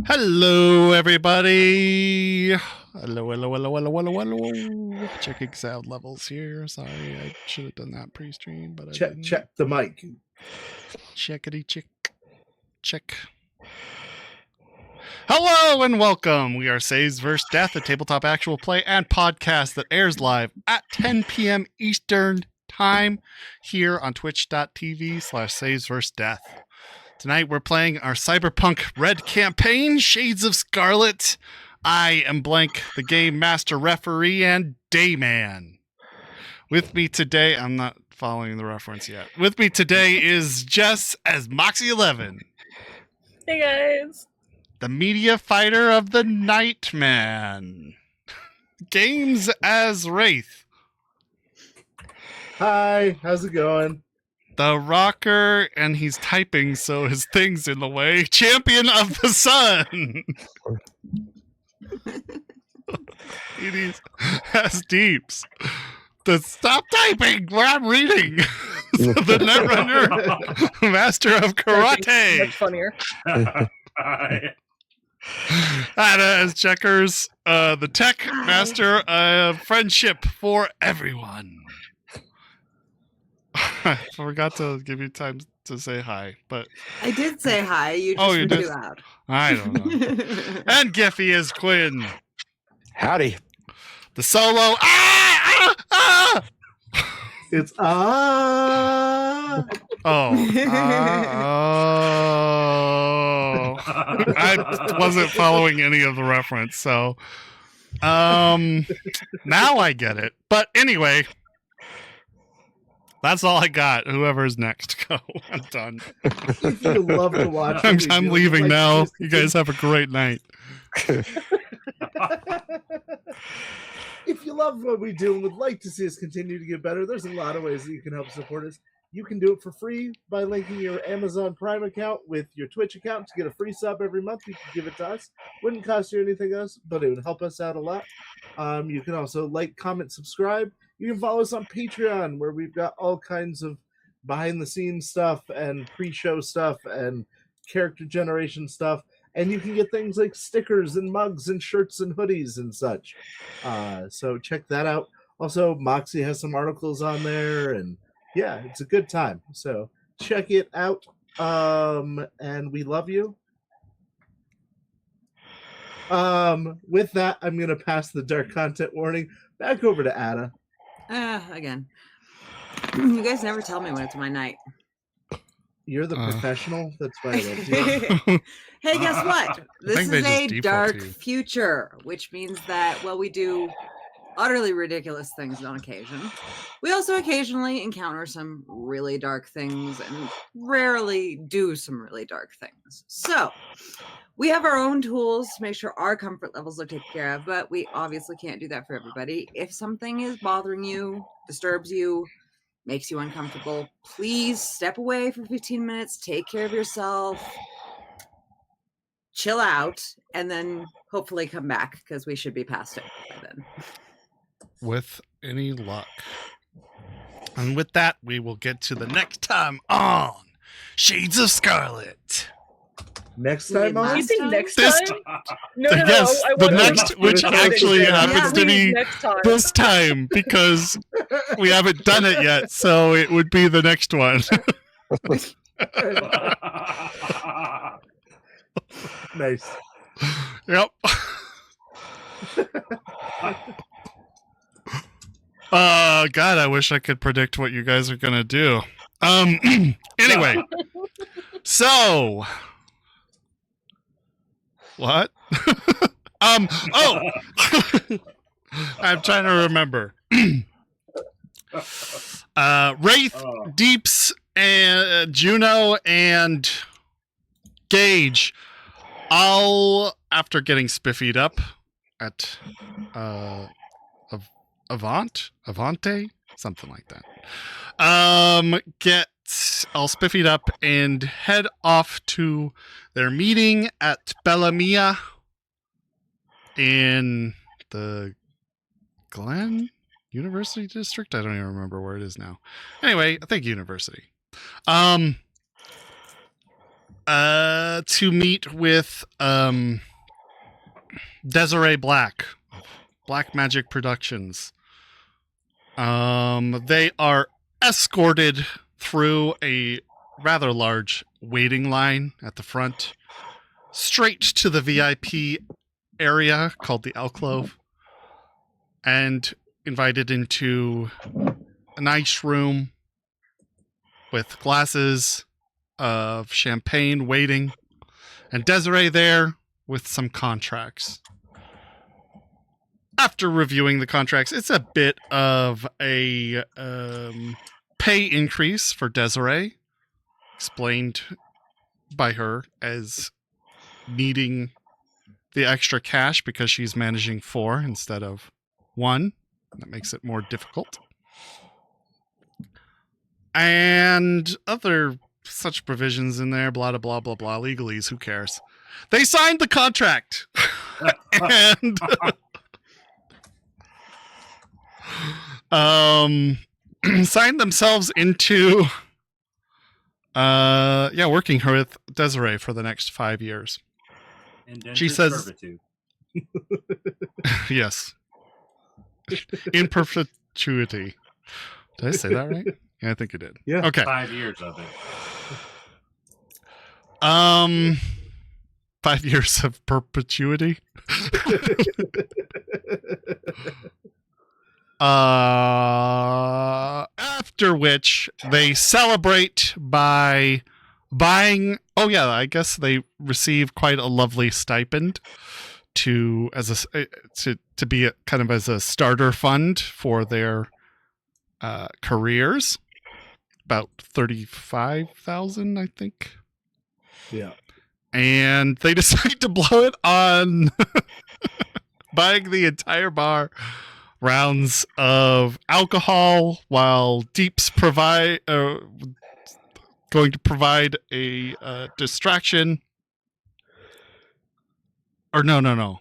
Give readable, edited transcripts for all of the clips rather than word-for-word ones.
Hello, everybody. Hello. Checking sound levels here. Sorry, I should have done that pre-stream, but I didn't. Check the mic. Checkity check. Hello and welcome. We are Saves vs. Death, a tabletop actual play and podcast that airs live at 10 p.m. Eastern Time here on twitch.tv/Saves vs. Death. Tonight we're playing our Cyberpunk RED campaign, Shades of Scarlet. I am Blank, the game master referee and dayman. With me today, I'm not following the reference yet. With me today is Jess as Moxie11. Hey guys. The media fighter of the Nightman. Games as Wraith. Hi, how's it going? The rocker, and he's typing, so his thing's in the way. Champion of the Sun. It has deeps. Stop typing where I'm reading. The Netrunner, master of karate. Much funnier. Anna as Checkers, the tech master of friendship for everyone. I forgot to give you time to say hi, but I did say hi. You just were too loud. I don't know. And Giffy is Quinn. Howdy. The solo. It's Oh. I wasn't following any of the reference, so now I get it. But anyway, that's all I got. Whoever's next, go. I'm done. if you love to watch. I'm leaving now. You guys have a great night. If you love what we do and would like to see us continue to get better, there's a lot of ways that you can help support us. You can do it for free by linking your Amazon Prime account with your Twitch account to get a free sub every month. You can give it to us. Wouldn't cost you anything else, but it would help us out a lot. You can also like, comment, subscribe. You can follow us on Patreon, where we've got all kinds of behind-the-scenes stuff and pre-show stuff and character generation stuff. And you can get things like stickers and mugs and shirts and hoodies and such. So check that out. Also, Moxie has some articles on there, and yeah, it's a good time. So check it out. And we love you. With that, I'm going to pass the dark content warning back over to Ada. Again. You guys never tell me when it's my night. You're the professional. That's why I love you. Hey, guess what? This is a dark to you. future, which means that while we do utterly ridiculous things on occasion, we also occasionally encounter some really dark things and rarely do some really dark things. So we have our own tools to make sure our comfort levels are taken care of, but we obviously can't do that for everybody. If something is bothering you, disturbs you, makes you uncomfortable, please step away for 15 minutes, take care of yourself, chill out, and then hopefully come back, because we should be past it by then. With any luck. And with that, we will get to the next time on Shades of Scarlet. Next time on? You think next This time? No. Yes, I the want next, which actually happens to be next time. this time, because we haven't done it yet, so it would be the next one. Nice. Yep. God, I wish I could predict what you guys are gonna do. Anyway, so what? Oh, I'm trying to remember. Wraith, Deeps, and Juno, and Gage. All after getting spiffied up at Avante, something like that. Get all spiffied up and head off to their meeting at Bellamia in the Glen University District. I don't even remember where it is now. Anyway, I think University. to meet with Desiree Black Magic Productions. They are escorted through a rather large waiting line at the front, straight to the VIP area called the Alcove, and invited into a nice room with glasses of champagne waiting, and Desiree there with some contracts. After reviewing the contracts, it's a bit of a pay increase for Desiree, explained by her as needing the extra cash because she's managing 4 instead of 1. That makes it more difficult. And other such provisions in there, blah, blah, blah, blah, legalese, who cares? They signed the contract. And signed themselves into working her with Desiree for the next 5 years. She says servitude. yes. In perpetuity. Did I say that right? Yeah, I think I did. Yeah. Okay. 5 years of it. 5 years of perpetuity. After which they celebrate by buying. Oh yeah, I guess they receive quite a lovely stipend to be kind of as a starter fund for their careers. About 35,000, I think. Yeah. And they decide to blow it on buying the entire bar rounds of alcohol, while Deeps going to provide a distraction. Or no.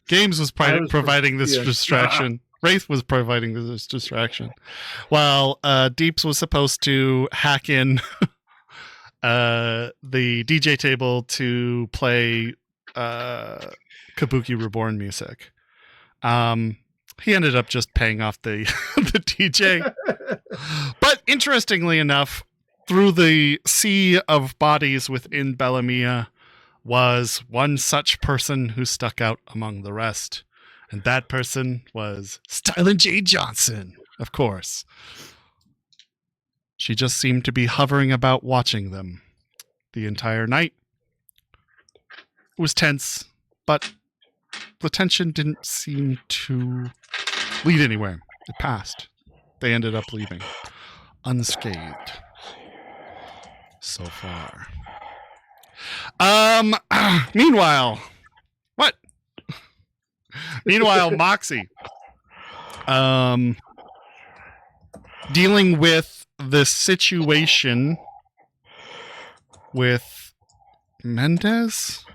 Games was providing this distraction. Wraith was providing this distraction. While Deeps was supposed to hack in the DJ table to play Kabuki Reborn music. He ended up just paying off the DJ. But interestingly enough, through the sea of bodies within Bellamia was one such person who stuck out among the rest. And that person was Stylen J. Johnson, of course. She just seemed to be hovering about watching them the entire night. It was tense, but the tension didn't seem to lead anywhere. It passed. They ended up leaving unscathed. So far. Meanwhile, what? Meanwhile, Moxie, dealing with the situation with Mendez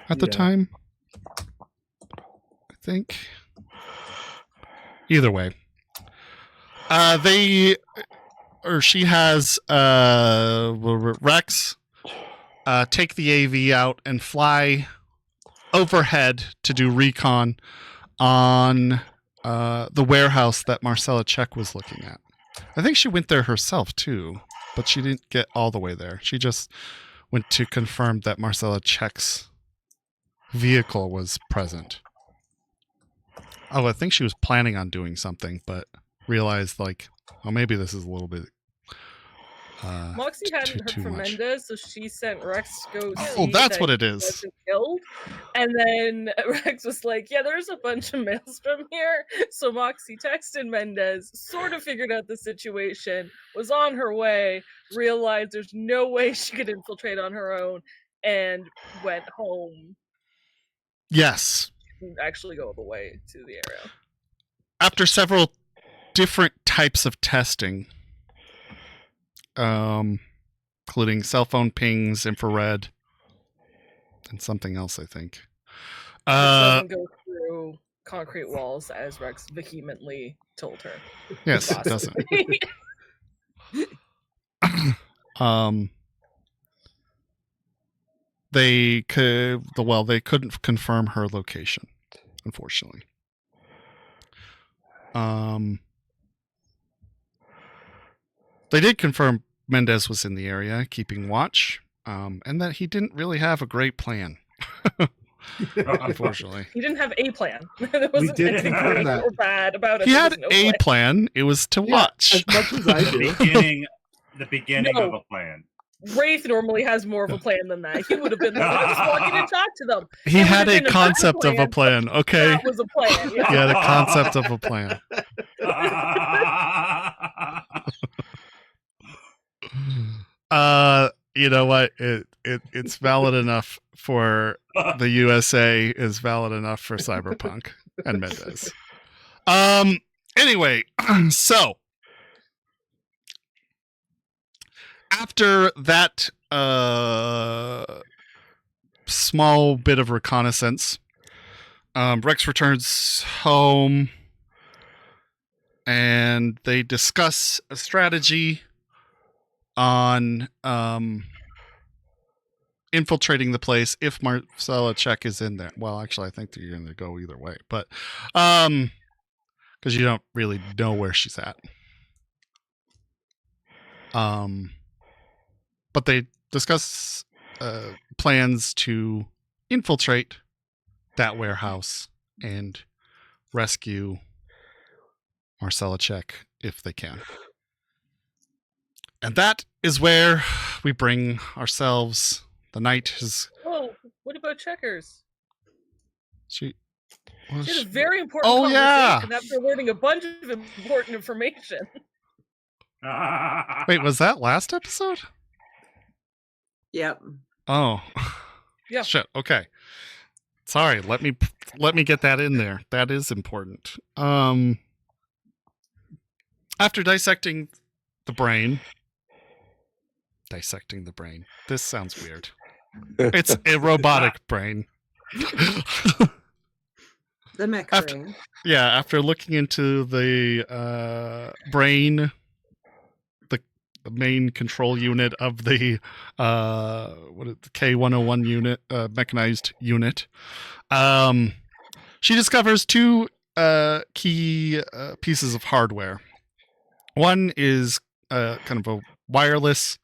at the time, I think. Either way, she has Rex take the AV out and fly overhead to do recon on the warehouse that Marcella Check was looking at. I think she went there herself too, but she didn't get all the way there. She just went to confirm that Marcella Check's vehicle was present. Oh, I think she was planning on doing something, but realized maybe this is a little bit Moxie hadn't heard from Mendez, so she sent Rex to go see. Oh, that's that what it he is. wasn't killed. And then Rex was like, yeah, there's a bunch of maelstrom here. So Moxie texted Mendez, sort of figured out the situation, was on her way, realized there's no way she could infiltrate on her own, and went home. Yes. Actually go all the way to the area. After several different types of testing, including cell phone pings, infrared, and something else, I think. It doesn't go through concrete walls, as Rex vehemently told her. Yes, it doesn't. they couldn't confirm her location, unfortunately. They did confirm Mendez was in the area, keeping watch, and that he didn't really have a great plan. Unfortunately, He didn't have a plan. There wasn't did anything confirm great that. or bad about it. he There had was no a plan. It was to watch. As much as I do. The beginning No. of a plan. Wraith normally has more of a plan than that. He would have been like, just walk in and talk to them. He It would had have a been a concept better of a plan. Okay, That was a plan. Yeah. he had a concept of a plan. You know what? It's valid enough for the USA. Is valid enough for Cyberpunk and Mendez. Anyway, so after that small bit of reconnaissance, Rex returns home and they discuss a strategy on infiltrating the place if Marcella Check is in there. Well, actually, I think they're going to go either way, but because you don't really know where she's at. But they discuss plans to infiltrate that warehouse and rescue Marcella Check if they can. And that is where we bring ourselves. The night is. Oh, what about Checkers? She had a very important conversation after learning a bunch of important information. Wait, was that last episode? Yep. Oh. Yeah. Shit. Okay. Sorry. Let me get that in there. That is important. After dissecting the brain. This sounds weird. It's a robotic brain. The mech brain. Yeah, after looking into the brain, the main control unit of the K101 unit, mechanized unit, she discovers two key pieces of hardware. One is kind of a wireless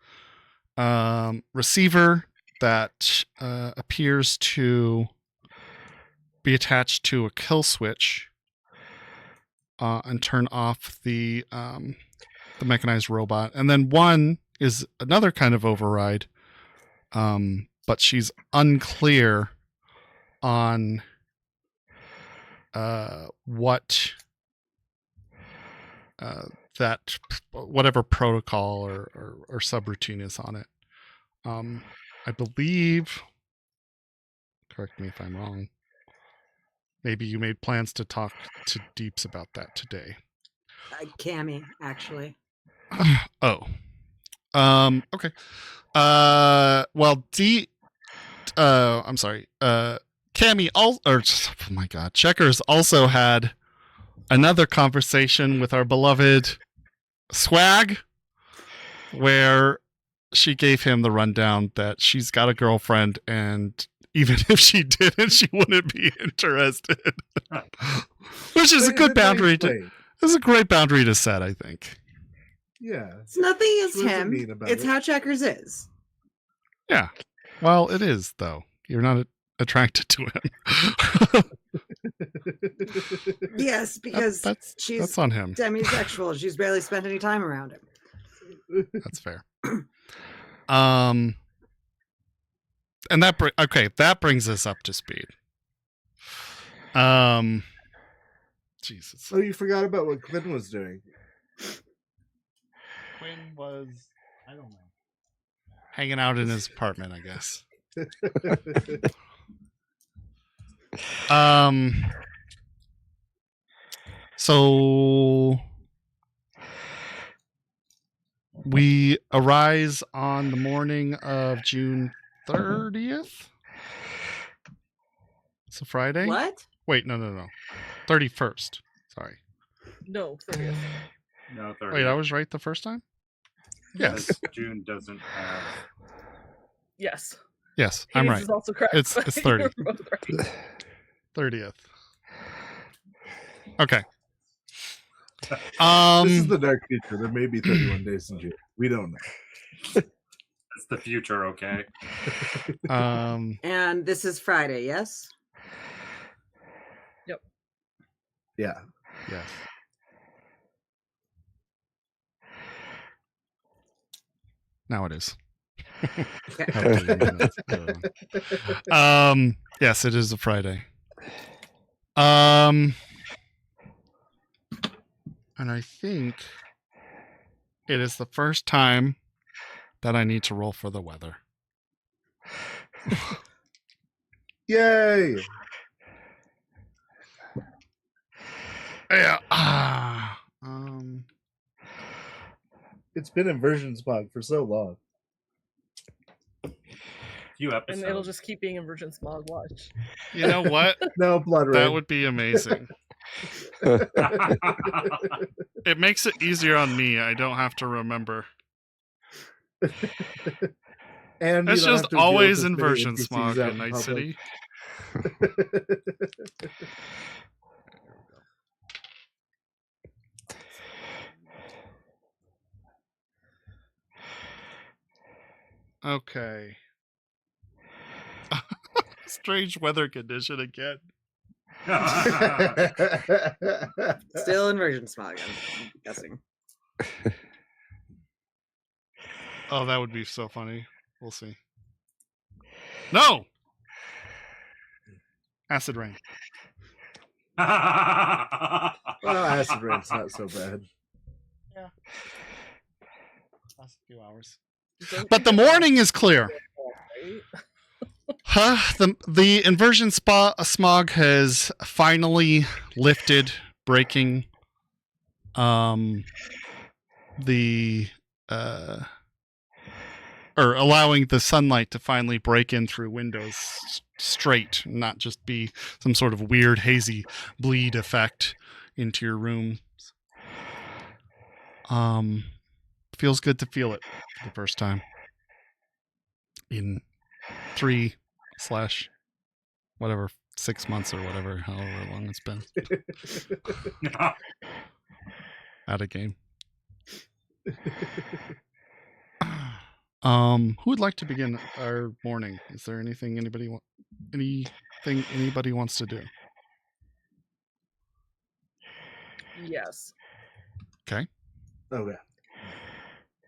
receiver that appears to be attached to a kill switch and turn off the mechanized robot. And then one is another kind of override, but she's unclear on what that whatever protocol or subroutine is on it. I believe, correct me if I'm wrong, maybe you made plans to talk to Deeps about that today. Cammy, actually. Oh. Okay. Well, I'm sorry. Cammy oh my god, Checkers also had another conversation with our beloved Swag, where she gave him the rundown that she's got a girlfriend, and even if she didn't, she wouldn't be interested. Which is a good boundary it's a great boundary to set, I think. Yeah. It's nothing against him. It's how Checkers is. Yeah. Well, it is, though. You're not attracted to him. Yes, because she's that's on him. Demisexual. She's barely spent any time around him. That's fair. And that brings us up to speed. Jesus. Oh, you forgot about what Quinn was doing. Quinn was, I don't know, hanging out in his apartment, I guess. So we arise on the morning of June 30th. It's a Friday. What? Wait, no. 31st. Sorry. No, 30th. No, 30th. Wait, I was right the first time? Yes. June doesn't have... Yes. Yes, I'm Hades right. is also correct. It's but 30. you're both right. 30th. Okay. This is the dark future. There may be 31 days in June. We don't know. It's the future, okay? And this is Friday, yes? Yeah. yes. Now it is. Yes, it is a Friday. And I think it is the first time that I need to roll for the weather. Yay! Yeah. It's been inversion smog for so long. Few And episodes. it'll just keep being inversion smog. Watch. You know what? No blood That rain. would be amazing. It makes it easier on me. I don't have to remember. And you It's don't just have to deal with always as many inversion NPCs smog out in Night public. City. Okay. Strange weather condition again. Still inversion smog, I'm guessing. Oh, that would be so funny. We'll see. No! Acid rain. Well, acid rain's not so bad. Last few hours. Don't But the you get morning is clear. right? The inversion smog has finally lifted, breaking or allowing the sunlight to finally break in through windows straight, not just be some sort of weird hazy bleed effect into your room. Feels good to feel it for the first time in 3/6 months or whatever, however long it's been out of game. Who would like to begin our morning? Is there anything anybody wants to do? Yes. Okay. Okay.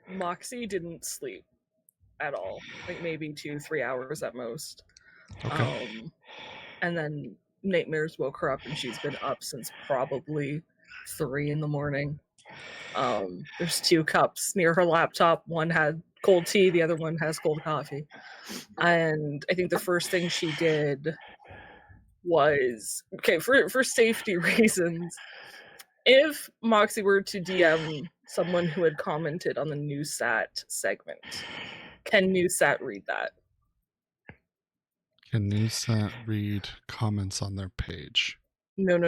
Moxie didn't sleep at all. Like maybe 2-3 hours at most. Okay. And then nightmares woke her up, and she's been up since probably 3 a.m. There's 2 cups near her laptop. One had cold tea, the other one has cold coffee. And I think the first thing she did was, okay, for safety reasons, if Moxie were to DM someone who had commented on the NewsSat segment, can NewsSat read that? Can NewsSat read comments on their page? No. A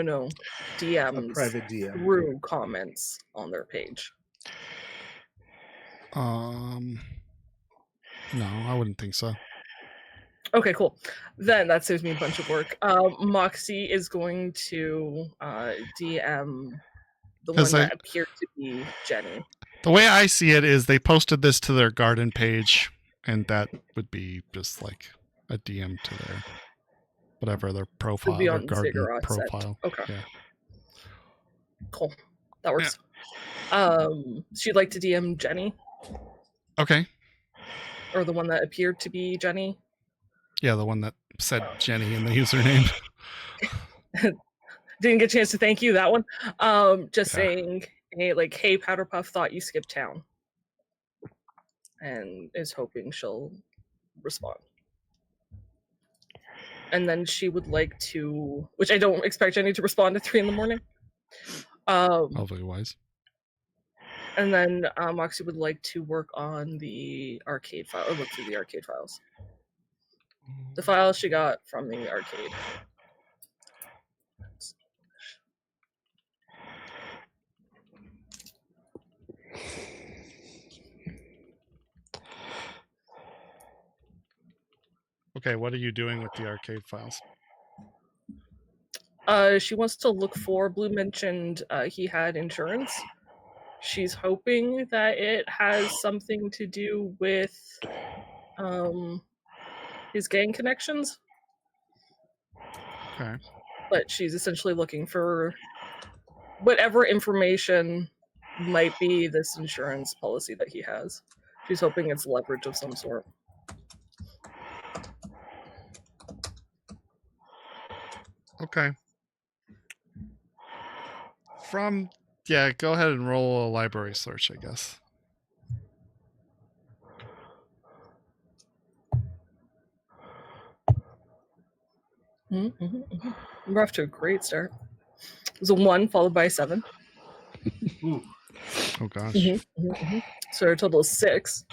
DMs private DM. through comments on their page. No, I wouldn't think so. Okay, cool. Then that saves me a bunch of work. Moxie is going to DM the one that appeared to be Jenny. The way I see it is they posted this to their garden page, and that would be just like a DM to their whatever their profile, be their on garden Ziggurat set. profile. Okay. Yeah. Cool. That works. She'd like to DM Jenny, Okay. or the one that appeared to be Jenny. Yeah, the one that said Jenny in the username. Didn't get a chance to thank you, that one. Just Yeah. saying, hey, Powder Puff thought you skipped town. And is hoping she'll respond. And then she would like to, which I don't expect Jenny to respond at 3 a.m. Hopefully wise. And then Moxie would like to work on the arcade file, or look through the arcade files. The files she got from the arcade. Okay, what are you doing with the arcade files? She wants to look for. Blue mentioned he had insurance. She's hoping that it has something to do with his gang connections. Okay. But she's essentially looking for whatever information might be this insurance policy that he has. She's hoping it's leverage of some sort. Okay. Go ahead and roll a library search, I guess. We're off to a great start. It was a 1 followed by a 7. Ooh. Oh gosh. So a total of 6.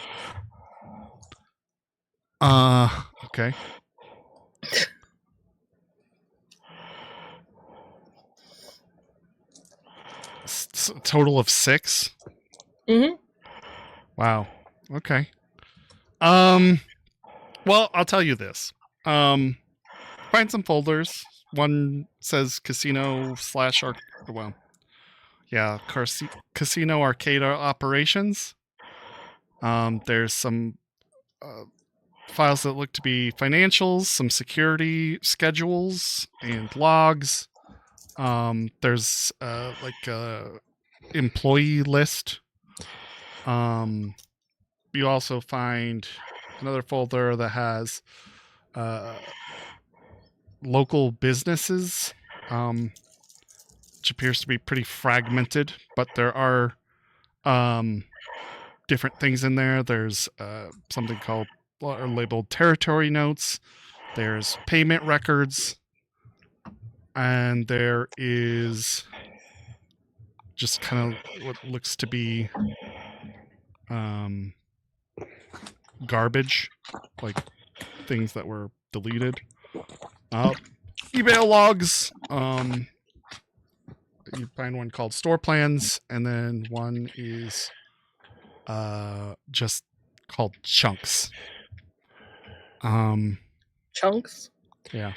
Okay. Total of 6? Wow. Okay. Well, I'll tell you this. Find some folders. One says casino casino arcade operations. There's some files that look to be financials, some security schedules and logs. There's like a employee list. You also find another folder that has local businesses, which appears to be pretty fragmented, but there are different things in there. There's something called or labeled territory notes. There's payment records, and there is just kind of what looks to be garbage, like things that were deleted. Email logs. You find one called store plans, and then one is just called chunks. Chunks? Yeah.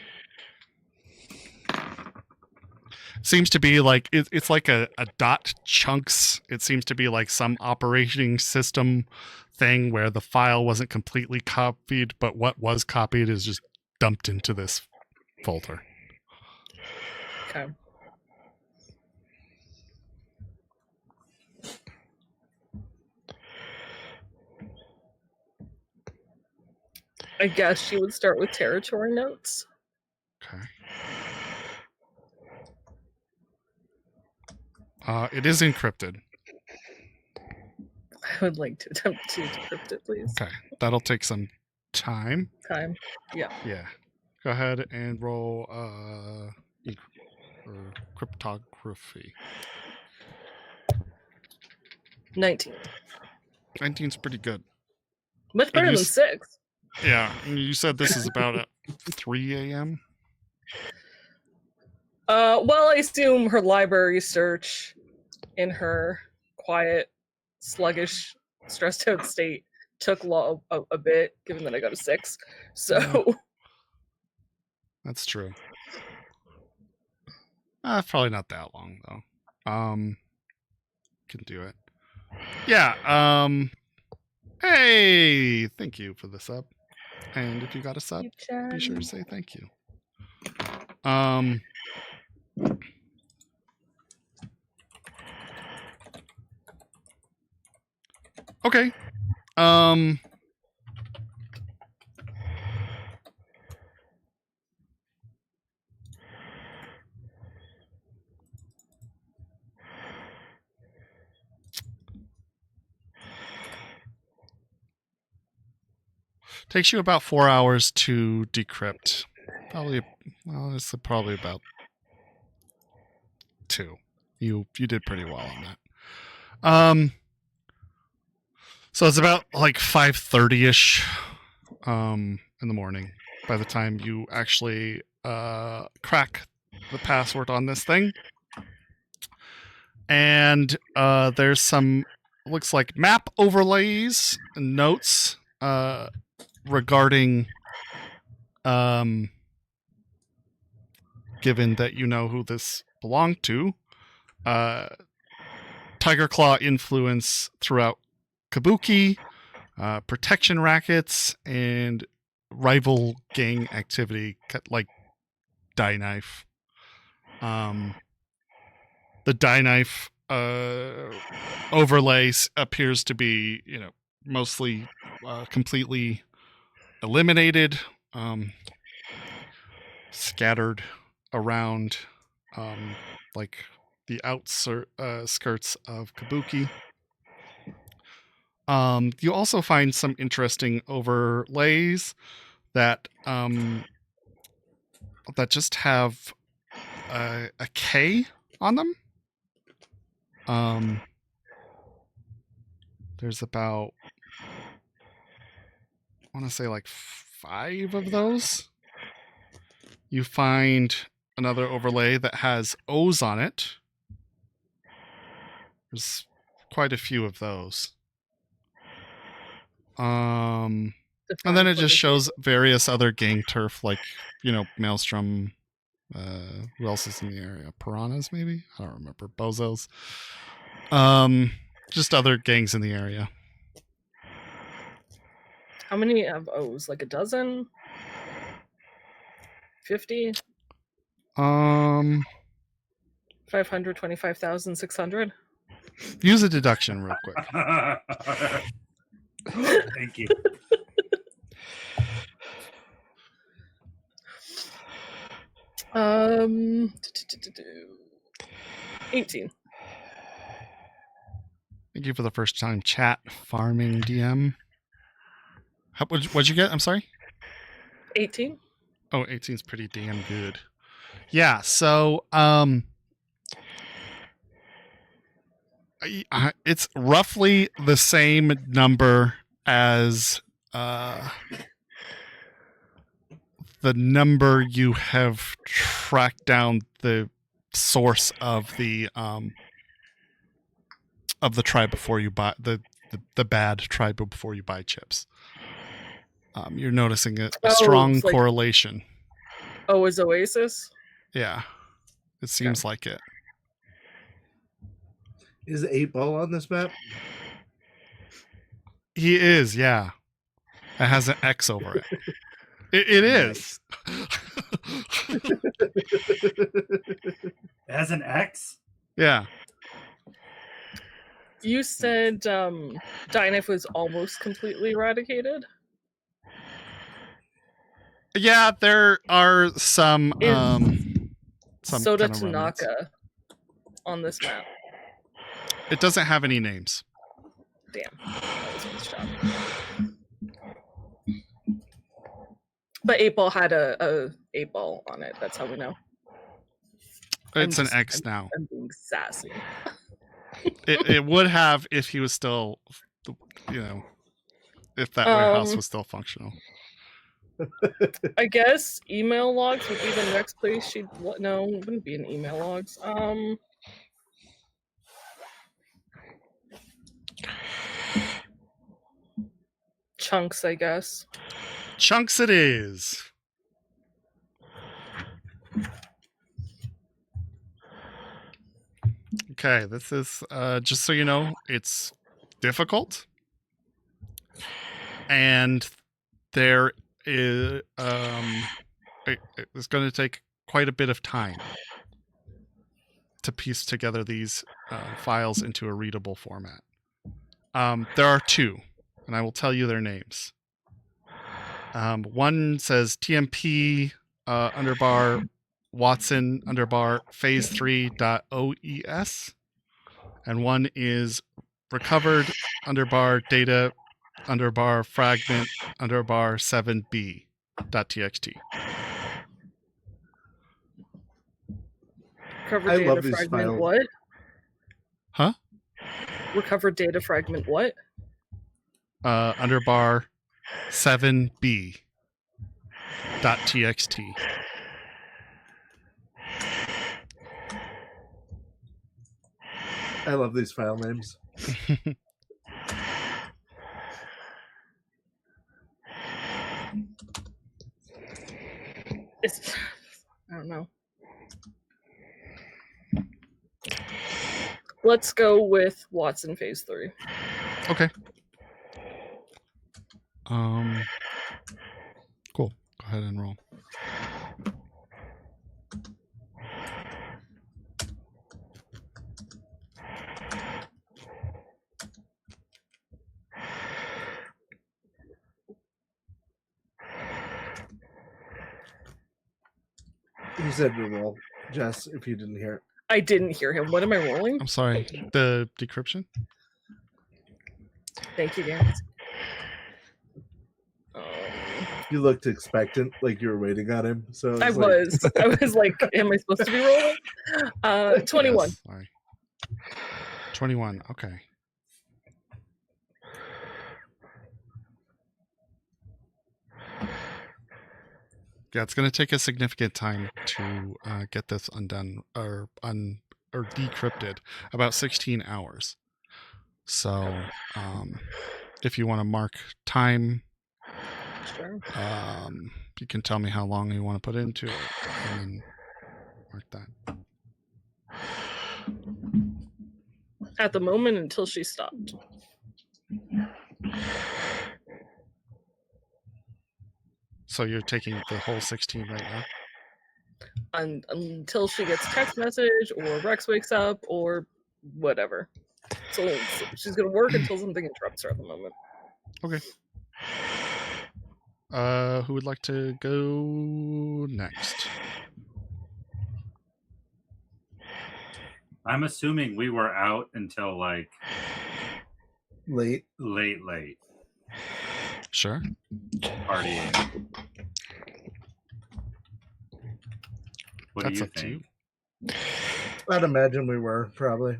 Seems to be like it's like a dot chunks. It seems to be like some operating system thing where the file wasn't completely copied, but what was copied is just dumped into this folder. Okay. I guess she would start with territory notes. Okay. It is encrypted. I would like to attempt to decrypt it, please. Okay. That'll take some time. Yeah. Yeah. Go ahead and roll cryptography. 19. 19's pretty good. Much better than 6. Yeah. You said this is about at 3 a.m.? Well, I assume her library search in her quiet, sluggish, stressed out state took a bit, given that I got a 6. So That's true. Probably not that long though. Can do it. Yeah. Hey, thank you for the sub. And if you got a sub, be sure to say thank you. Okay. Takes you about 4 hours to decrypt. It's probably about 2. You did pretty well on that. So it's about like 5:30ish in the morning by the time you actually crack the password on this thing. And there's some looks like map overlays and notes regarding given that you know who this belonged to, Tiger Claw influence throughout Kabuki, protection rackets, and rival gang activity like Die Knife. The Die Knife overlay appears to be, mostly completely eliminated, scattered around like the outskirts of Kabuki. You also find some interesting overlays that just have a K on them. There's about, I want to say like 5 of those. You find another overlay that has O's on it. There's quite a few of those. And then it just shows various other gang turf, like, Maelstrom. Who else is in the area? Piranhas, maybe? I don't remember. Bozos. Just other gangs in the area. How many of O's? Like a dozen? 50? 525,600? Use a deduction real quick. Thank you. 18. Thank you for the first time chat farming DM. What'd you get? I'm sorry? 18. Oh, 18 is pretty damn good. Yeah, so it's roughly the same number as the number you have tracked down the source of the tribe before you buy the bad tribe before you buy chips. You're noticing a strong correlation. Oh, is Oasis? Yeah, it seems like it. Is 8-Ball on this map? He is, yeah. It has an X over it. It is. It has an X? Yeah. You said Die Knife was almost completely eradicated? Yeah, there are some Soda kind of Tanaka on this map. It doesn't have any names. Damn. That was his job. But 8-Ball had a 8-Ball on it. That's how we know. It's an X now. I'm being sassy. It would have if he was still, if that warehouse was still functional. I guess email logs would be the next place she'd... No, it wouldn't be in email logs. Chunks, I guess. Chunks it is. Okay, this is, just so you know, it's difficult. And there is, it's going to take quite a bit of time to piece together these files into a readable format. There are 2, and I will tell you their names. One says TMP _ Watson _ phase 3.oes, and one is recovered _ data fragment _ 7b.txt. Recovered I data love these fragment files. what? Huh? Recovered data fragment what? _ 7b.txt. I love these file names. It's, I don't know. Let's go with Watson phase 3. Okay. Cool. Go ahead and roll. You said reroll, Jess, if you didn't hear it. I didn't hear him. What am I rolling? I'm sorry. The decryption? Thank you, Dan. You looked expectant, like you were waiting on him. So I was like, am I supposed to be rolling? 21. Yes, sorry. 21. Okay. Yeah, it's going to take a significant time to get this undone or decrypted. About 16 hours. So, if you want to mark time, Sure. you can tell me how long you want to put into it, and then mark that. At the moment, until she stopped. So you're taking the whole 16 right now? Until she gets a text message or Rex wakes up or whatever. So she's going to work until something interrupts her at the moment. Okay. Who would like to go next? I'm assuming we were out until like late. Sure. Partying. What That's do you up to think? you. I'd imagine we were, probably.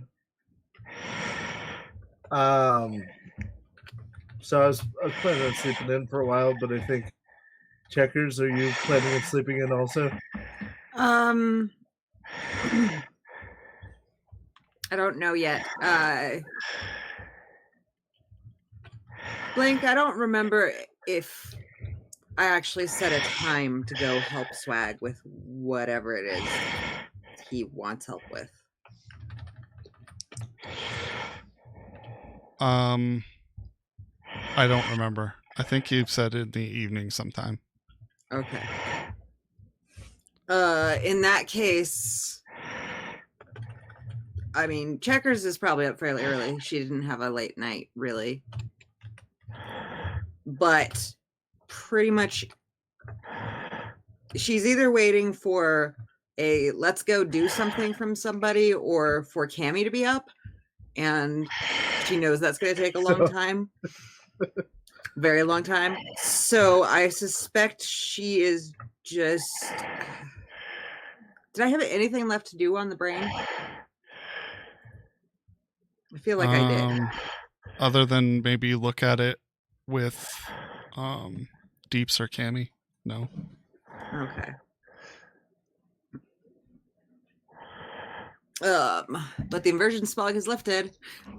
So I was planning on sleeping in for a while, but I think Checkers, are you planning on sleeping in also? I don't know yet. Blink, I don't remember if I actually set a time to go help Swag with whatever it is he wants help with. I don't remember. I think you've said it in the evening sometime. Okay. In that case, I mean, Checkers is probably up fairly early. She didn't have a late night, really. But pretty much, she's either waiting for a let's go do something from somebody or for Cammie to be up. And she knows that's going to take a long time. Very long time. So I suspect she is just... Did I have anything left to do on the brain? I feel like I did. Other than maybe look at it with Deeps or Cammie? No. Okay. But the inversion smog is lifted.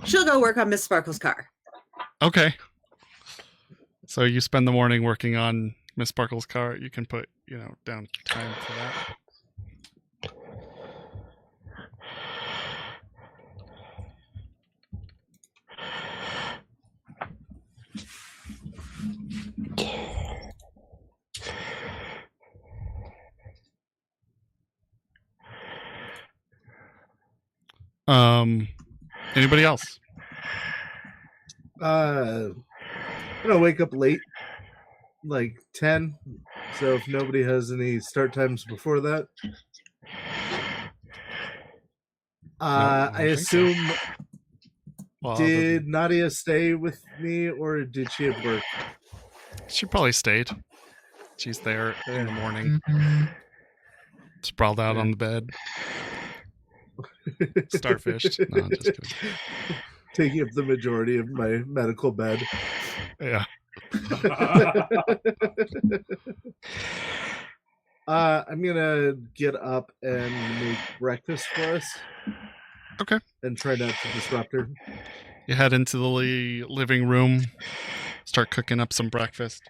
She'll go work on Miss Sparkle's car. Okay. So you spend the morning working on Miss Sparkle's car. You can put, down time for that. Anybody else? I'm gonna wake up late, like 10. So if nobody has any start times before that, I assume. Well, did Nadia stay with me, or did she have work? She probably stayed. She's there in the morning, sprawled out on the bed. Starfished. No, I'm just kidding. Taking up the majority of my medical bed. Yeah. I'm gonna get up and make breakfast for us. Okay. And try not to disrupt her. You head into the living room, start cooking up some breakfast.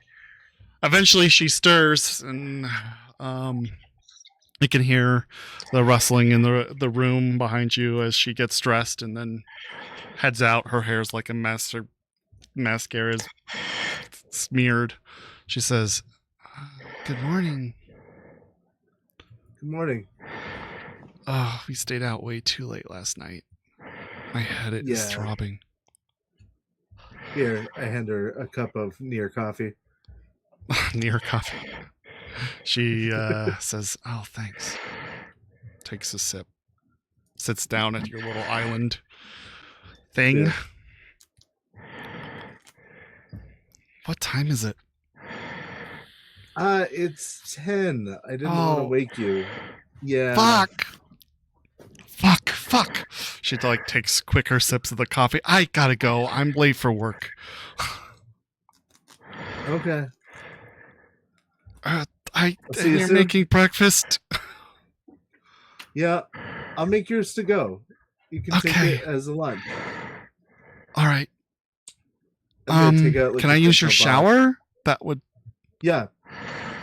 Eventually she stirs and You can hear the rustling in the room behind you as she gets dressed and then heads out. Her hair's like a mess. Her mascara is smeared. She says, "Good morning." Good morning. Oh, we stayed out way too late last night. My head is Yeah. throbbing. Here, I hand her a cup of near coffee. Near coffee. She says, "Oh, thanks." Takes a sip. Sits down at your little island thing. Yeah. What time is it? It's 10. I didn't want to Oh. wake you. Yeah. Fuck. She like takes quicker sips of the coffee. I gotta go. I'm late for work. Okay. see you You're soon. making breakfast. Yeah, I'll make yours to go. You can take Okay. it as a lunch. All right. I'm gonna take out, like, Can a I use your football box. shower? That would. Yeah,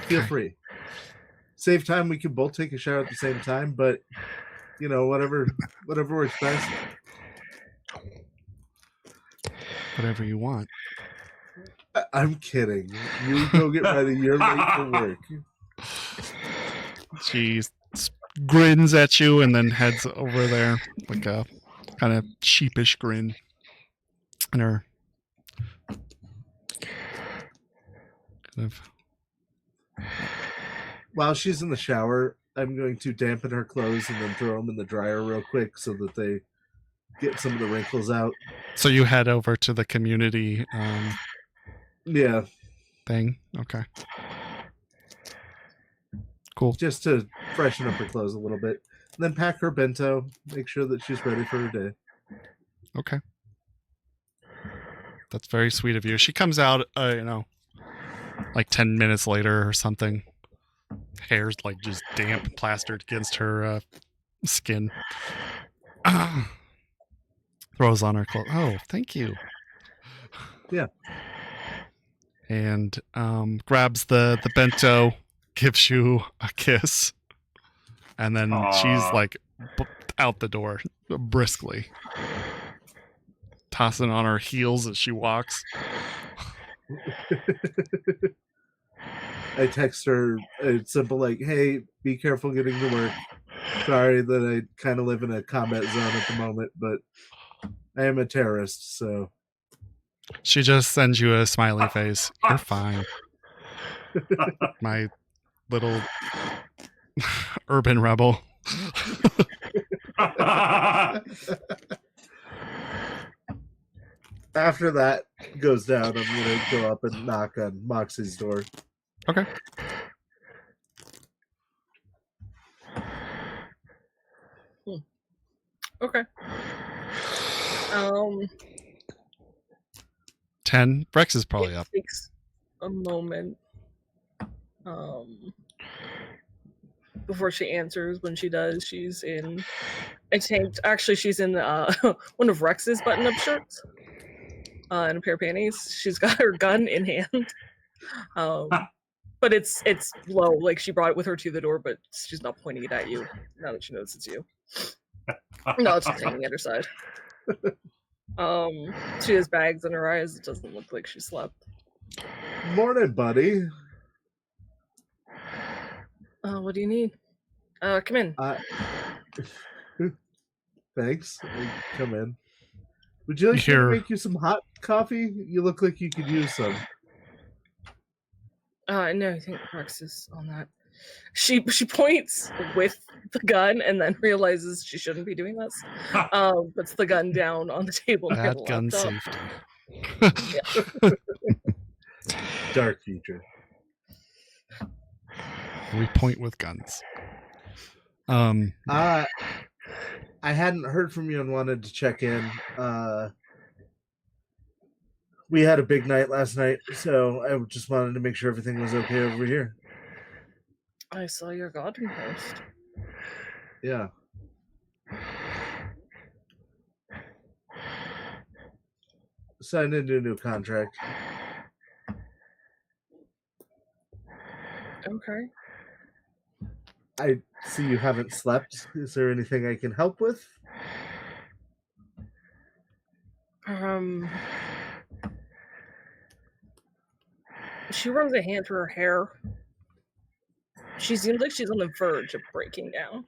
feel Okay. free. Save time. We can both take a shower at the same time, but whatever works best. Whatever you want. I'm kidding. You go get ready. You're late for work. She grins at you and then heads over there, like a kind of sheepish grin. And her kind of. While she's in the shower, I'm going to dampen her clothes and then throw them in the dryer real quick so that they get some of the wrinkles out. So you head over to the community Yeah, thing. Okay. Cool. just to freshen up her clothes a little bit. And then pack her bento, make sure that she's ready for her day. Okay. That's very sweet of you. She comes out, like 10 minutes later or something. Hair's like just damp, plastered against her skin. Throws on her clothes. Oh, thank you. Yeah. And grabs the bento, gives you a kiss, and then she's like out the door briskly, tossing on her heels as she walks. I text her a simple like, "Hey, be careful getting to work. Sorry that I kind of live in a combat zone at the moment, but I am a terrorist, so." She just sends you a smiley face. You're fine. My little urban rebel. After that goes down, I'm gonna go up and knock on Moxie's door. Okay. Okay. 10. Rex is probably up. It takes a moment. Before she answers, when she does, she's in a tank. Actually, she's in one of Rex's button-up shirts and a pair of panties. She's got her gun in hand, but it's low. Like she brought it with her to the door, but she's not pointing it at you. Now that she knows it's you. No, it's just hanging at her side. She has bags in her eyes. It doesn't look like she slept. Morning, buddy. What do you need? Come in. Thanks. Come in. Would you like me to make you some hot coffee? You look like you could use some. No, I think Rex is on that. She points with the gun and then realizes she shouldn't be doing this. Puts the gun down on the table near the Bad gun laptop. safety. Dark future. We point with guns. I hadn't heard from you and wanted to check in. We had a big night last night, so I just wanted to make sure everything was okay over here. I saw your garden post. Yeah. Signed into a new contract. Okay. I see you haven't slept. Is there anything I can help with? She runs a hand through her hair. She seems like she's on the verge of breaking down.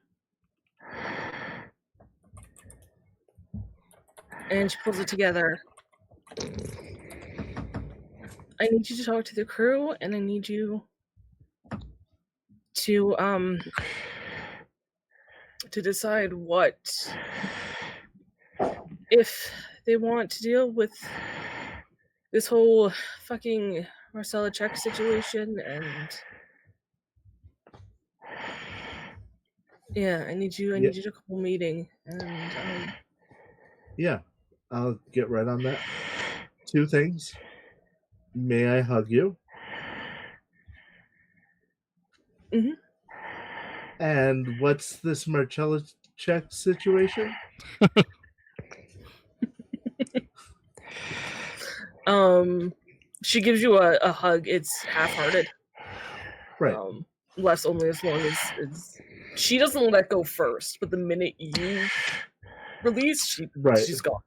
And she pulls it together. I need you to talk to the crew, and I need you to decide what, if they want to deal with this whole fucking Marcella check situation, and yeah, I need you to call a meeting, and Yeah, I'll get right on that. 2 things. May I hug you? Mhm. And what's this Marcella check situation? She gives you a hug. It's half-hearted. Right. Lasts only as long as she doesn't let go first, but the minute you release, she's gone.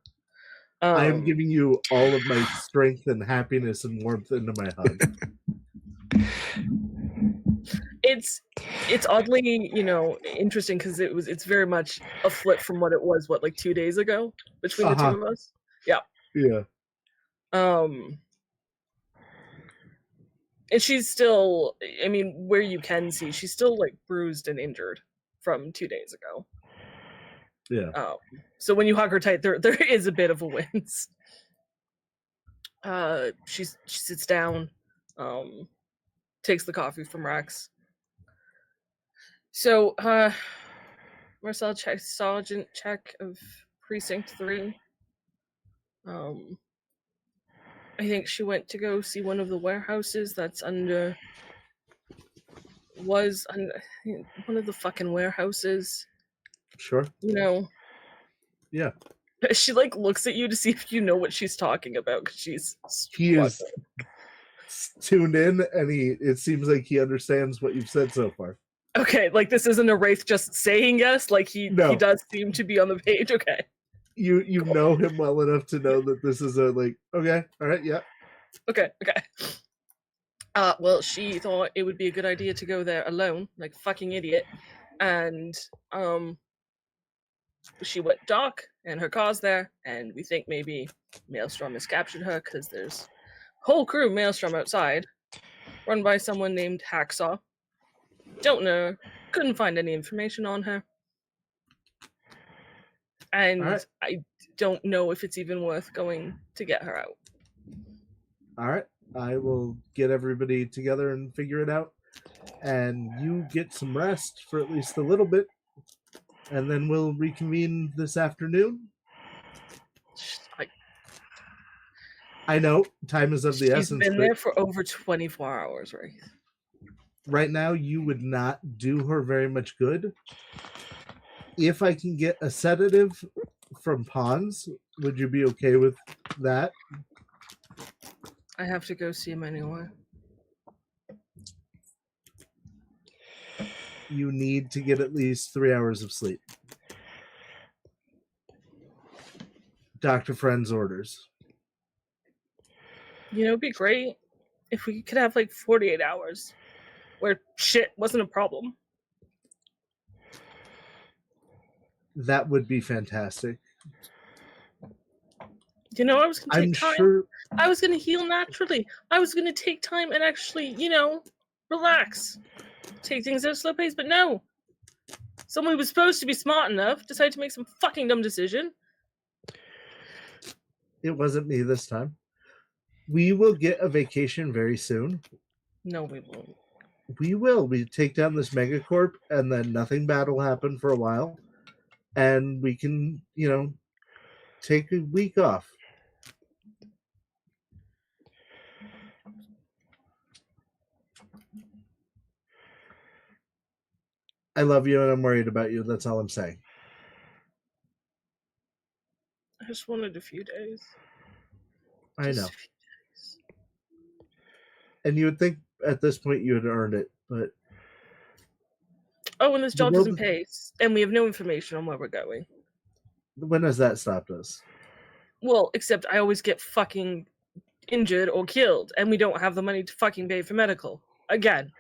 I am giving you all of my strength and happiness and warmth into my hug. It's oddly, interesting because it's very much a flip from what it was, like 2 days ago between the two of us. Yeah. Yeah. And she's still, I mean, where you can see, she's still like bruised and injured from 2 days ago. Yeah. So when you hug her tight, there is a bit of a wince. She sits down, takes the coffee from Rex. So, Marcel checks Sergeant check of Precinct 3. I think she went to go see one of the warehouses that's one of the fucking warehouses. Sure. Yeah. She like looks at you to see if you know what she's talking about, because he is tuned in, and it seems like he understands what you've said so far. Okay, like this isn't a Wraith just saying yes, like he does seem to be on the page. Okay. You cool. Know him well enough to know that this is okay, all right, yeah. Okay. Well, she thought it would be a good idea to go there alone, like fucking idiot. And she went dark, and her car's there, and we think maybe Maelstrom has captured her, because there's a whole crew of Maelstrom outside, run by someone named Hacksaw. Don't know, couldn't find any information on her. And right. I don't know if it's even worth going to get her out. All right. I will get everybody together and figure it out. And you get some rest for at least a little bit. And then we'll reconvene this afternoon. I know. Time is of the essence. She's been there for over 24 hours, right? Right now, you would not do her very much good. If I can get a sedative from Pons, would you be okay with that? I have to go see him anyway. You need to get at least 3 hours of sleep. Dr. Friend's orders. It'd be great if we could have like 48 hours where shit wasn't a problem. That would be fantastic. I was going to take time. Sure... I was going to heal naturally. I was going to take time and actually, relax. Take things at a slow pace, but no. Someone who was supposed to be smart enough decided to make some fucking dumb decision. It wasn't me this time. We will get a vacation very soon. No, we won't. We will. We take down this megacorp, and then nothing bad will happen for a while. And we can, take a week off. I love you and I'm worried about you. That's all I'm saying. I just wanted a few days. I know. And you would think at this point you had earned it, but Oh, and this The job world- doesn't pay, and we have no information on where we're going. When has that stopped us? Well, except I always get fucking injured or killed, and we don't have the money to fucking pay for medical. Again.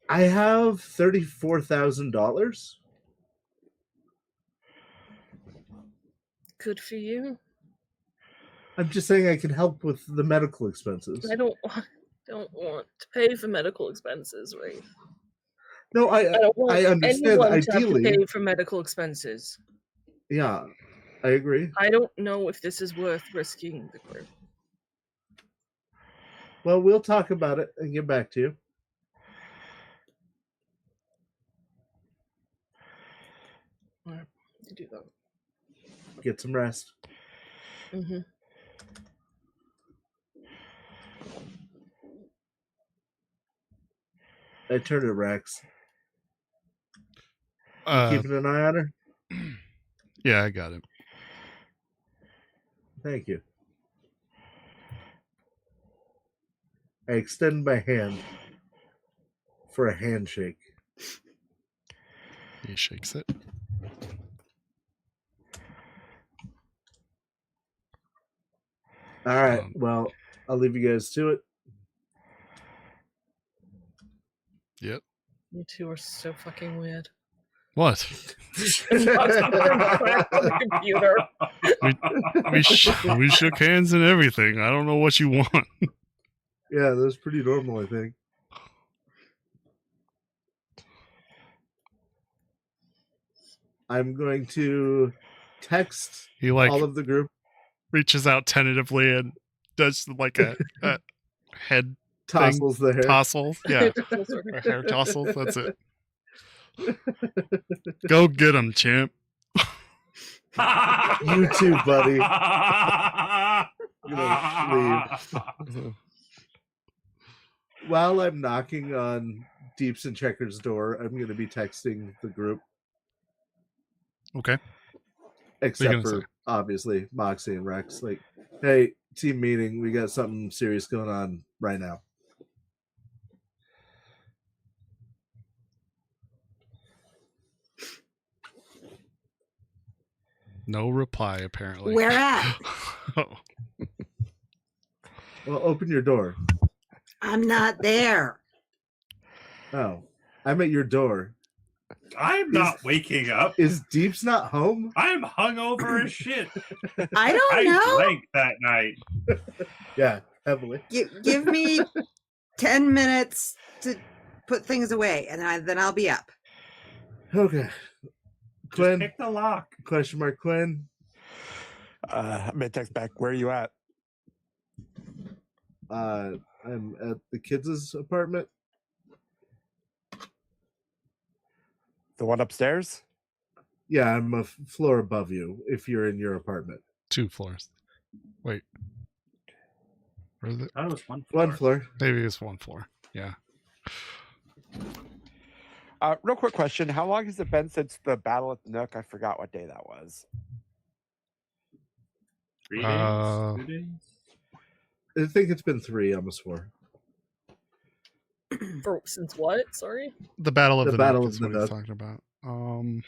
I have $34,000. Good for you. I'm just saying I can help with the medical expenses. I don't want to pay for medical expenses, right? No, I don't want I understand. anyone to have to Ideally, pay for medical expenses. yeah, I agree. I don't know if this is worth risking the group. Well, we'll talk about it and get back to you. To do that. Get some rest. Mm-hmm. I turn to Rex. Uh, Keeping an eye on her? yeah, I got it. Thank you. I extend my hand for a handshake. He shakes it. All right. Well, I'll leave you guys to it. Yep. You two are so fucking weird. What? On the computer. We shook hands and everything. I don't know what you want. Yeah, that was pretty normal, I think. I'm going to text He like all of the group. reaches out tentatively and does like a head Tossles the hair. tossle. Yeah, or hair tossle. That's it. Go get him, champ. You too, buddy. I'm gonna leave. While I'm knocking on Deeps and Checker's door, I'm going to be texting the group. Okay. Except gonna for, say? obviously, Moxie and Rex. Like, hey, team meeting. We got something serious going on right now. No reply, apparently. Where at? Oh. Well, open your door. I'm not there. Oh, I'm at your door. I'm not waking up. Is Deeps not home? I'm hungover as shit. I don't I know. drank that night. Yeah, heavily. Give me 10 minutes to put things away, and then I'll be up. Okay. Just Quinn, pick the lock. question mark Quinn. I'm gonna text back. Where are you at? I'm at the kids' apartment. The one upstairs? Yeah, I'm a floor above you if you're in your apartment. 2 floors. Wait. Where is it? That was one. One floor. Maybe it's 1 floor. Yeah. Real quick question. How long has it been since the battle at the Nook? I forgot what day that was. 3 days. 2 days. I think it's been 3, almost 4. Since what? Sorry? The Battle of The the Battle Nook of is the what he's Nook. talking about.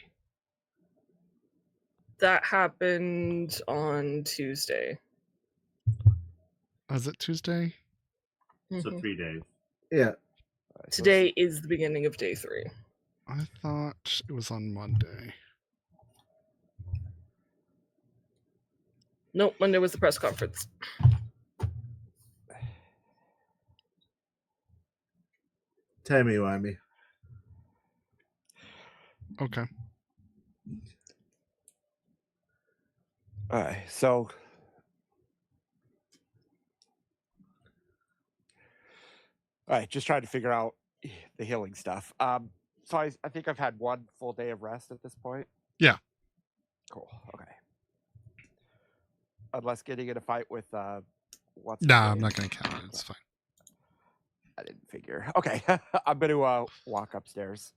That happened on Tuesday. Was it Tuesday? So Mhm. 3 days. Yeah. Alright, so Today is the beginning of day 3. I thought it was on Monday. Nope, Monday was the press conference. Timey-wimey. Okay. All right, so all right, just trying to figure out the healing stuff. So I think I've had 1 full day of rest at this point. Yeah. Cool. Okay. Unless getting in a fight with what's his Nah, I'm name? not going to count it. It's fine. I didn't figure. Okay, I'm going to walk upstairs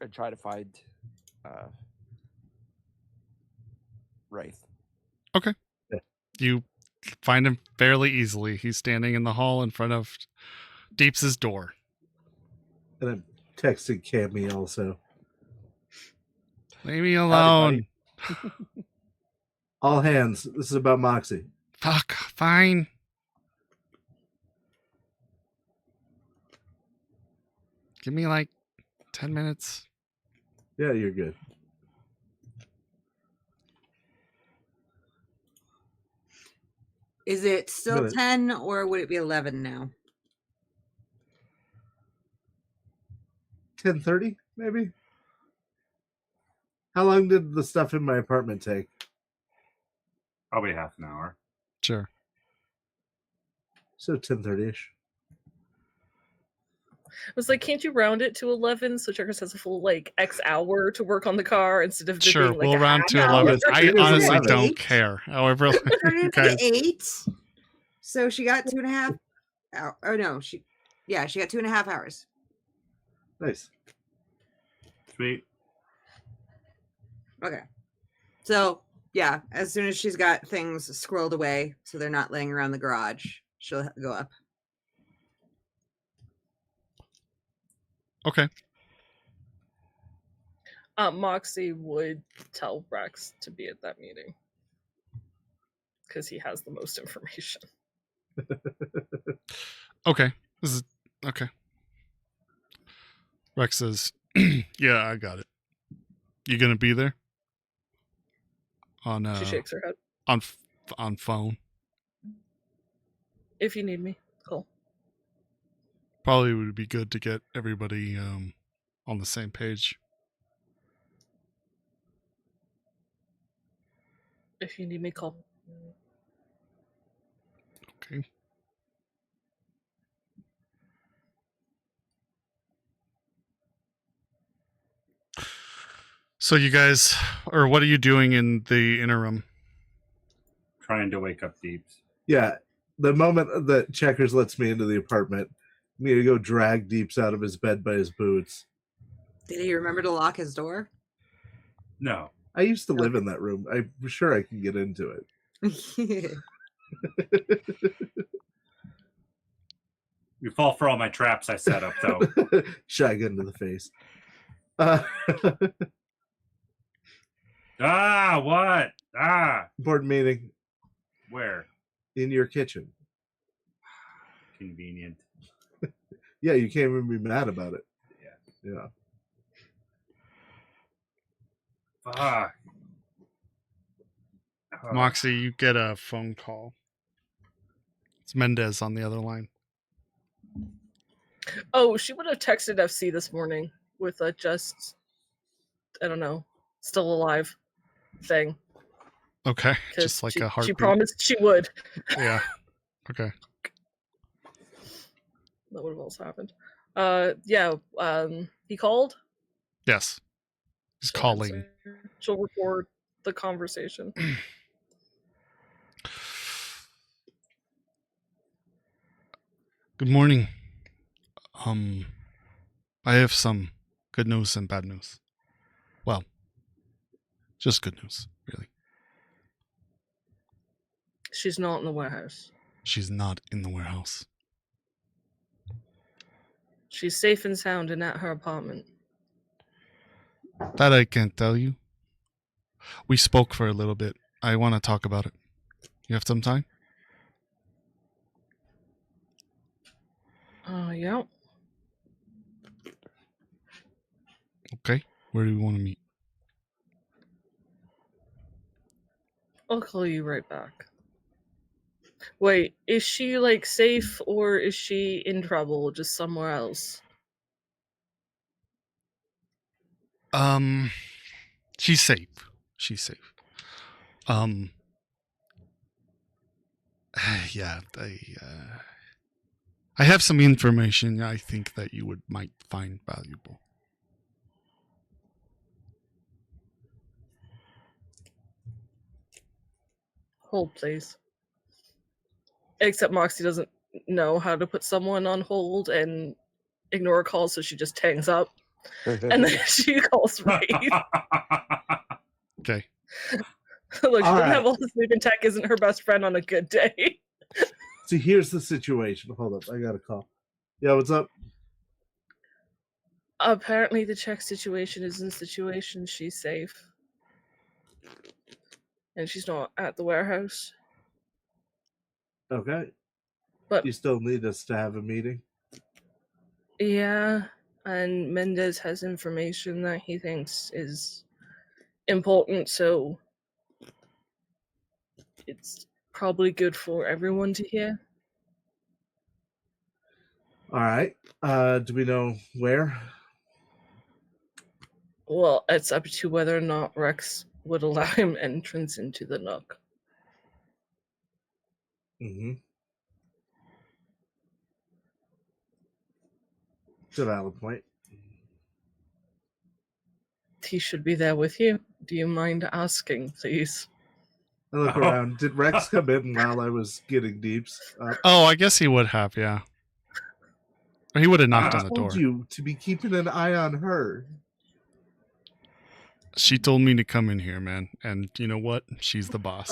and try to find Wraith. You find him fairly easily. He's standing in the hall in front of Deeps' door. And I'm texting Cammy also. Leave me alone. All hands. This is about Moxie. Fuck. Fine. Give me like 10 minutes. Yeah, you're good. Is it still Minute. 10 or would it be 11 now? 10:30, maybe? How long did the stuff in my apartment take? Probably half an hour. Sure. So 10:30-ish. I was like, can't you round it to 11 so Checkers has a full like X hour to work on the car instead of Sure. being like We'll a round half to hour? 11. I It is honestly 11. don't care. However, Turn it guys, into 8. So she got 2.5 hours. Oh no, she got 2.5 hours. Nice. Sweet. Okay. So yeah, as soon as she's got things squirreled away so they're not laying around the garage, she'll go up. okay. Moxie would tell Rex to be at that meeting because he has the most information. Okay. This is okay. Rex says, "Yeah, I got it. You gonna be there?" On She shakes her head. on phone. If you need me, cool. Probably would be good to get everybody on the same page. If you need me, call. Okay. So you guys, or what are you doing in the interim? Trying to wake up Deeps. Yeah, the moment that Checkers lets me into the apartment, I'm going to go drag Deeps out of his bed by his boots. Did he remember to lock his door? No. I used to live in that room. I'm sure I can get into it. You fall for all my traps I set up, though. Shotgun to the face. Ah, what? Ah, Board meeting where? in your kitchen. Convenient. Yeah, you can't even be mad about it. Yeah. Fuck. Oh, Moxie, you get a phone call. It's Mendez on the other line. Oh, she would have texted FC this morning with a just, I don't know, still alive thing. Okay, 'Cause just like she, a heartbeat. She promised she would. Yeah. Okay. That would have also happened. He called. Yes. He's She'll calling. answer. She'll record the conversation. Good morning. I have some good news and bad news. Well, just good news, really. She's not in the warehouse. She's not in the warehouse. She's safe and sound and at her apartment. That I can't tell you. We spoke for a little bit. I want to talk about it. You have some time? Yeah. Okay. Where do we want to meet? I'll call you right back. Wait, is she like safe or is she in trouble just somewhere else? She's safe. She's safe. Yeah, I have some information I think that you might find valuable. Hold, please. Except Moxie doesn't know how to put someone on hold and ignore a call, so she just hangs up. And then she calls Raid. Okay. Look, she All doesn't right. have all the sleep and tech isn't her best friend on a good day. See, here's the situation. Hold up. I got a call. Yeah, what's up? Apparently, the check situation is in situation. She's safe. And she's not at the warehouse. Okay. But You still need us to have a meeting? yeah, and Mendez has information that he thinks is important, so it's probably good for everyone to hear. All right. Do we know where? Well, it's up to whether or not Rex would allow him entrance into the Nook. Mm-hmm. It's a valid point. He should be there with you. Do you mind asking, please? I look around. Did Rex come in while I was getting deeps up? Oh, I guess he would have, yeah. Or he would have knocked I on the told door. you to be keeping an eye on her. She told me to come in here, man. And you know what? She's the boss.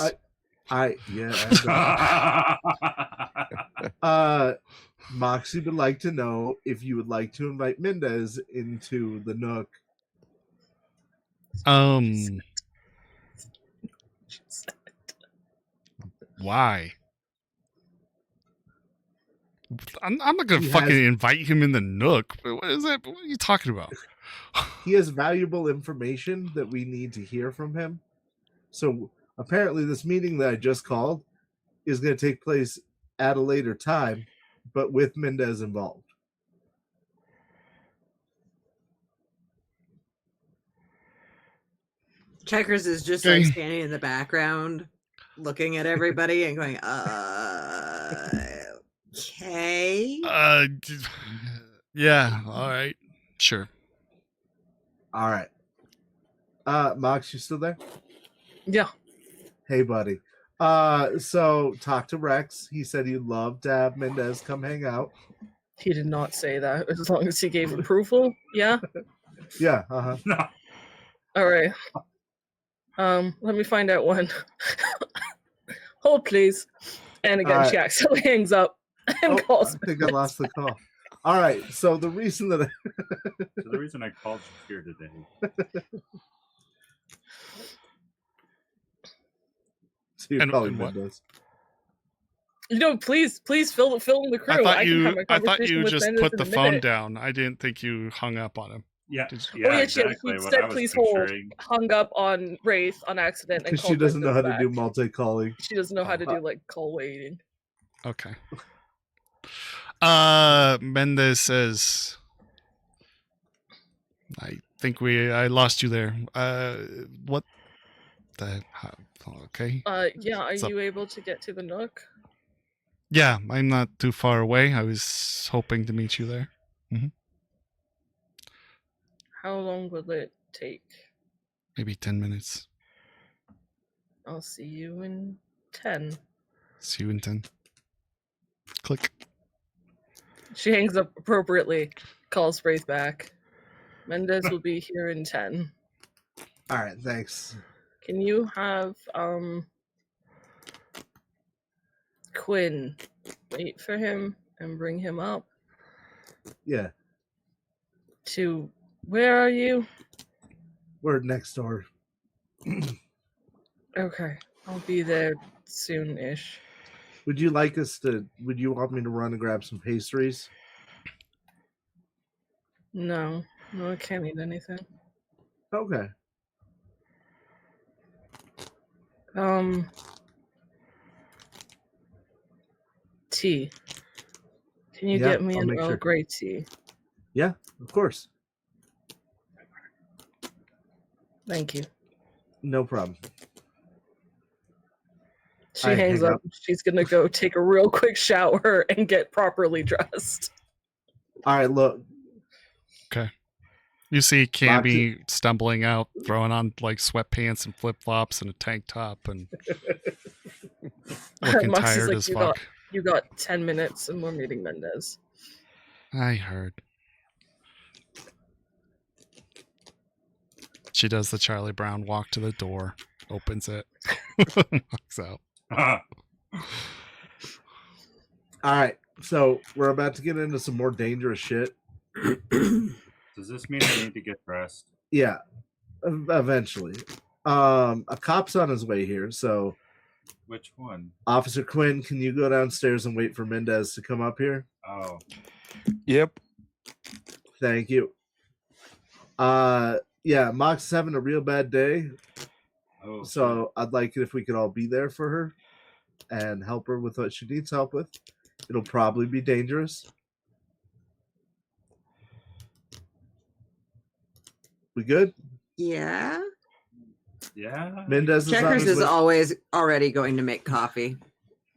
Moxie would like to know if you would like to invite Mendez into the Nook. Why? I'm not gonna He fucking has- invite him in the Nook. What is that? What are you talking about? He has valuable information that we need to hear from him. So apparently this meeting that I just called is going to take place at a later time, but with Mendez involved. Checkers is just Okay. like standing in the background, looking at everybody and going, okay. Yeah, all right. Sure. All right. Mox, you still there? Yeah. Hey, buddy. So talk to Rex. He said he'd love to have Mendez come hang out. He did not say that. As long as he gave approval, yeah. Yeah, uh-huh. No. All right. Let me find out when. Hold, please. And again, All she right. accidentally hangs up and calls. I think I lost the call. All right. So the reason that So the reason I called you here today. so you're And calling what? Mendez. You know, please fill in the crew. I thought can have you. my I thought conversation you with just Mendez put in the a phone minute. down. I didn't think you hung up on him. Yeah, Did yeah, Oh, yeah, exactly. she What said I was please hold. picturing. Hung up on Wraith on accident and Because called she doesn't know how Mendez to do back. multi-calling. She doesn't know how to do like call waiting. Okay. Mendez says, I think I lost you there. What the? Okay. Yeah, are What's up? you able to get to the Nook? Yeah, I'm not too far away. I was hoping to meet you there. How long will it take? Maybe 10 minutes. I'll see you in 10. See you in 10. Click. She hangs up appropriately, calls Wraith back. Mendez will be here in 10. All right, thanks. Can you have Quinn wait for him and bring him up Yeah, to where are you? we're next door. Okay, I'll be there soon-ish. Would you want me to run and grab some pastries? No, I can't eat anything. Okay. Tea. Can you Yeah, get me I'll an make Earl sure. Grey tea? Yeah, of course. Thank you. No problem. She I hangs hang up. She's gonna go take a real quick shower and get properly dressed. All right, look. You see Camby stumbling out, throwing on like sweatpants and flip flops and a tank top, and looking Moxie's tired like, as you fuck. You got 10 minutes and we're meeting Mendez. I heard. She does the Charlie Brown walk to the door, opens it, walks out. All right, so we're about to get into some more dangerous shit. Does this mean I need to get dressed? Yeah, eventually. A cop's on his way here, so Which one? Officer Quinn, can you go downstairs and wait for Mendez to come up here? Oh, Yep. Thank you. Yeah, Mox is having a real bad day, oh. so I'd like it if we could all be there for her and help her with what she needs help with. It'll probably be dangerous. We good? Yeah. Yeah. Mendez is on Checkers his is way. always already going to make coffee.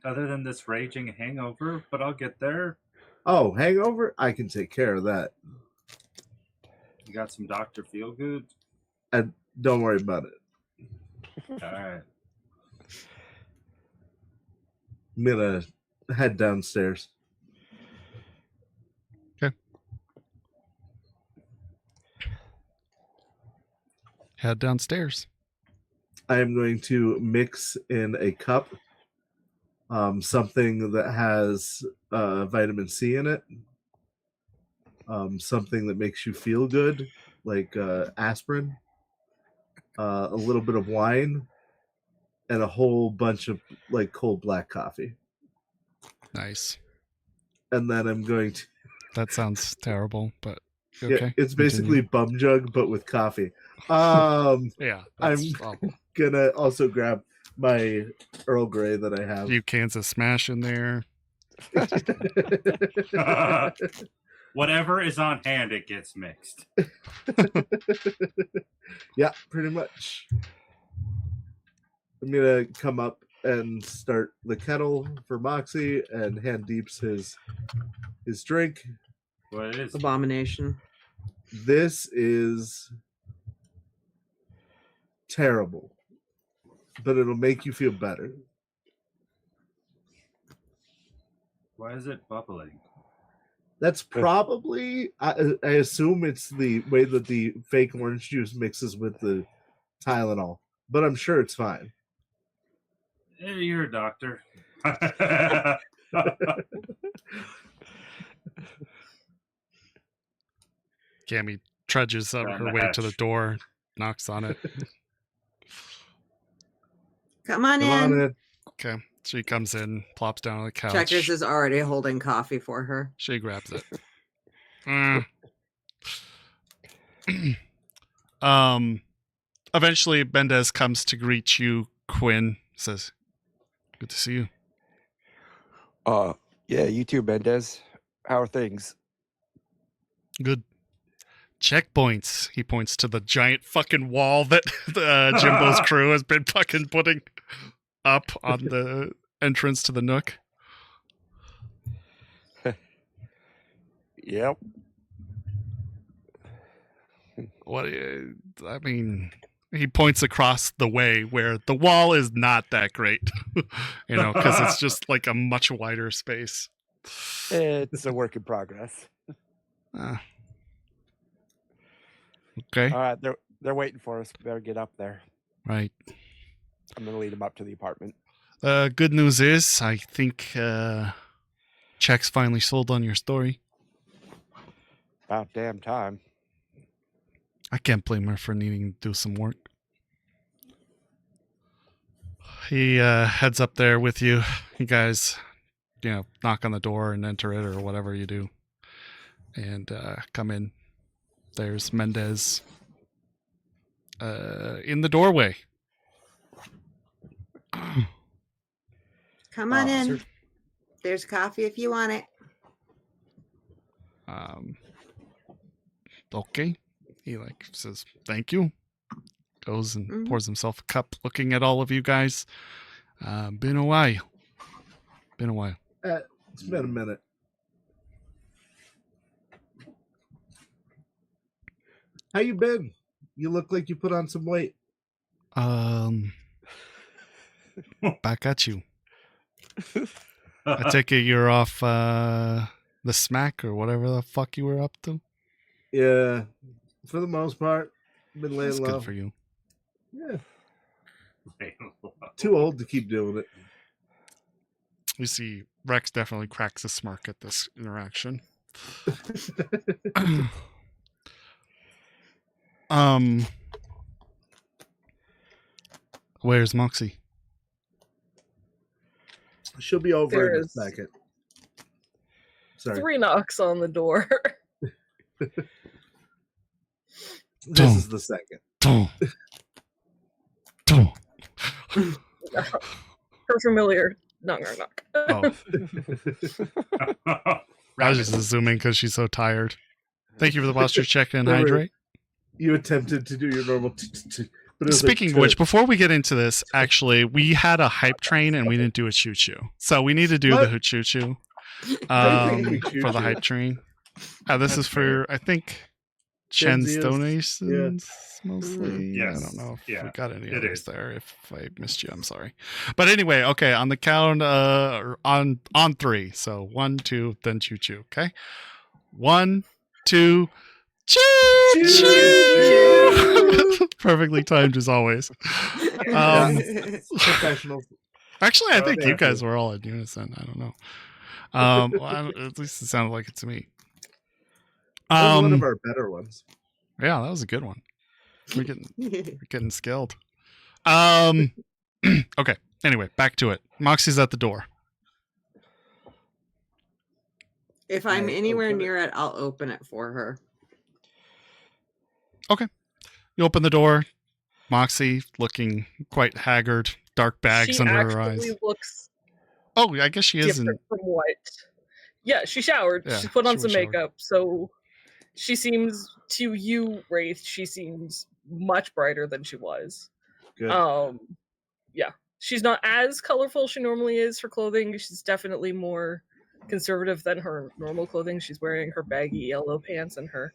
Other than this raging hangover, but I'll get there. Oh, hangover? I can take care of that. You got some Dr. Feelgood? And don't worry about it. All right. I'm gonna head downstairs. Head downstairs. I am going to mix in a cup something that has vitamin C in it, something that makes you feel good, like aspirin, a little bit of wine, and a whole bunch of like cold black coffee. Nice. And then I'm going to. That sounds terrible, but Yeah, okay. it's basically bum jug, but with coffee. Yeah, I'm that's awful. gonna also grab my Earl Grey that I A have. few cans of Smash in there. Whatever is on hand, it gets mixed. Yeah, pretty much. I'm gonna come up and start the kettle for Moxie and hand Deeps his drink. What is it? Abomination. This is terrible, but it'll make you feel better. Why is it bubbling? That's probably, I assume it's the way that the fake orange juice mixes with the Tylenol, but I'm sure it's fine. Hey, you're a doctor. Cammy trudges up Down her the way to the hatch. door, knocks on it. Come on Come in. on in. Okay. She comes in, plops down on the couch. Checkers is already holding coffee for her. She grabs it. Eventually Mendez comes to greet you, Quinn. Says, "Good to see you." Yeah, you too, Mendez. How are things? Good. Checkpoints. He points to the giant fucking wall that Jimbo's crew has been fucking putting up on the entrance to the Nook. Yep. What? I mean, he points across the way where the wall is not that great, because it's just like a much wider space. It's a work in progress. Okay. All right, they're waiting for us. Better get up there. Right. I'm gonna lead them up to the apartment. Good news is, I think checks finally sold on your story. About damn time. I can't blame her for needing to do some work. He heads up there with you. You guys, knock on the door and enter it or whatever you do. And come in. There's Mendez in the doorway. Come on in. There's coffee if you want it. Okay. He says, "Thank you." Goes and pours himself a cup, looking at all of you guys. Been a while. It's been a minute. How you been? You look like you put on some weight. Back at you. I take it you're off the smack or whatever the fuck you were up to. Yeah, for the most part, been laying That's low. good for you. Yeah, too old to keep doing it. You see, Rex definitely cracks a smirk at this interaction. Where's Moxie? She'll be over in a There's second. Sorry. 3 knocks on the door. This is the second. Her familiar knock. Oh, I was just assuming because she's so tired. Thank you for the posture check and Remember, hydrate. You attempted to do your normal, but it was Speaking like, of which, before we get into this, actually, we had a hype train and we didn't do a choo choo. So we need to do What? the choo choo Choo-choo. for the hype train. This is for, I think, Gen Chen's Zers. donations mostly. Yes. I don't know if Yeah, we got any it others is. there. If I missed you, I'm sorry. But anyway, okay, on the count, on 3. So 1, 2, then choo choo. Okay, 1, 2. Choo choo! Perfectly timed as always. professional. Actually, I Oh, think yeah. you guys were all in unison. I don't know. Well, at least it sounded like it to me. That was one of our better ones. Yeah, that was a good one. We're getting skilled. Okay. Anyway, back to it. Moxie's at the door. If I'm I anywhere open it. near it, I'll open it for her. You open the door. Moxie looking quite haggard, dark bags she under actually her eyes. looks Oh, I guess she is in. different from what. Yeah, she showered. Yeah, she put on she some was showered. makeup, so she seems to you, Wraith. She seems much brighter than she was. Good. Yeah, she's not as colorful she normally is for clothing. She's definitely more conservative than her normal clothing. She's wearing her baggy yellow pants and her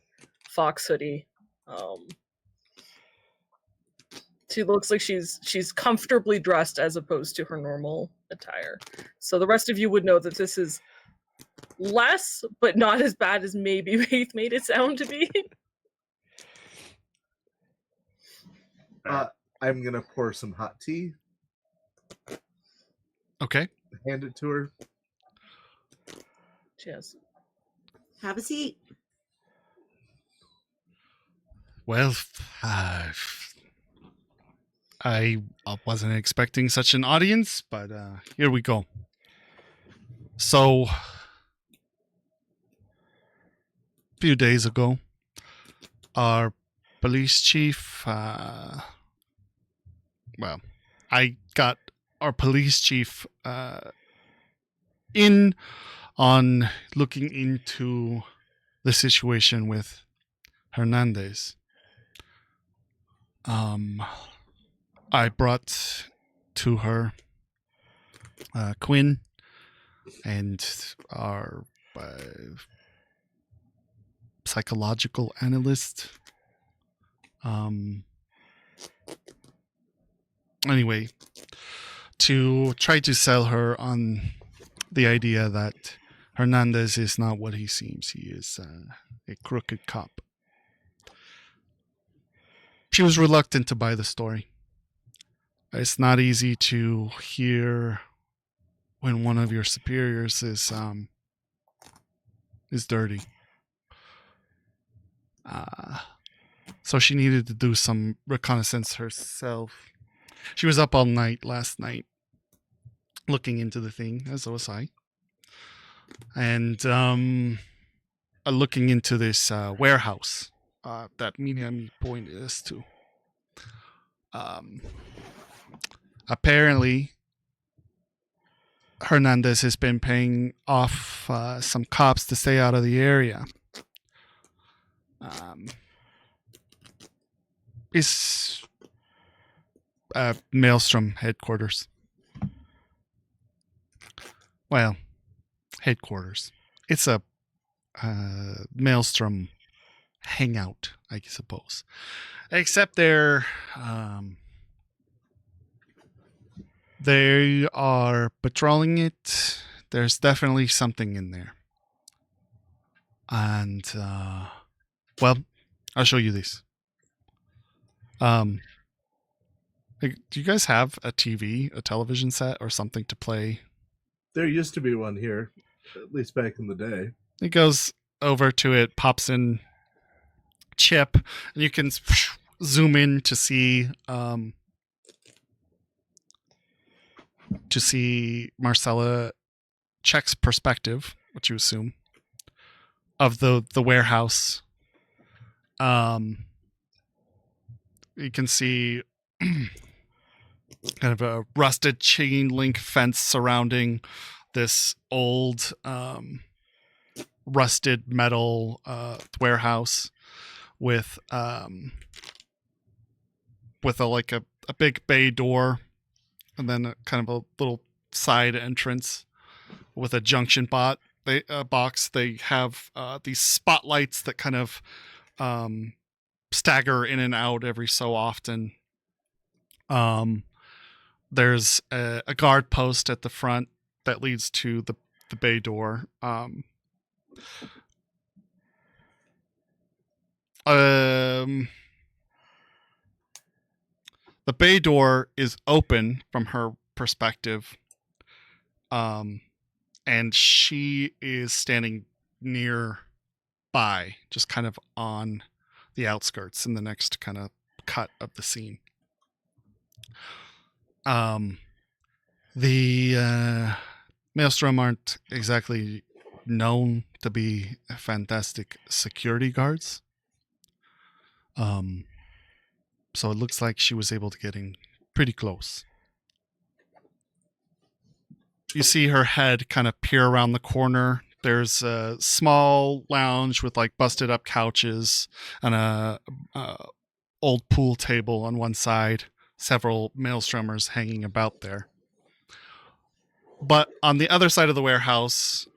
fox hoodie. She looks like she's comfortably dressed as opposed to her normal attire. So the rest of you would know that this is less, but not as bad as maybe Wraith made it sound to be. I'm gonna pour some hot tea, Okay. hand it to her. Cheers. Have a seat. Well, I wasn't expecting such an audience, but here we go. So, a few days ago, our police chief, I got our police chief in on looking into the situation with Hernandez. I brought to her Quinn and our psychological analyst. Anyway, to try to sell her on the idea that Hernandez is not what he seems. He is a crooked cop. She was reluctant to buy the story. It's not easy to hear when one of your superiors is dirty. So she needed to do some reconnaissance herself. She was up all night last night looking into the thing, as was I. And looking into this warehouse that Minami pointed us to. Apparently, Hernandez has been paying off some cops to stay out of the area. It's Maelstrom headquarters. Well, headquarters. It's a Maelstrom hangout, I suppose. Except they are patrolling it. There's definitely something in there. And, well, I'll show you this. Do you guys have a television set or something to play? There used to be one here, at least back in the day. He goes over to it, pops in chip, and you can zoom in to see Marcella Check's perspective, what you assume, of the warehouse. You can see kind of a rusted chain link fence surrounding this old rusted metal warehouse with a big bay door, and then kind of a little side entrance with a junction box. They have these spotlights that kind of stagger in and out every so often. There's a guard post at the front that leads to the bay door. The bay door is open from her perspective, and she is standing nearby, just kind of on the outskirts in the next kind of cut of the scene. The Maelstrom aren't exactly known to be fantastic security guards. So it looks like she was able to get in pretty close. You see her head kind of peer around the corner. There's a small lounge with like busted up couches and a old pool table on one side. Several Maelstromers hanging about there. But on the other side of the warehouse,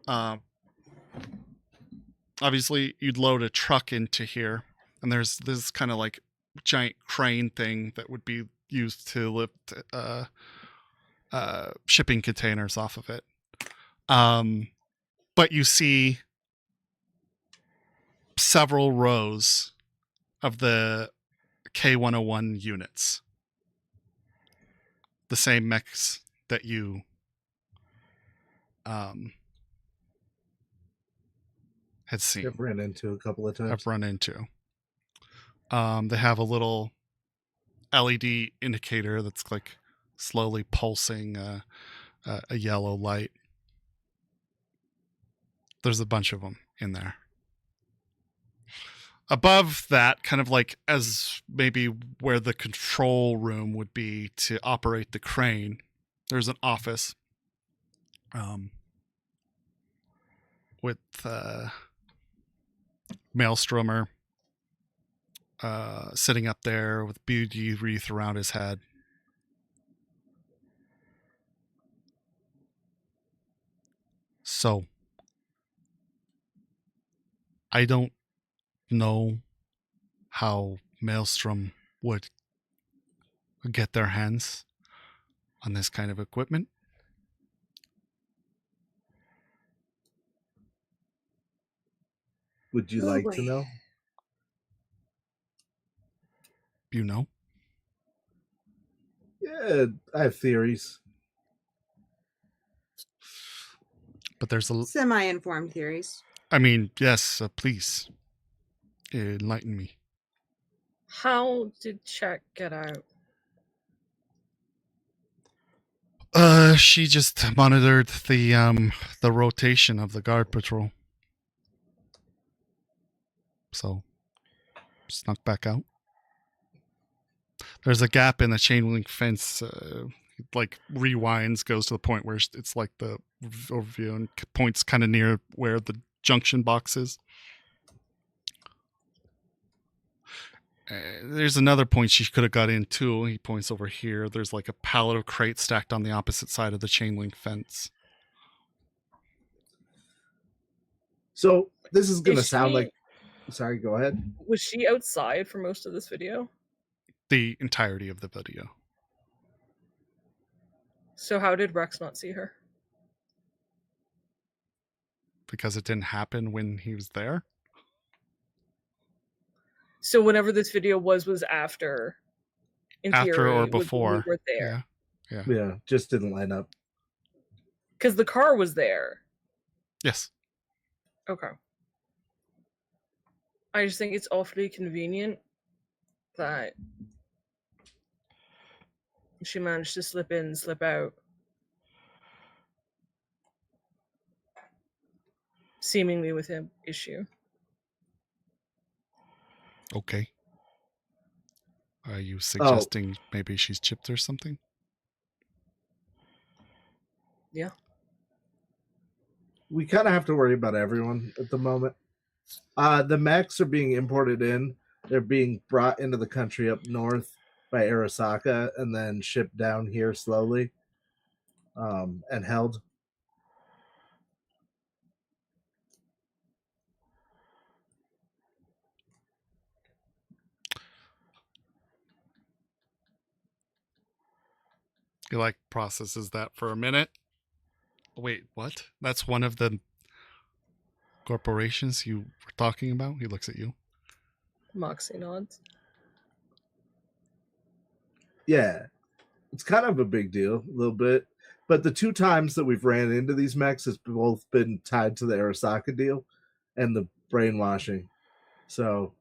obviously you'd load a truck into here, and there's this kind of like giant crane thing that would be used to lift shipping containers off of it. But you see several rows of the K101 units. The same mechs that you had seen. I've run into a couple of times. I've run into. They have a little LED indicator that's like slowly pulsing a yellow light. There's a bunch of them in there. Above that, kind of like as maybe where the control room would be to operate the crane, there's an office with Maelstromer sitting up there with beauty wreath around his head. So, I don't know how Maelstrom would get their hands on this kind of equipment. Would you like to know? You know? Yeah, I have theories. But there's a... Semi-informed theories. I mean, yes, please. Enlighten me. How did Check get out? She just monitored the rotation of the guard patrol. So, snuck back out. There's a gap in the chain link fence. Like rewinds, goes to the point where it's like the overview and points kind of near where the junction box is. There's another point she could have got in too. He points over here. There's like a pallet of crates stacked on the opposite side of the chain link fence. So this is going to Is sound she- like... Sorry, go ahead. Was she outside for most of this video? The entirety of the video. So how did Rex not see her? Because it didn't happen when he was there. So whenever this video was after, in After theory, or when we before. were there, Yeah, just didn't line up. because the car was there. Yes. Okay. I just think it's awfully convenient that she managed to slip in, slip out, seemingly with an issue. Okay. Are you suggesting maybe she's chipped or something? Yeah. We kind of have to worry about everyone at the moment. The mechs are being imported in. They're being brought into the country up north by Arasaka and then shipped down here slowly and held. He like processes that for a minute. Wait, what? That's one of the corporations you were talking about? He looks at you. Moxie nods. Yeah, it's kind of a big deal, a little bit. But the 2 times that we've ran into these mechs has both been tied to the Arasaka deal and the brainwashing. So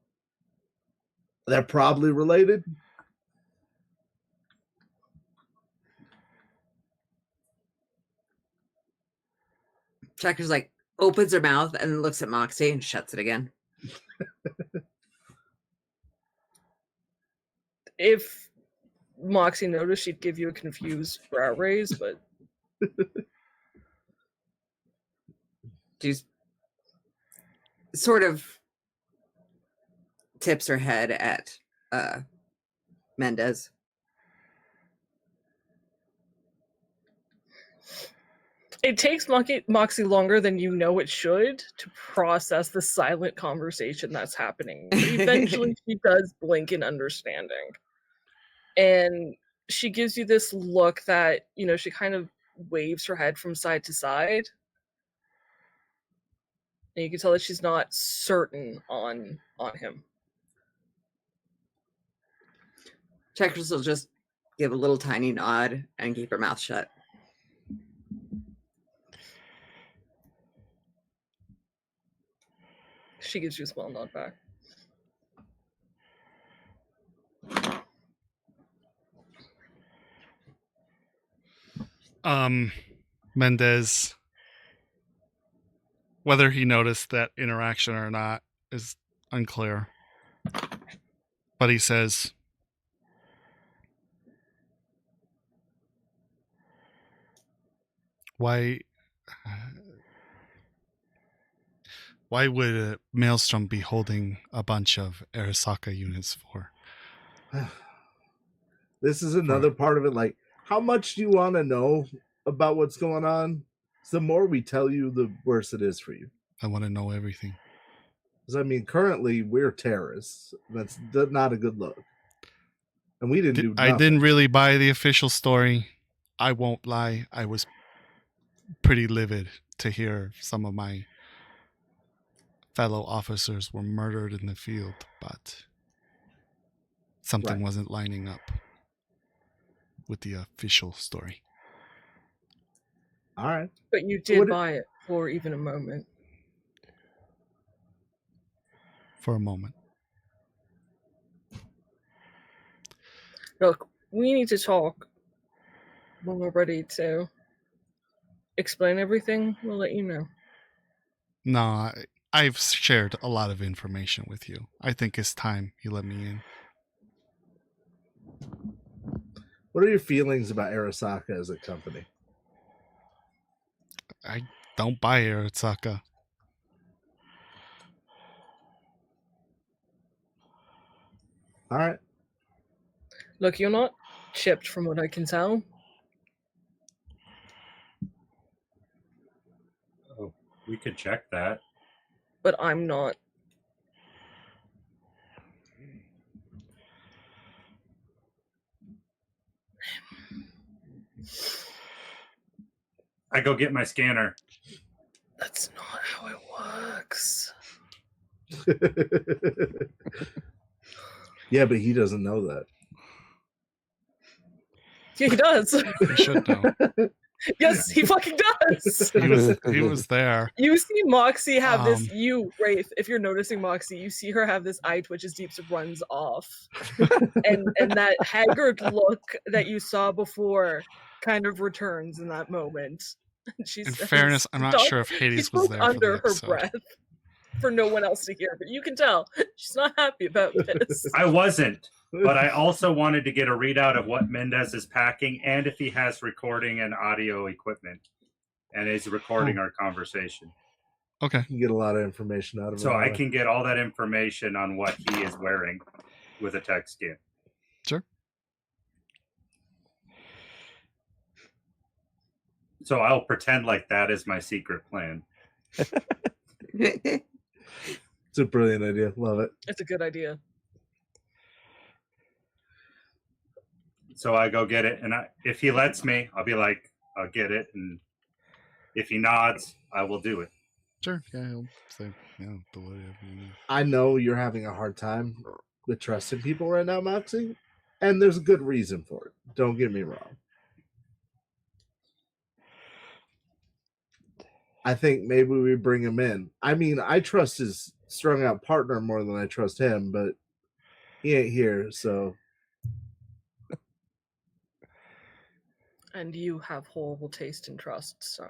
they're probably related. Checker's like opens her mouth and looks at Moxie and shuts it again. If Moxie noticed, she'd give you a confused brow raise, but She's sort of tips her head at Mendez. it takes Moxie longer than you know it should to process the silent conversation that's happening. But eventually she does blink in understanding. And she gives you this look that, she kind of waves her head from side to side. And you can tell that she's not certain on him. Checkers will just give a little tiny nod and keep her mouth shut. She gives you a small nod back. Mendez, whether he noticed that interaction or not is unclear. But he says, why would a Maelstrom be holding a bunch of Arasaka units for? This is another part of it. Like, how much do you want to know about what's going on? So the more we tell you, the worse it is for you. I want to know everything. Because, I mean, currently we're terrorists. That's not a good look. And we didn't do nothing. I didn't really buy the official story. I won't lie. I was pretty livid to hear some of my fellow officers were murdered in the field, but something wasn't lining up with the official story. All right. But you did buy it for even a moment. For a moment. Look, we need to talk when we're ready to explain everything. We'll let you know. No, I've shared a lot of information with you. I think it's time you let me in. What are your feelings about Arasaka as a company? I don't buy Arasaka. All right. Look, you're not chipped from what I can tell. Oh, we could check that. But I'm not. I go get my scanner. That's not how it works. Yeah, but he doesn't know that. Yeah, he does. You should know. Yes, he fucking does. He was there. You see Moxie have this. Um, You, Wraith, if you're noticing Moxie, you see her have this eye twitch as Deeps runs off, and that haggard look that you saw before kind of returns in that moment. She In says, fairness, I'm not "Stop." sure if She Hades was spoke there for the under her episode. breath for no one else to hear, but you can tell she's not happy about this. I wasn't, but I also wanted to get a readout of what Mendez is packing and if he has recording and audio equipment and is recording our conversation. Okay. You can get a lot of information out of it. So I can get all that information on what he is wearing with a tech scan. Sure. So I'll pretend like that is my secret plan. It's a brilliant idea. Love it. It's a good idea. So I go get it, and if he lets me, I'll be like, I'll get it, and if he nods, I will do it. Sure. Yeah, he'll say, yeah, do whatever you need. I know you're having a hard time with trusting people right now, Moxie, and there's a good reason for it. Don't get me wrong. I think maybe we bring him in. I mean, I trust his strung out partner more than I trust him, but he ain't here, so And you have horrible taste and trust, so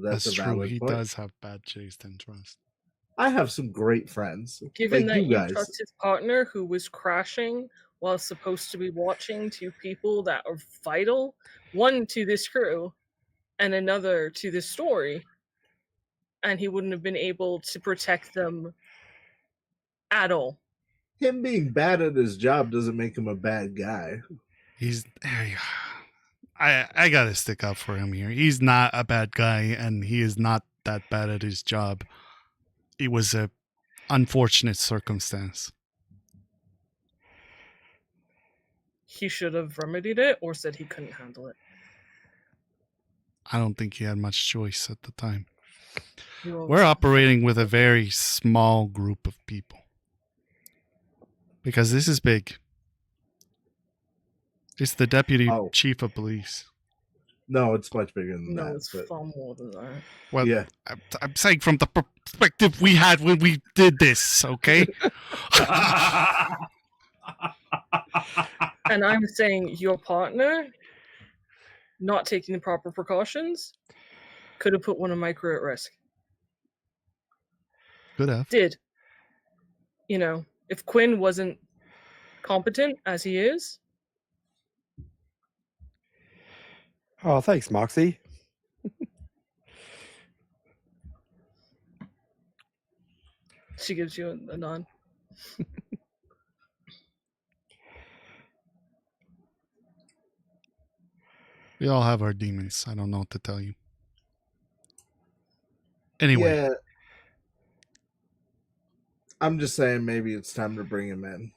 that's a true. valid He point. does have bad taste and trust. I have some great friends. given like that you you guys. trust his partner who was crashing while supposed to be watching two people that are vital, one to this crew and another to this story, and he wouldn't have been able to protect them at all. Him being bad at his job doesn't make him a bad guy. He's. I gotta stick up for him here. He's not a bad guy, and he is not that bad at his job. It was a unfortunate circumstance. He should have remedied it or said he couldn't handle it. I don't think he had much choice at the time. You always We're have. operating with a very small group of people. Because this is big. It's the deputy Oh. chief of police. No, it's much bigger than No, that. it's But far more than that. Well, yeah, I'm saying from the perspective we had when we did this, okay? And I'm saying your partner, not taking the proper precautions, could have put one of my crew at risk. Good enough. Did. You know, if Quinn wasn't competent as he is, Oh, thanks, Moxie. she gives you a nod. We all have our demons. I don't know what to tell you. Anyway, yeah. I'm just saying maybe it's time to bring him in.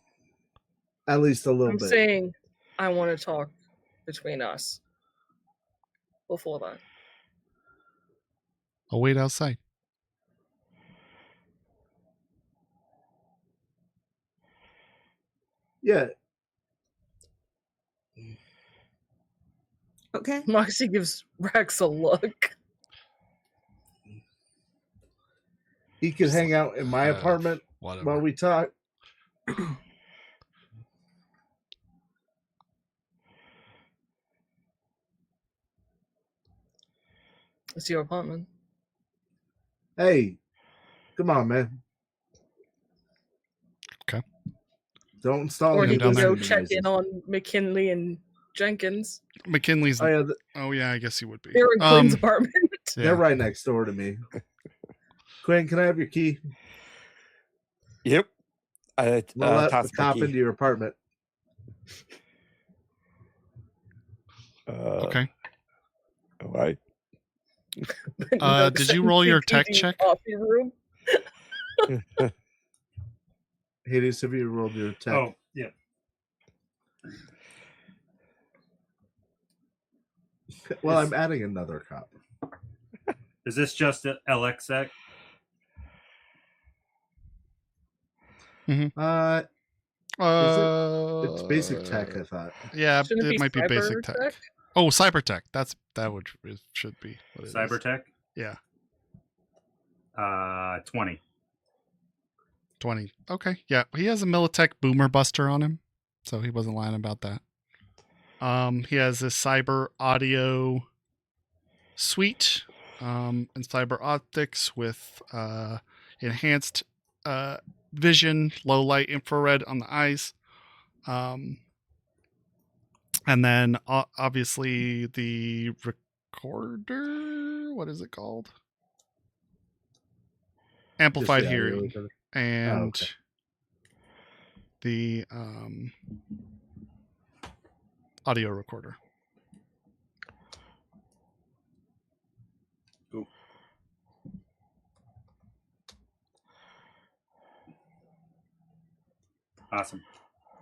At least a little I'm bit. saying I want to talk between us before that. I'll wait outside. Yeah. Okay. Moxie gives Rex a look. He could hang out in my apartment Whatever. while we talk. It's your apartment. Hey, come on, man. Okay. Don't stall Or him he down can there. go check in on McKinley and Jenkins. McKinley's. Oh, Oh, yeah, yeah, I guess he would be. They're in Quinn's apartment. Yeah. they're right next door to me. Quinn, can I have your key? Yep. We'll let toss the my cop key. into your apartment. Okay. All right. Did you roll your tech check? Coffee room. Hades, have you rolled your tech? Oh, yeah. Well, I'm adding another cop. Is this just an LXX? It's basic tech, I thought. Yeah, Shouldn't it be might be basic cyber tech. Oh, Cybertech. It should be what it is. Cybertech. Yeah. 20. 20. Okay. Yeah. He has a Militech Boomer Buster on him, so he wasn't lying about that. He has a cyber audio suite and cyber optics with enhanced vision, low light infrared on the eyes. And then obviously the recorder, what is it called? Amplified Just the audio hearing. recorder. And okay. the audio recorder. Cool. Awesome.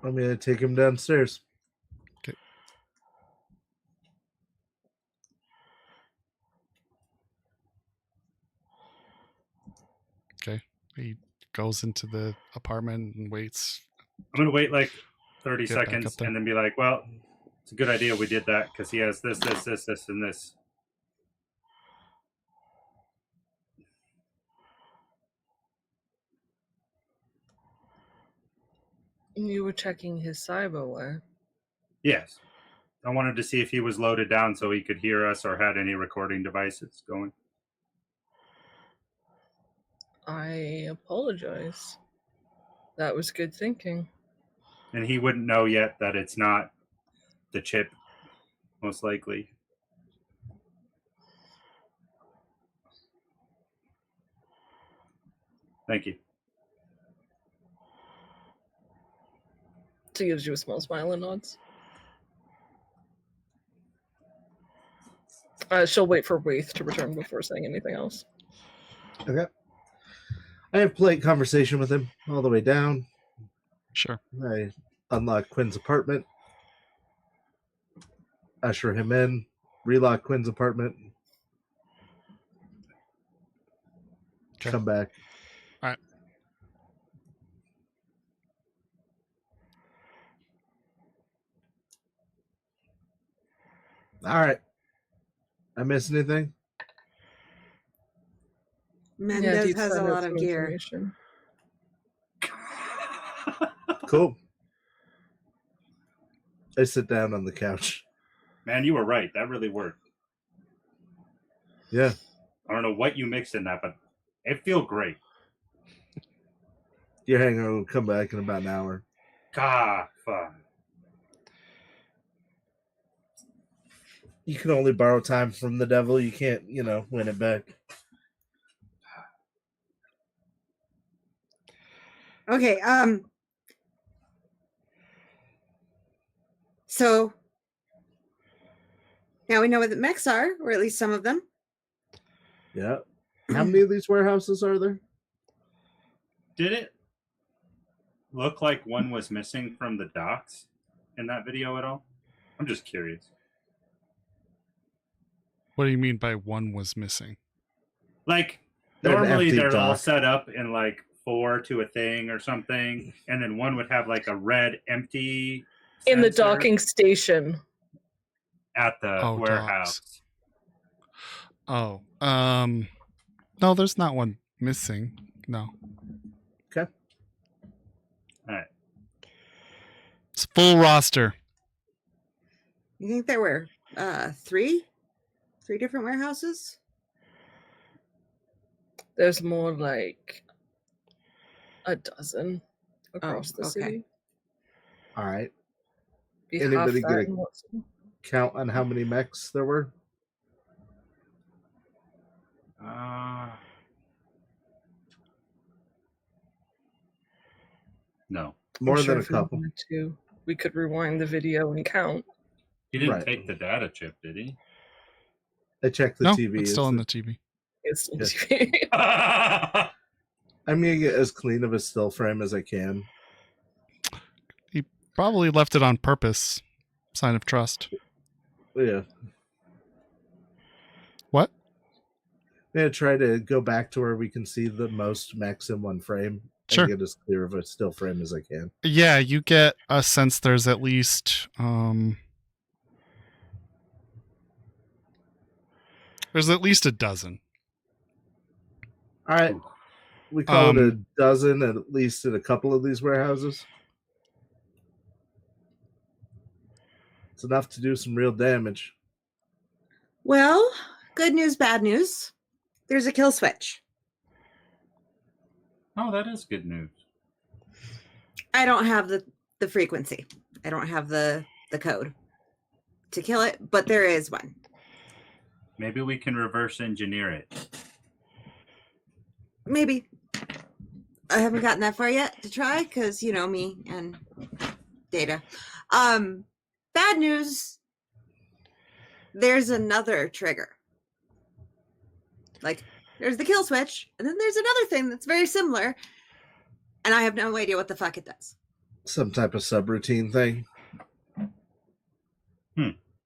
I'm gonna take him downstairs. Okay. He goes into the apartment and waits. I'm gonna wait like 30 Get back seconds up there. and then be like, well, it's a good idea we did that because he has this, and this. You were checking his cyberware. Yes. I wanted to see if he was loaded down so he could hear us or had any recording devices going. I apologize. That was good thinking. And he wouldn't know yet that it's not the chip, most likely. Thank you. She gives you a small smile and nods. She'll wait for Wraith to return before saying anything else. Okay. I have polite conversation with him all the way down. Sure. I unlock Quinn's apartment, usher him in, relock Quinn's apartment, Okay. come back. All right. All right. I miss anything? Mendez Deep has a Side lot some of gear. information. Cool. I sit down on the couch. Man, you were right. That really worked. Yeah. I don't know what you mixed in that, but it feels great. Your hangover will come back in about an hour. God, fuck. You can only borrow time from the devil. You can't, win it back. Okay, so now we know what the mechs are, or at least some of them. Yeah. How many of these warehouses are there? Did it look like one was missing from the docks in that video at all? I'm just curious. What do you mean by one was missing? Like, An normally empty they're all dock. set up in like 4 to a thing or something, and then one would have like a red empty In the sensor docking station. at the warehouse. Docks. No, there's not one missing. No. Okay. All right. It's full roster. You think there were three different warehouses? There's more like a dozen across the okay. city. All right. Be Anybody half get that a- in Watson. Count on how many mechs there were? No. More I'm sure than a if we couple. wanted to, we could rewind the video and count. He didn't Right. take the data chip, did he? I checked the No, TV. it's still on the TV. It's Yeah. TV. I'm gonna get as clean of a still frame as I can. Probably left it on purpose. Sign of trust. Yeah. What? I'm gonna try to go back to where we can see the most mechs in one frame. Sure. And get as clear of a still frame as I can. Yeah, you get a sense there's at least There's at least a dozen. All right. We call it a dozen at least in a couple of these warehouses. It's enough to do some real damage. Well, good news, bad news. There's a kill switch. Oh, that is good news. I don't have the frequency. I don't have the code to kill it, but there is one. Maybe we can reverse engineer it. Maybe. I haven't gotten that far yet to try because, you know, me and data. Bad news. There's another trigger. Like, there's the kill switch, and then there's another thing that's very similar, and I have no idea what the fuck it does. Some type of subroutine thing.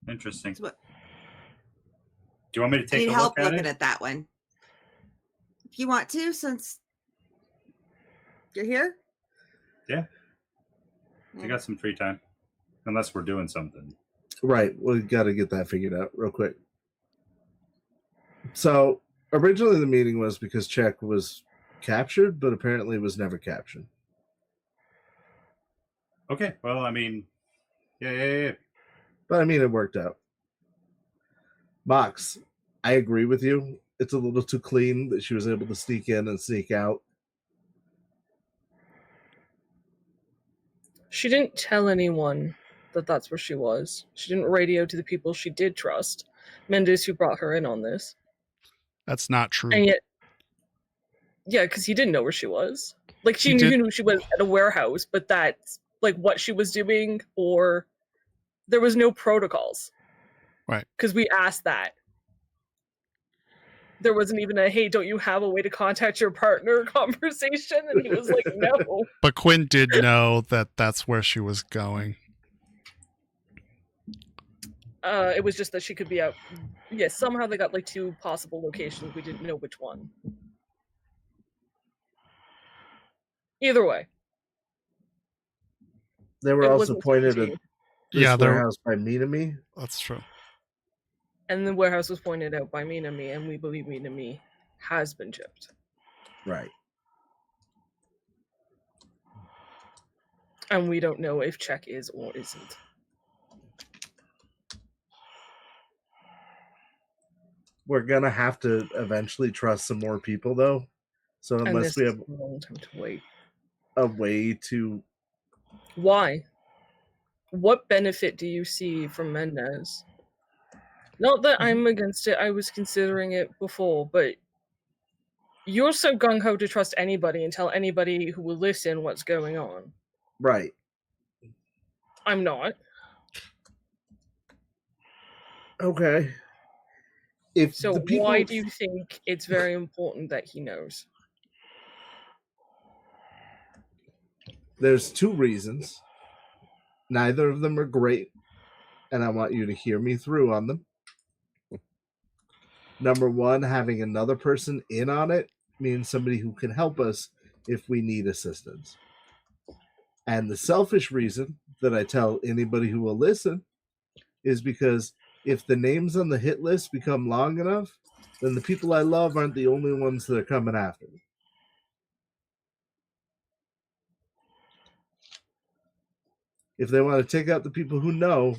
Interesting. So what, Do you want me to I take need a help look at looking it? at that one. If you want to, since you're here. Yeah. I got some free time. Unless we're doing something. Right. We got to get that figured out real quick. So originally the meeting was because Czech was captured, but apparently was never captured. Okay. Well, I mean, yeah. But I mean, it worked out. Mox, I agree with you. It's a little too clean that she was able to sneak in and sneak out. She didn't tell anyone that that's where she was. She didn't radio to the people she did trust. Mendes, who brought her in on this. That's not true. And yet, yeah, because he didn't know where she was. Like, she He knew did- she was at a warehouse, but that's, like, what she was doing, or there was no protocols. Right. Because we asked that. There wasn't even a, hey, don't you have a way to contact your partner conversation? And he was like, no. But Quinn did know that that's where she was going. It was just that she could be out. Yes, somehow they got like two possible locations. We didn't know which one. Either way. They were It also wasn't pointed TNG. at this Yeah, they're- warehouse by Minami. That's true. And the warehouse was pointed out by Minami, and we believe Minami has been chipped. Right. And we don't know if Czech is or isn't. We're going to have to eventually trust some more people, though. So And unless this we is have a long time to wait. a way to... Why? What benefit do you see from Mendez? Not that I'm against it, I was considering it before, but you're so gung-ho to trust anybody and tell anybody who will listen what's going on. Right. I'm not. Okay. If So the people... why do you think it's very important that he knows? There's two reasons. Neither of them are great, and I want you to hear me through on them. Number one, having another person in on it means somebody who can help us if we need assistance. And the selfish reason that I tell anybody who will listen is because if the names on the hit list become long enough, then the people I love aren't the only ones that are coming after me. If they want to take out the people who know,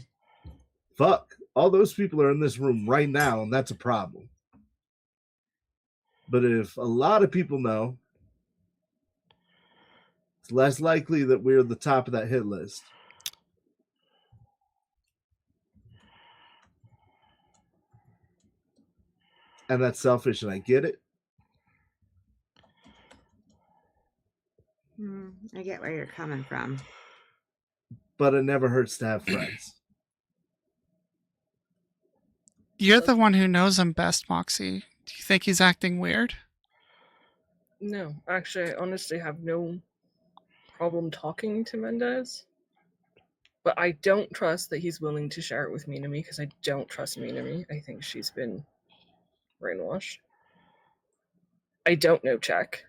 fuck, all those people are in this room right now, and that's a problem. But if a lot of people know, it's less likely that we're at the top of that hit list. And that's selfish, and I get it. I get where you're coming from. But it never hurts to have friends. You're the one who knows him best, Moxie. Do you think he's acting weird? No, actually, I honestly have no problem talking to Mendez. But I don't trust that he's willing to share it with Minami, because I don't trust Minami. I think she's been brainwashed. I don't know Czech.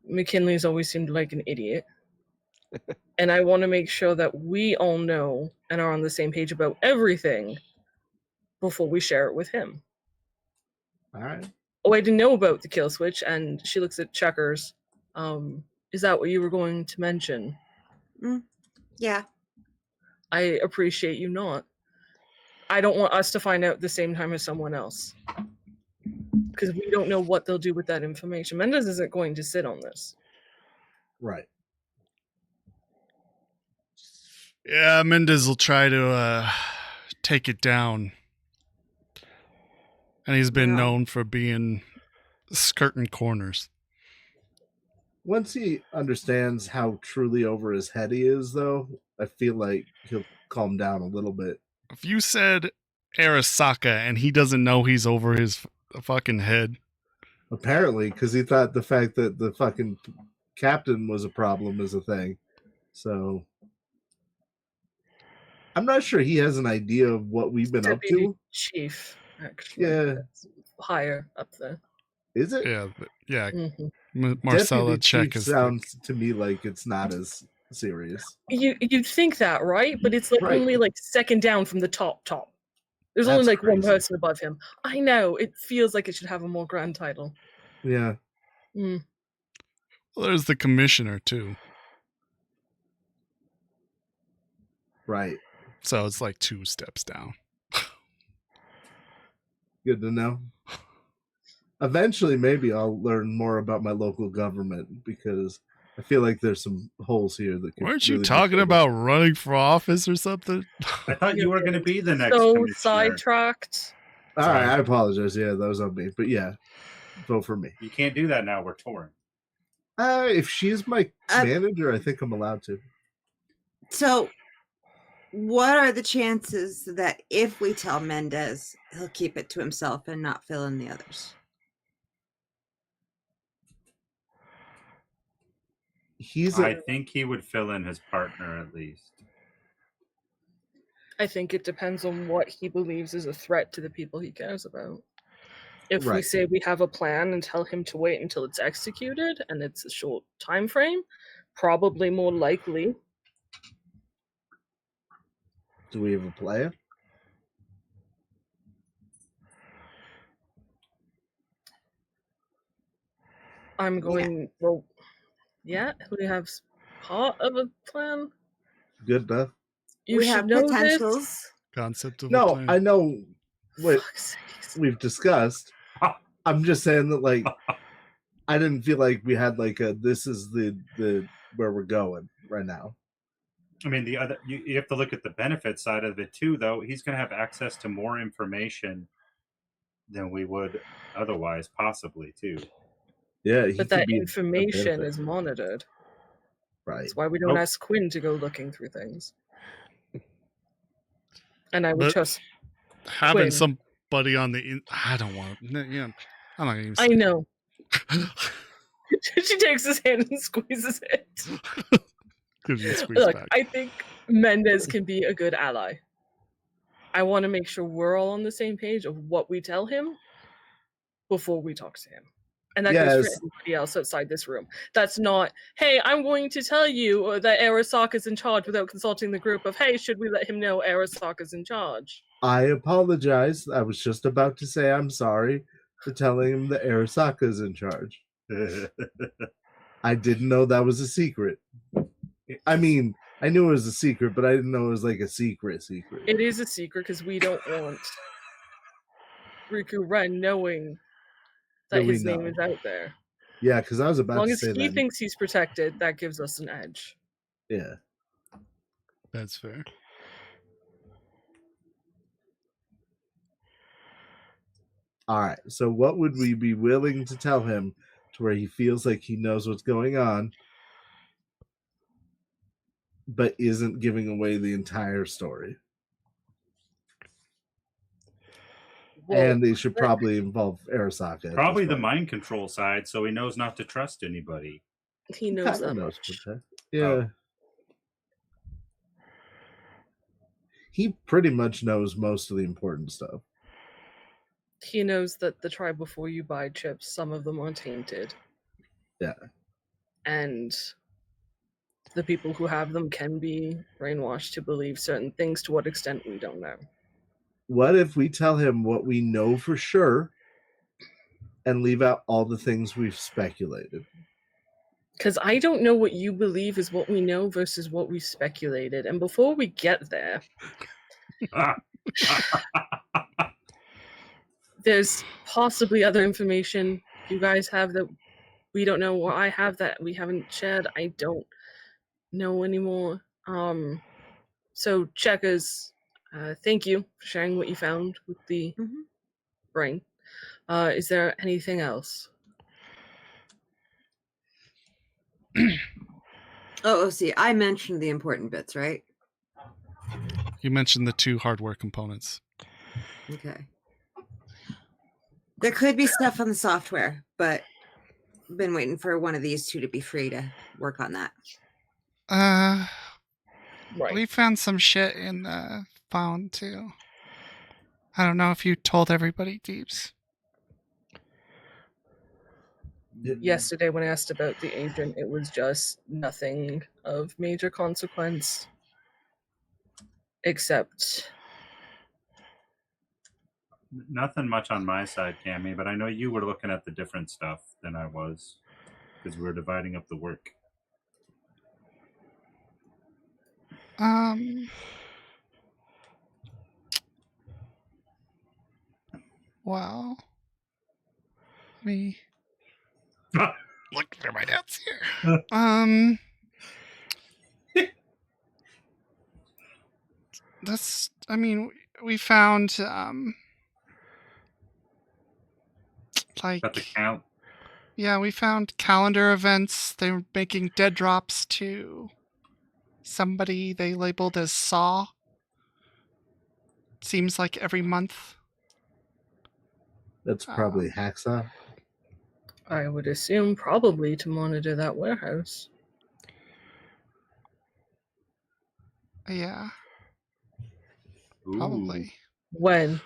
McKinley's always seemed like an idiot. And I want to make sure that we all know and are on the same page about everything before we share it with him. All right. Oh, I didn't know about the kill switch, and she looks at Checkers. Is that what you were going to mention? Yeah. I appreciate you not. I don't want us to find out at the same time as someone else. Because we don't know what they'll do with that information. Mendez isn't going to sit on this. Right. Yeah, Mendez will try to take it down. And he's been known for being skirting corners. Once he understands how truly over his head he is, though, I feel like he'll calm down a little bit. If you said Arasaka and he doesn't know he's over his fucking head. Apparently, because he thought the fact that the fucking captain was a problem is a thing. So I'm not sure he has an idea of what we've been up Deputy to. Chief, actually. Yeah. That's higher up there. Is it? Yeah. Mm-hmm. Marcella Deputy Check Chief is sounds to me like it's not as serious. You'd think that, right? But it's like Right. only like second down from the top. There's That's only like one crazy. person above him. I know. It feels like it should have a more grand title. Yeah. Mm. Well, there's the commissioner too. Right. So it's like 2 steps down. Good to know. Eventually, maybe I'll learn more about my local government because I feel like there's some holes here that could Weren't you really be talking filled. about running for office or something? I thought you were going to be the next So commissioner. sidetracked. All Sorry. right, I apologize. Yeah, that was on me. But yeah, vote for me. You can't do that now. We're torn. If she's my manager, I think I'm allowed to. So, what are the chances that if we tell Mendez, he'll keep it to himself and not fill in the others? I think he would fill in his partner at least. I think it depends on what he believes is a threat to the people he cares about. If we Right. say we have a plan and tell him to wait until it's executed and it's a short time frame, probably more likely. Do we have a plan? I'm going, well, yeah, we have part of a plan. Good enough. You We should have know potentials. this. Concept of a No, plan. I know what Fuck's sakes. we've discussed. I'm just saying that, like, I didn't feel like we had like a this is the where we're going right now. I mean, the other you have to look at the benefit side of it too, though. He's going to have access to more information than we would otherwise, possibly too. Yeah, he But could that be a information benefit. is monitored. Right. That's why we don't Oh. ask Quinn to go looking through things. And I would But trust. having Quinn. somebody on the I don't want to. Yeah, I'm not going to I even know. She takes his hand and squeezes it. Gives you a squeeze Look, back. I think Mendez can be a good ally. I want to make sure we're all on the same page of what we tell him before we talk to him. And that goes for Yes. everybody else outside this room. That's not, hey, I'm going to tell you that Arasaka's in charge without consulting the group of, hey, should we let him know Arasaka's in charge? I apologize. I was just about to say I'm sorry for telling him that Arasaka's in charge. I didn't know that was a secret. I mean, I knew it was a secret, but I didn't know it was like a secret. It is a secret because we don't want Riku Ren knowing that That we his name know. is out there. Yeah, because I was As about long to as say he that. thinks he's protected, that gives us an edge. Yeah. That's fair. All right. So, what would we be willing to tell him to where he feels like he knows what's going on, but isn't giving away the entire story? Well, And they should probably involve Arasaka. at Probably this the point. mind control side, so he knows not to trust anybody. he He knows kinda that knows much. what that- Yeah. Oh. He pretty much knows most of the important stuff. He knows that the try before you buy chips, some of them are tainted. Yeah. And the people who have them can be brainwashed to believe certain things. To what extent, we don't know. What if we tell him what we know for sure and leave out all the things we've speculated? Because I don't know what you believe is what we know versus what we speculated. And before we get there, there's possibly other information you guys have that we don't know, or I have that we haven't shared. I don't know anymore. So Checkers, thank you for sharing what you found with the brain. Is there anything else? See, I mentioned the important bits, right? You mentioned the 2 hardware components. Okay. There could be stuff on the software, but I've been waiting for one of these 2 to be free to work on that. Right. We found some shit in the phone too. I don't know if you told everybody, Deeps. Yesterday when I asked about the agent, it was just nothing of major consequence. Except... Nothing much on my side, Cammy, but I know you were looking at the different stuff than I was because we were dividing up the work. Well, me look for my notes here. That's. I mean, we found like. Got the count. Yeah, we found calendar events. They were making dead drops to somebody they labeled as Saw. Seems like every month. That's probably Hacksaw. I would assume probably to monitor that warehouse. Yeah. Ooh. Probably. When?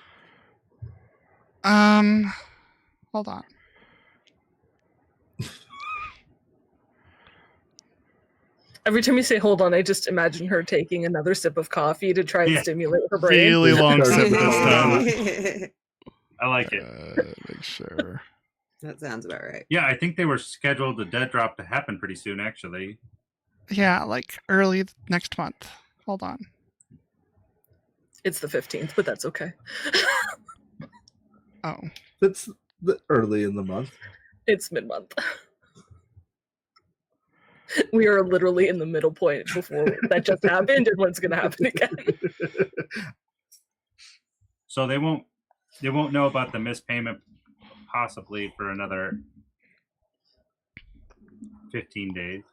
Hold on. Every time you say hold on, I just imagine her taking another sip of coffee to try and stimulate her brain. Really long sip this time. I like it. Make sure. That sounds about right. Yeah, I think they were scheduled the dead drop to happen pretty soon, actually. Yeah, like early next month. Hold on. It's the 15th, but that's okay. Oh. That's early in the month. It's mid-month. We are literally in the middle point before that just happened and what's going to happen again. So they won't know about the missed payment possibly for another 15 days.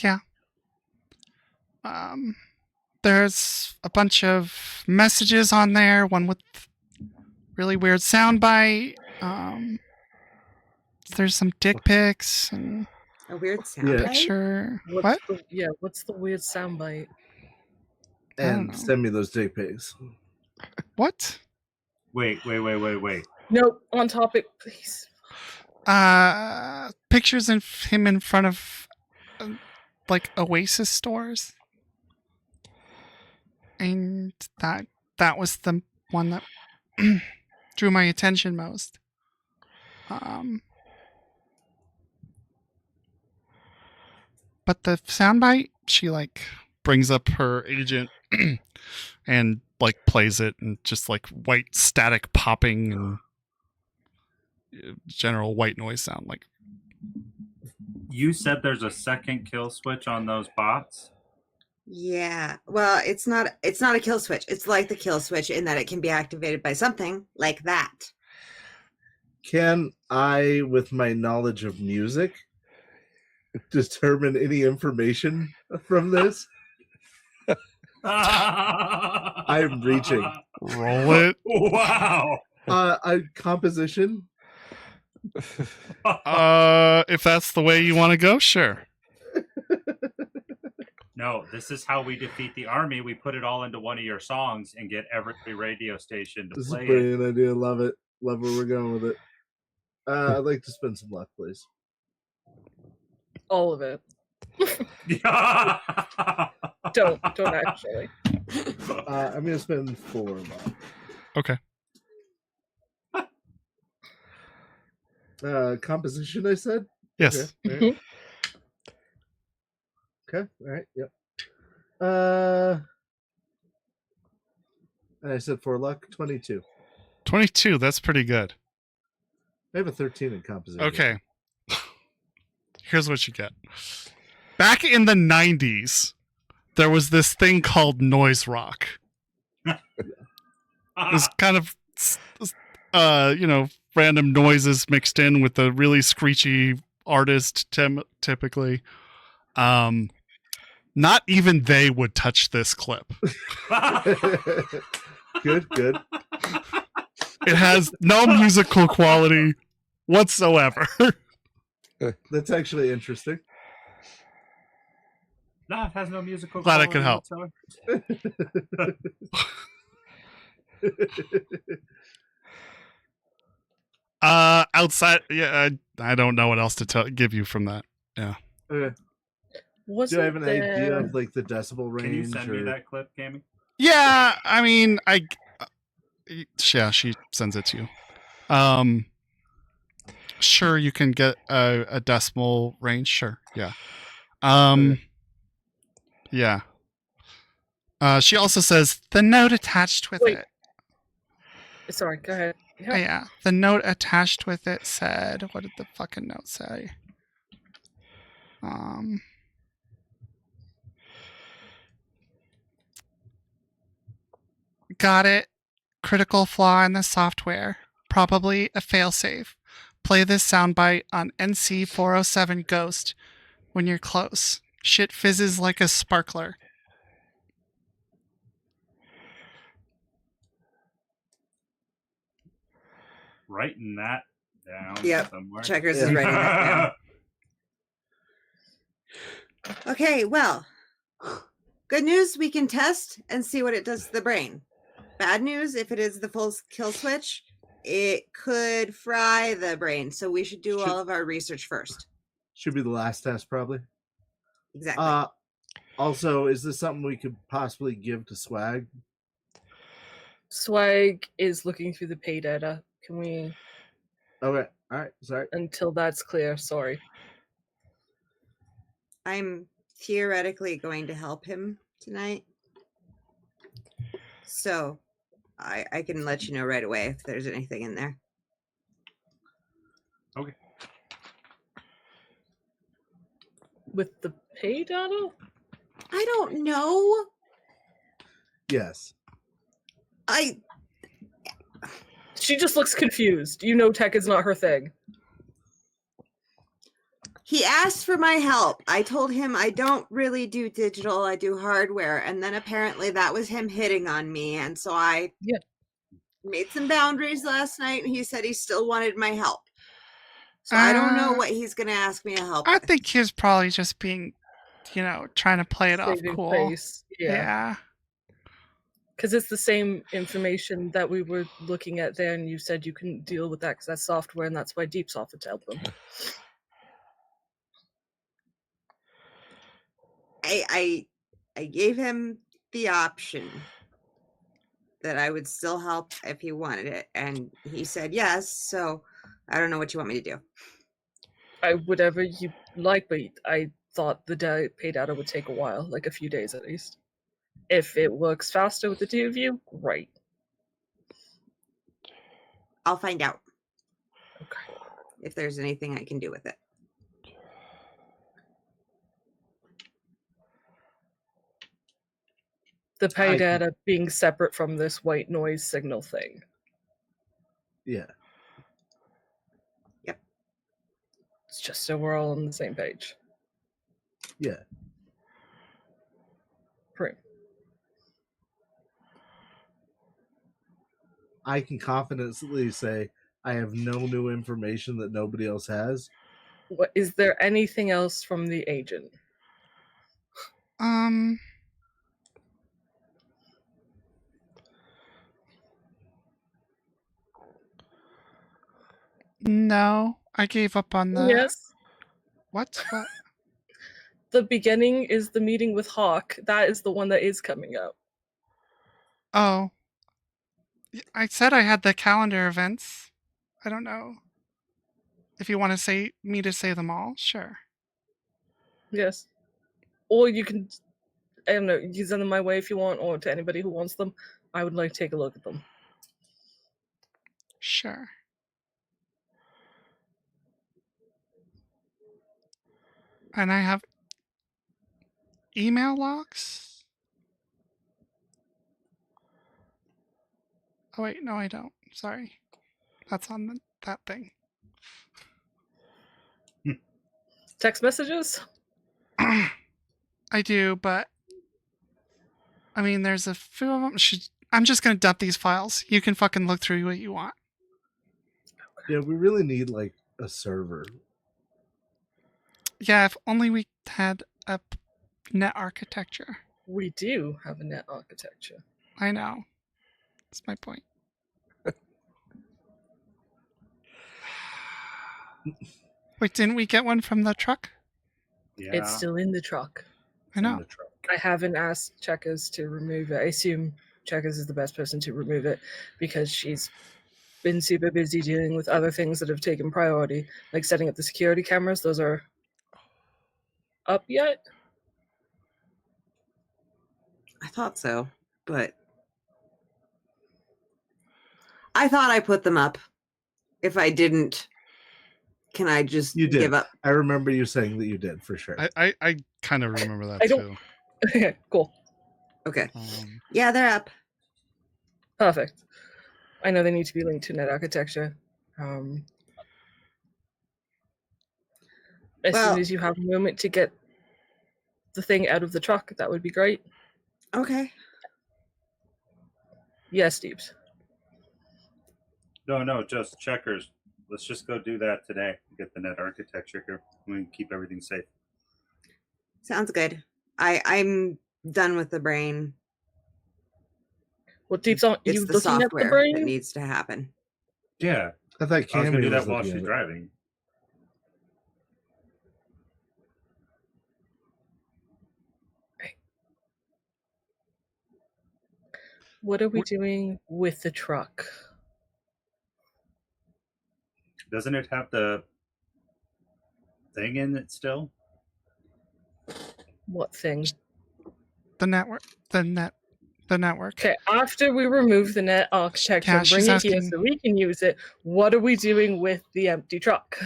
Yeah. There's a bunch of messages on there, one with really weird soundbite. There's some dick pics and a weird soundbite. Picture. What's the weird soundbite? And send me those dick pics. What? Wait. Nope, on topic, please. Pictures of him in front of like Oasis stores. And that was the one that drew my attention most. But the soundbite, she like brings up her agent and like plays it, and just like white static popping and general white noise sound. Like, you said there's a second kill switch on those bots? Yeah. Well, it's not a kill switch. It's like the kill switch in that it can be activated by something like that. Can I, with my knowledge of music, determine any information from this? I'm reaching. Roll it. Wow. Composition. If that's the way you want to go, sure. No, this is how we defeat the army. We put it all into one of your songs and get every radio station to This play is a brilliant idea. Love it. Love where we're going with it. I'd like to spend some luck, please. All of it. Don't actually. I'm gonna spend 4 luck. Okay. Composition, I said. Yes. Okay. All right. Okay. All right. Yep. I said 4 luck. 22. 22. That's pretty good. I have a 13 in composition. Okay. Here's what you get. Back in the 90s, there was this thing called noise rock. It's kind of, random noises mixed in with the really screechy artist typically. Not even they would touch this clip. Good. It has no musical quality whatsoever. That's actually interesting. No, it has no musical Glad I quality could help. whatsoever. Outside, I don't know what else to give you from that. Yeah. Okay. Wasn't Do I have an there... idea of like the decibel range? Can you send me that clip, Cammy? Yeah, I mean, she sends it to you. Sure, you can get a decimal range. Sure, yeah. Yeah. She also says the note attached with Wait. it. Sorry, go ahead. Oh, yeah, the note attached with it said. What did the fucking note say? Got it. Critical flaw in the software. Probably a failsafe. Play this soundbite on NC407 Ghost when you're close. Shit fizzes like a sparkler. Writing that down somewhere. Checkers is writing that down. Okay, well, good news, we can test and see what it does to the brain. Bad news, if it is the full kill switch, it could fry the brain. So we should do all of our research first. Should be the last test, probably. Exactly. Also, is this something we could possibly give to Swag? Swag is looking through the pay data. Can we... Okay, all right, sorry. Until that's clear, sorry. I'm theoretically going to help him tonight. So I can let you know right away if there's anything in there. Okay. With the pay data? I don't know. Yes. She just looks confused. You know tech is not her thing. He asked for my help. I told him I don't really do digital, I do hardware. And then apparently that was him hitting on me. And so I made some boundaries last night. And he said he still wanted my help. So I don't know what he's going to ask me to help I with. think he's probably just being, trying to play it off cool. Face. Yeah. Because it's the same information that we were looking at there, and you said you couldn't deal with that because that's software, and that's why DeepSoft would help them. I gave him the option that I would still help if he wanted it, and he said yes. So I don't know what you want me to do. Whatever you like, but I thought the pay data would take a while, like a few days at least. If it works faster with the two of you, great. I'll find out. Okay. If there's anything I can do with it. The pay data being separate from this white noise signal thing. Yeah. Yep. It's just so we're all on the same page. Yeah. Great. I can confidently say I have no new information that nobody else has. What is there anything else from the agent? No, I gave up on the. Yes. What? The beginning is the meeting with Hawk. That is the one that is coming up. Oh. I said I had the calendar events. I don't know. If you want to say them all, sure. Yes. Or you can, I don't know, you can send them my way if you want, or to anybody who wants them. I would like to take a look at them. Sure. And I have email logs? Oh wait, no I don't. Sorry. That's on that thing. Text messages? I do, but I mean, there's a few of them. I'm just gonna dump these files. You can fucking look through what you want. Yeah, we really need like a server. Yeah, if only we had a net architecture. We do have a net architecture. I know. That's my point. Wait, didn't we get one from the truck? Yeah. It's still in the truck. I in know. the truck. I haven't asked Checkers to remove it. I assume Checkers is the best person to remove it because she's been super busy dealing with other things that have taken priority, like setting up the security cameras. Those are up yet? I thought so, but I thought I put them up. If I didn't, can I just You did. give up? I remember you saying that you did for sure. I kind of remember that I don't- too. Okay, cool. Okay. Um, Yeah, they're up. Perfect. I know they need to be linked to net architecture. As Well- soon as you have a moment to get the thing out of the truck, that would be great. Okay. Yes, Steves. No, just Checkers. Let's just go do that today. Get the net architecture here. We can keep everything safe. Sounds good. I'm done with the brain. Well, Deeps, aren't It's you the looking at the software that brain? needs to happen. Yeah, I thought I was Cammy gonna do was that while looking she's at it. driving. What are we doing with the truck? Doesn't it have the thing in it still? What thing? the network. The network. Okay, after we remove the net architecture Yeah, and bring she's it here asking- so we can use it, what are we doing with the empty truck?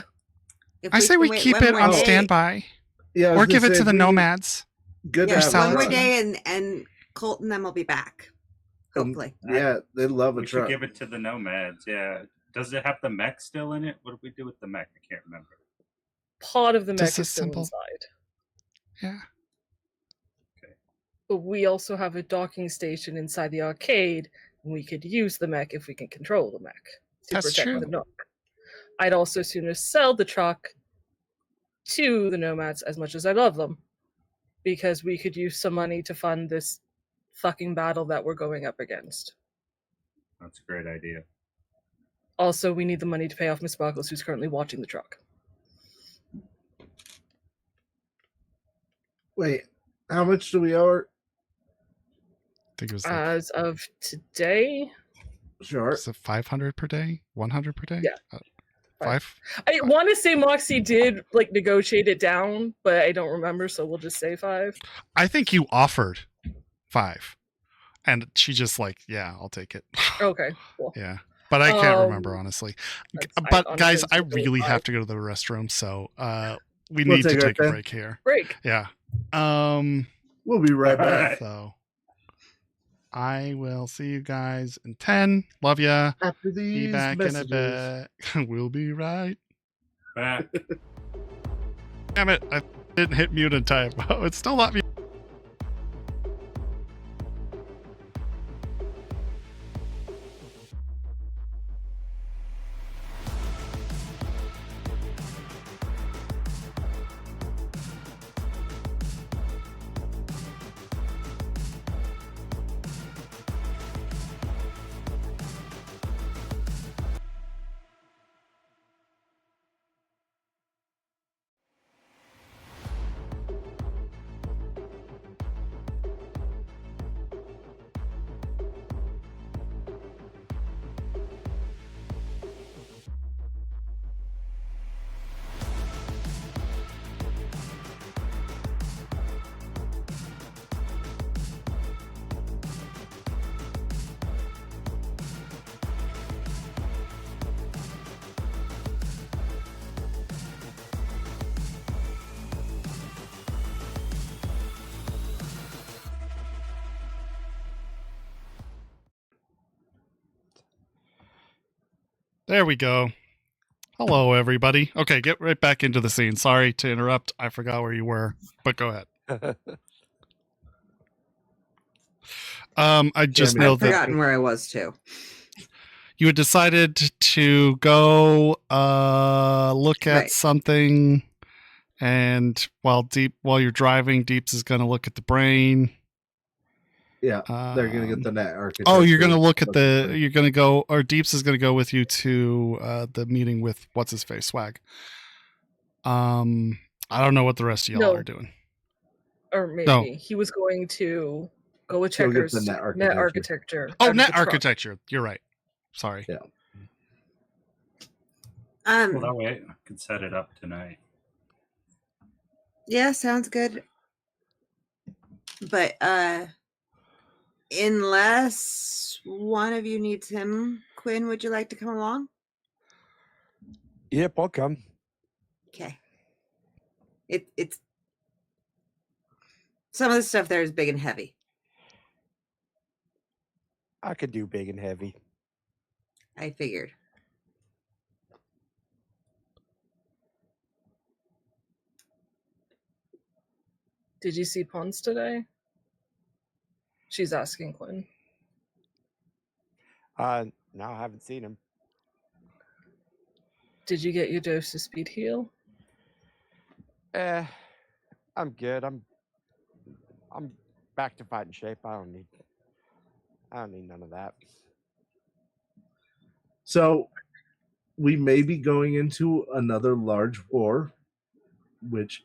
If I say can we wait keep one it more on day- standby, Yeah, I was or gonna give it say, to the we- nomads. Good Yeah, to have sell one it. more truck. day and Colt and them will be back. Hopefully. Yeah, they love a We should truck. give it to the nomads. Yeah. Does it have the mech still in it? What do we do with the mech? I can't remember. Part of the mech is still Disassemble. inside. Yeah. But we also have a docking station inside the arcade, and we could use the mech if we can control the mech to That's protect true. the nook. I'd also sooner sell the truck to the nomads, as much as I love them, because we could use some money to fund this fucking battle that we're going up against. That's a great idea. Also, we need the money to pay off Miss Sparkles, who's currently watching the truck. Wait, how much do we owe her? I think it was like, As of today, Sure. was it 500 per day? 100 per day? Yeah. Five? I want to say Moxie did like negotiate it down, but I don't remember, so we'll just say 5. I think you offered 5. And she just like, yeah, I'll take it. Okay, cool. Yeah. But I can't remember, honestly. I But honestly guys, I think it was really 5. have to go to the restroom, so we We'll need to take our take a time. break here. Break. Yeah. We'll be right back. So I will see you guys in 10. Love ya. After Be these back messages. in a bit. We'll be right. Back. Damn it. I didn't hit mute in time. Oh, it's still not mute. There we go. Hello, everybody. Okay, get right back into the scene. Sorry to interrupt. I forgot where you were, but go ahead. I just Jeremy, know I've that forgotten where I was too. you had decided to go look at Right. something, and while you're driving, Deeps is going to look at the brain. Yeah, they're gonna get the net architecture. Oh, you're going to look at you're going to go, or Deeps is going to go with you to the meeting with what's his face, Swag. I don't know what the rest of y'all No. are doing. Or maybe No. he was going to go with Go get checkers. the net Net architecture. architecture. Oh, out of net the truck. architecture. You're right. Sorry. Yeah. Well, that way I can set it up tonight. Yeah, sounds good. But unless one of you needs him, Quinn, would you like to come along? Yep, I'll come. Okay. It's some of the stuff there is big and heavy. I could do big and heavy. I figured. Did you see Pons today? She's asking Quinn. No, I haven't seen him. Did you get your dose of speed heal? I'm good. I'm back to fighting shape. I don't need none of that. So we may be going into another large war, which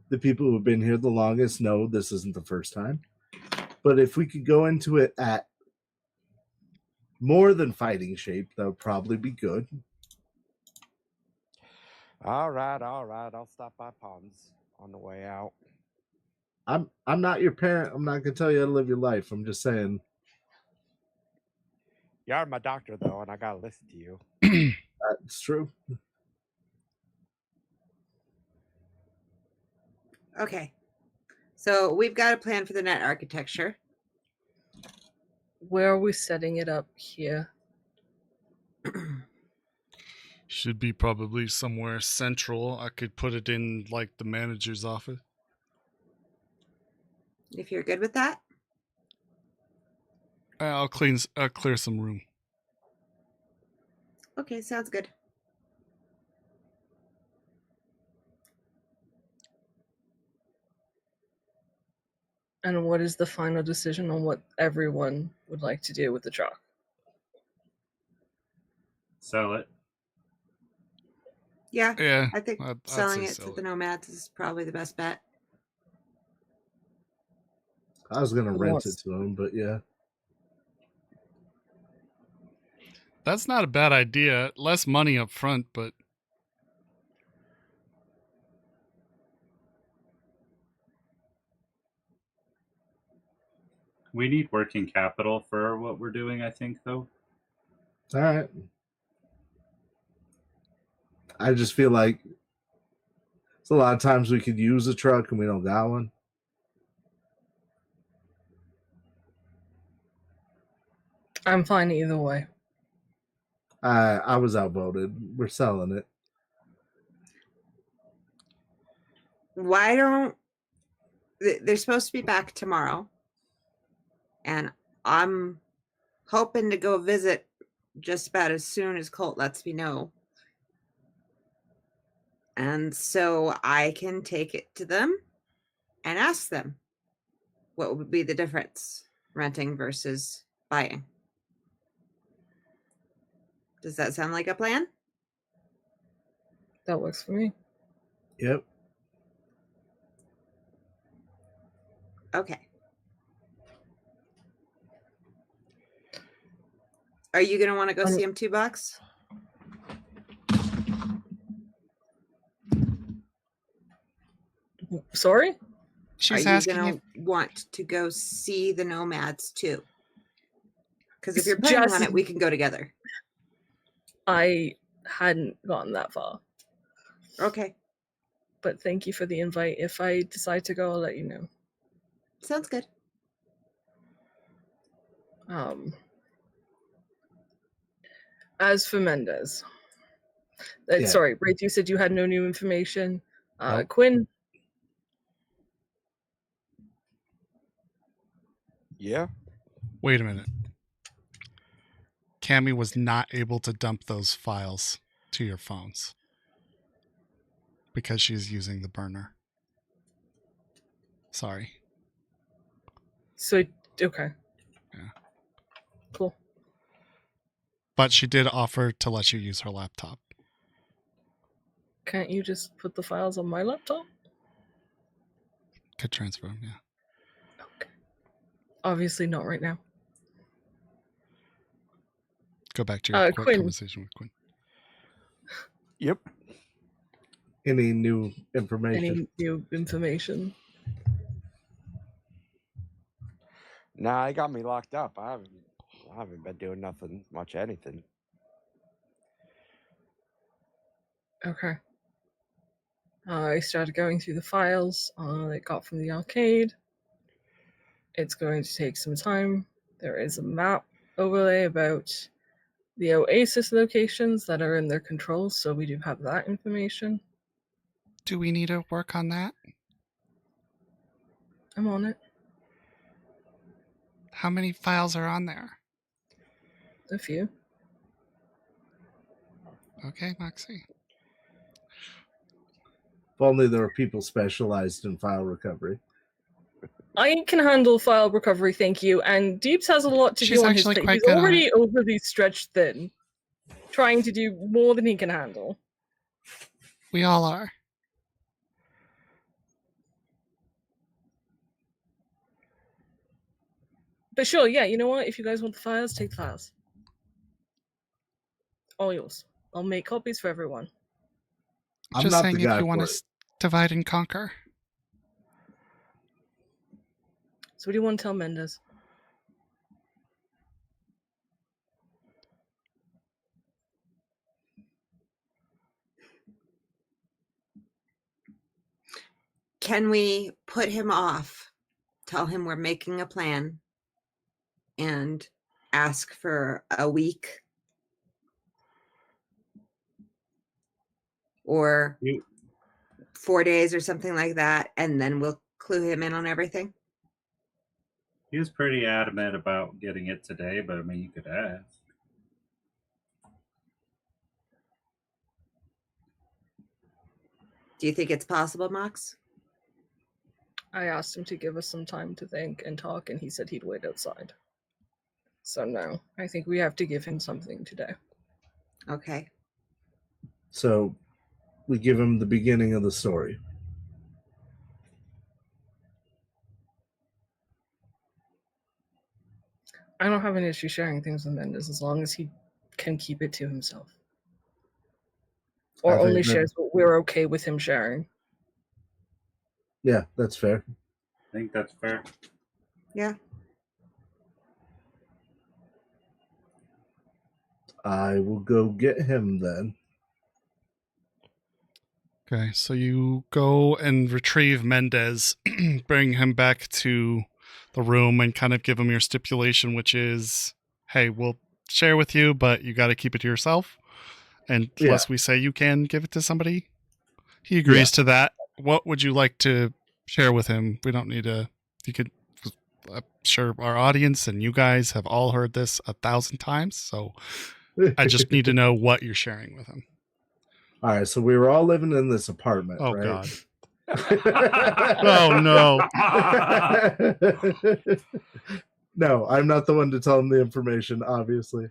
the people who have been here the longest know this isn't the first time. But if we could go into it at more than fighting shape, that would probably be good. All right. I'll stop by Ponds on the way out. I'm not your parent. I'm not gonna tell you how to live your life. I'm just saying. You are my doctor, though, and I gotta listen to you. That's true. Okay. So we've got a plan for the net architecture. Where are we setting it up here? Should be probably somewhere central. I could put it in like the manager's office. If you're good with that. I'll clear some room. Okay, sounds good. And what is the final decision on what everyone would like to do with the truck? Sell it. Yeah, Yeah, I think I'd selling say it sell to it. the nomads is probably the best bet. I was gonna Who rent wants- it to him, but yeah. That's not a bad idea. Less money up front, but We need working capital for what we're doing, I think, though. All right. I just feel like it's a lot of times we could use a truck and we don't got one. I'm fine either way. I was outvoted. We're selling it. Why don't they're supposed to be back tomorrow, and I'm hoping to go visit just about as soon as Colt lets me know, and so I can take it to them and ask them what would be the difference renting versus buying. Does that sound like a plan? That works for me. Yep. Okay. Are you going to want to go see him $2? Sorry? she's Are you asking going if to want to go see the nomads too? Because if It's you're planning on just- it, we can go together. I hadn't gotten that far. Okay. But thank you for the invite. If I decide to go, I'll let you know. Sounds good. As for Mendez, Yeah. sorry, Wraith, you said you had no new information. Nope. Quinn, Yeah. Wait a minute. Cammy was not able to dump those files to your phones because she's using the burner. Sorry. so okay. Yeah. Cool. But she did offer to let you use her laptop. Can't you just put the files on my laptop? Could transfer them, yeah. Okay. Obviously not right now. Go back to your quick Quinn. conversation with Quinn. Yep. Any new information? Any new information? Nah, it got me locked up. I haven't been doing nothing much anything. Okay. I started going through the files I got from the arcade. It's going to take some time. There is a map overlay about the Oasis locations that are in their control, so we do have that information. Do we need to work on that? I'm on it. How many files are on there? A few. Okay, Moxie. If only there were people specialized in file recovery. I can handle file recovery, thank you. And Deeps has a lot to She's do on his actually plate. quite He's good on already overly stretched thin, trying to do more than he can handle. We all are. But sure, yeah, you know what? If you guys want the files, take the files. All yours. I'll make copies for everyone. I'm Just not saying the if guy you want for to it. divide and conquer. So what do you want to tell Mendez? Can we put him off? Tell him we're making a plan and ask for a week or 4 days or something like that, and then we'll clue him in on everything? He was pretty adamant about getting it today, but I mean, you could ask. Do you think it's possible, Mox? I asked him to give us some time to think and talk, and he said he'd wait outside. So no, I think we have to give him something today. Okay. So we give him the beginning of the story. I don't have an issue sharing things with Mendez as long as he can keep it to himself. Or I think only that- shares what we're okay with him sharing. Yeah, that's fair. I think that's fair. Yeah. I will go get him then. Okay, so you go and retrieve Mendez, bring him back to the room and kind of give him your stipulation, which is, hey, we'll share with you, but you got to keep it to yourself. And unless we say you can give it to somebody, he agrees to that. What would you like to share with him? We don't need to, you could, I'm sure our audience and you guys have all heard this 1,000 times. So I just need to know what you're sharing with him. All right, so we were all living in this apartment, Oh, right? God. Oh, no. No, I'm not the one to tell him the information, obviously.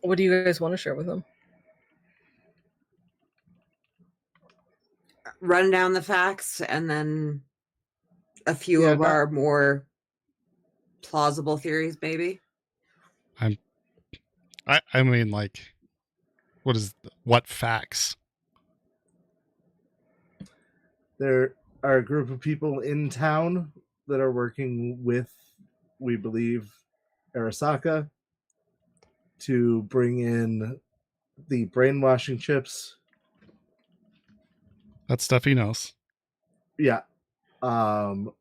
What do you guys want to share with him? Run down the facts and then a few Yeah, of our more plausible theories, maybe. I mean, like, what facts? There are a group of people in town that are working with, we believe, Arasaka to bring in the brainwashing chips. That stuff he knows. Yeah.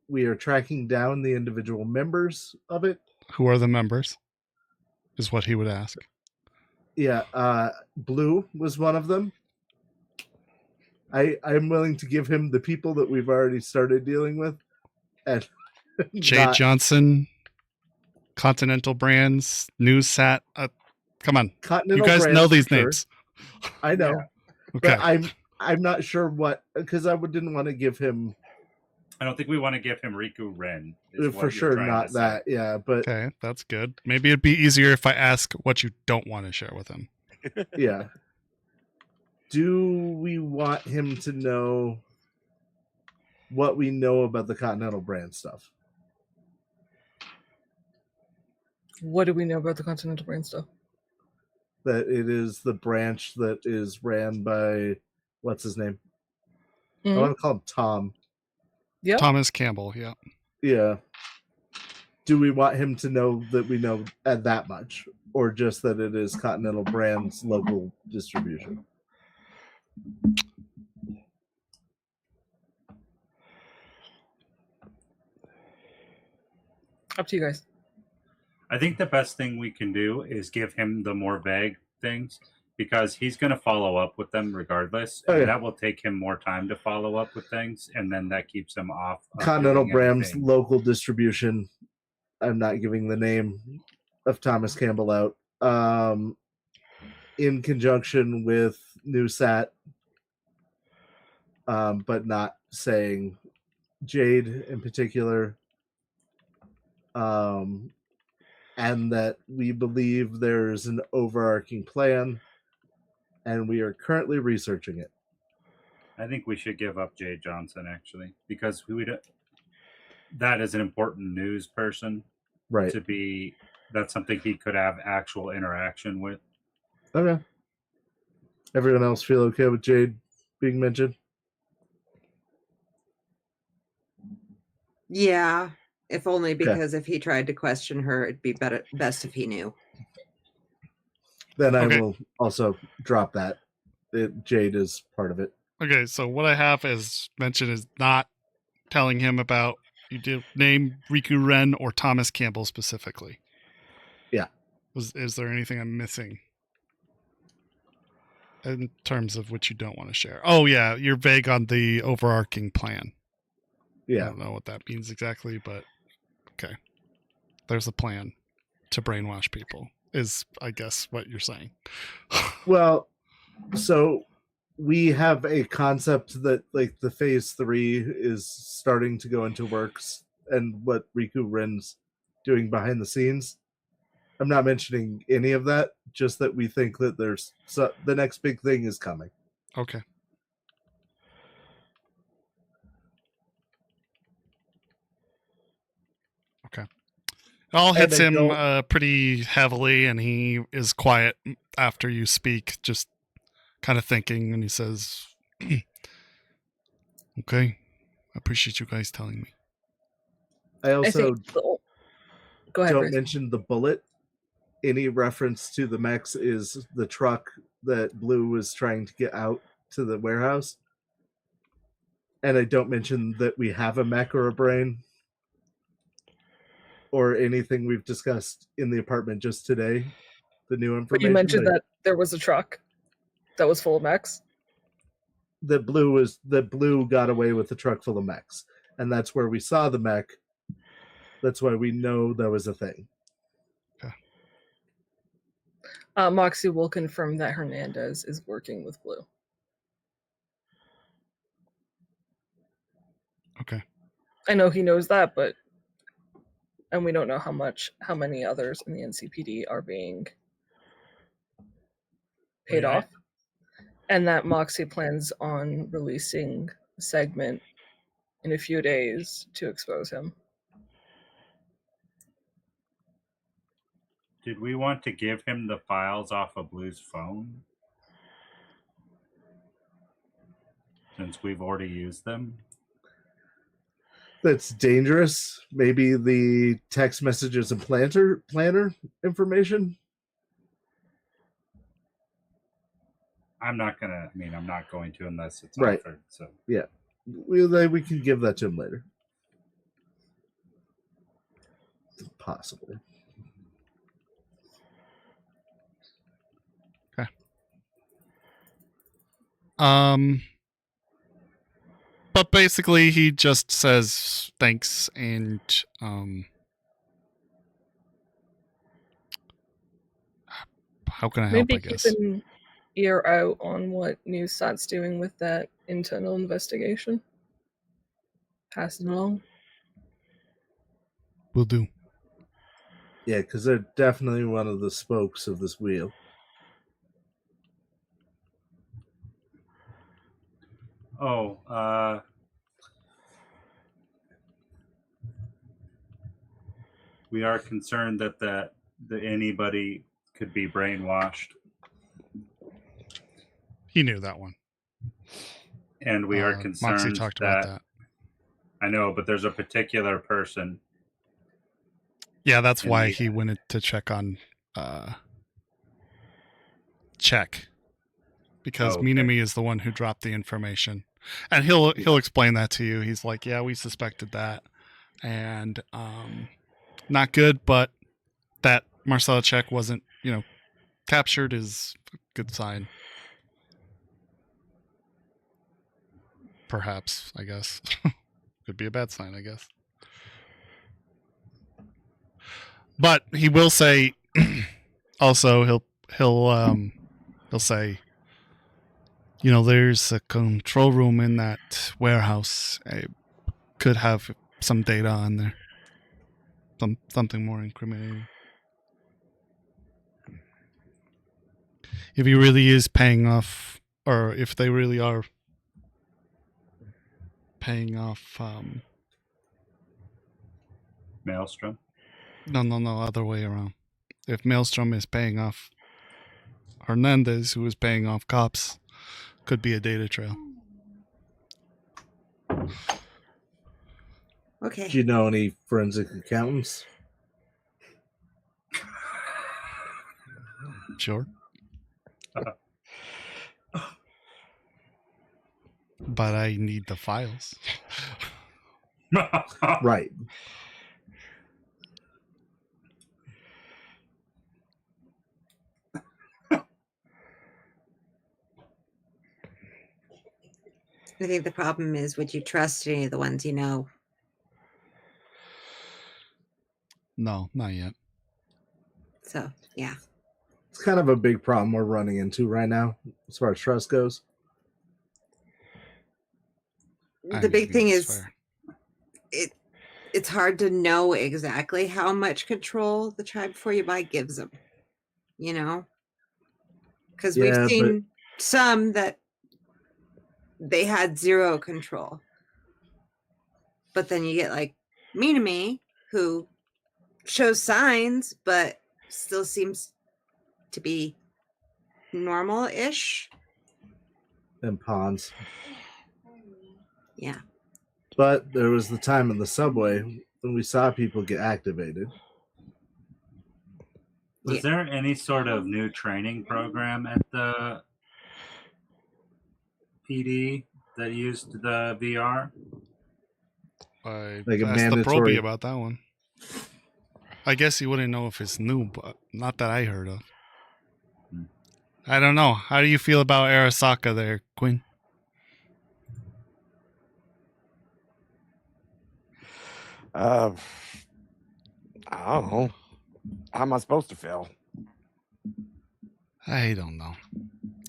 We are tracking down the individual members of it Who are the members? Is what he would ask. Yeah, Blue was one of them. I'm willing to give him the people that we've already started dealing with, and Jade Johnson, Continental Brands, NewsSat. Come on, Continental you guys Brands, know these sure. names. I know, Okay. but I'm not sure what, because I didn't want to give him. I don't think we want to give him Riku Ren. For sure, not that. Yeah, but Okay, that's good. Maybe it'd be easier if I ask what you don't want to share with him. yeah. Do we want him to know what we know about the Continental Brand stuff? What do we know about the Continental Brand stuff? That it is the branch that is ran by, what's his name? I want to call him Tom. Yeah. Thomas Campbell, yeah. Yeah. Do we want him to know that we know at that much, or just that it is Continental Brands local distribution? Up to you guys. I think the best thing we can do is give him the more vague things, because he's going to follow up with them regardless. Okay. And that will take him more time to follow up with things, and then that keeps him off of Continental doing Brands anything. local distribution. I'm not giving the name of Thomas Campbell out. In conjunction with NewsSat, but not saying Jade in particular. And that we believe there's an overarching plan, and we are currently researching it. I think we should give up Jade Johnson, actually, because that is an important news person. Right. That's something he could have actual interaction with. Okay. Everyone else feel okay with Jade being mentioned? Yeah, if only because if he tried to question her, it'd be best if he knew. Then I will also drop that. Jade is part of it. Okay, so what I have is mentioned is not telling him about, you did name Riku Ren or Thomas Campbell specifically. Yeah. Is there anything I'm missing in terms of what you don't want to share? Oh yeah, you're vague on the overarching plan. Yeah. I don't know what that means exactly, but okay. There's a plan to brainwash people, is I guess what you're saying. Well, so we have a concept that like the phase 3 is starting to go into works, and what Riku Ren's doing behind the scenes. I'm not mentioning any of that, just that we think that the next big thing is coming. Okay. Okay. It all hits him pretty heavily, and he is quiet after you speak, just kind of thinking, and he says, okay, I appreciate you guys telling me. I also Go ahead, don't Bruce. mention the bullet. Any reference to the mechs is the truck that Blue was trying to get out to the warehouse. And I don't mention that we have a mech or a brain or anything we've discussed in the apartment just today. The new information. But you mentioned that there was a truck that was full of mechs. That Blue got away with the truck full of mechs. And that's where we saw the mech. That's why we know that was a thing. Moxie will confirm that Hernandez is working with Blue. Okay. I know he knows that, and we don't know how many others in the NCPD are being paid off. And that Moxie plans on releasing a segment in a few days to expose him. Did we want to give him the files off of Blue's phone? Since we've already used them? That's dangerous. Maybe the text messages and planner information. I'm not going to unless it's right. offered. So yeah, we can give that to him later. Possibly. But basically, he just says thanks and how can I help? Maybe I keep guess. an ear out on what Newsat's doing with that internal investigation. Pass it along. Will do. Yeah, because they're definitely one of the spokes of this wheel. Oh, we are concerned that anybody could be brainwashed, He knew that one. and we are Moxie concerned talked that, about that. I know, but there's a particular person. Yeah, that's in why the- he went to check on Check. Because Okay. Minami is the one who dropped the information. And he'll explain that to you. He's like, yeah, we suspected that. And not good, but that Marcella Check wasn't, captured is a good sign. Perhaps, I guess. Could be a bad sign, I guess. But he will say also he'll say, there's a control room in that warehouse. I could have some data on there. Something more incriminating. If he really is paying off, or if they really are paying off, Maelstrom. no, other way around. If Maelstrom is paying off Hernandez, who is paying off cops, could be a data trail. Okay. Do you know any forensic accountants? Sure. But I need the files. Right. I think the problem is, would you trust any of the ones you know? No, not yet. So, yeah. It's kind of a big problem we're running into right now as far as trust goes. The big thing it's is fair. it's hard to know exactly how much control the tribe before you buy gives them. Because Yeah, we've but- seen some that they had zero control. But then you get like Minami, who shows signs, but still seems to be normal-ish. And pawns. Yeah. But there was the time in the subway when we saw people get activated. Was there any sort of new training program at the PD that used the VR? I Like a asked the mandatory- Proby about that one. I guess he wouldn't know if it's new, but not that I heard of. I don't know. How do you feel about Arasaka there, Quinn? I don't know. How am I supposed to feel? I don't know.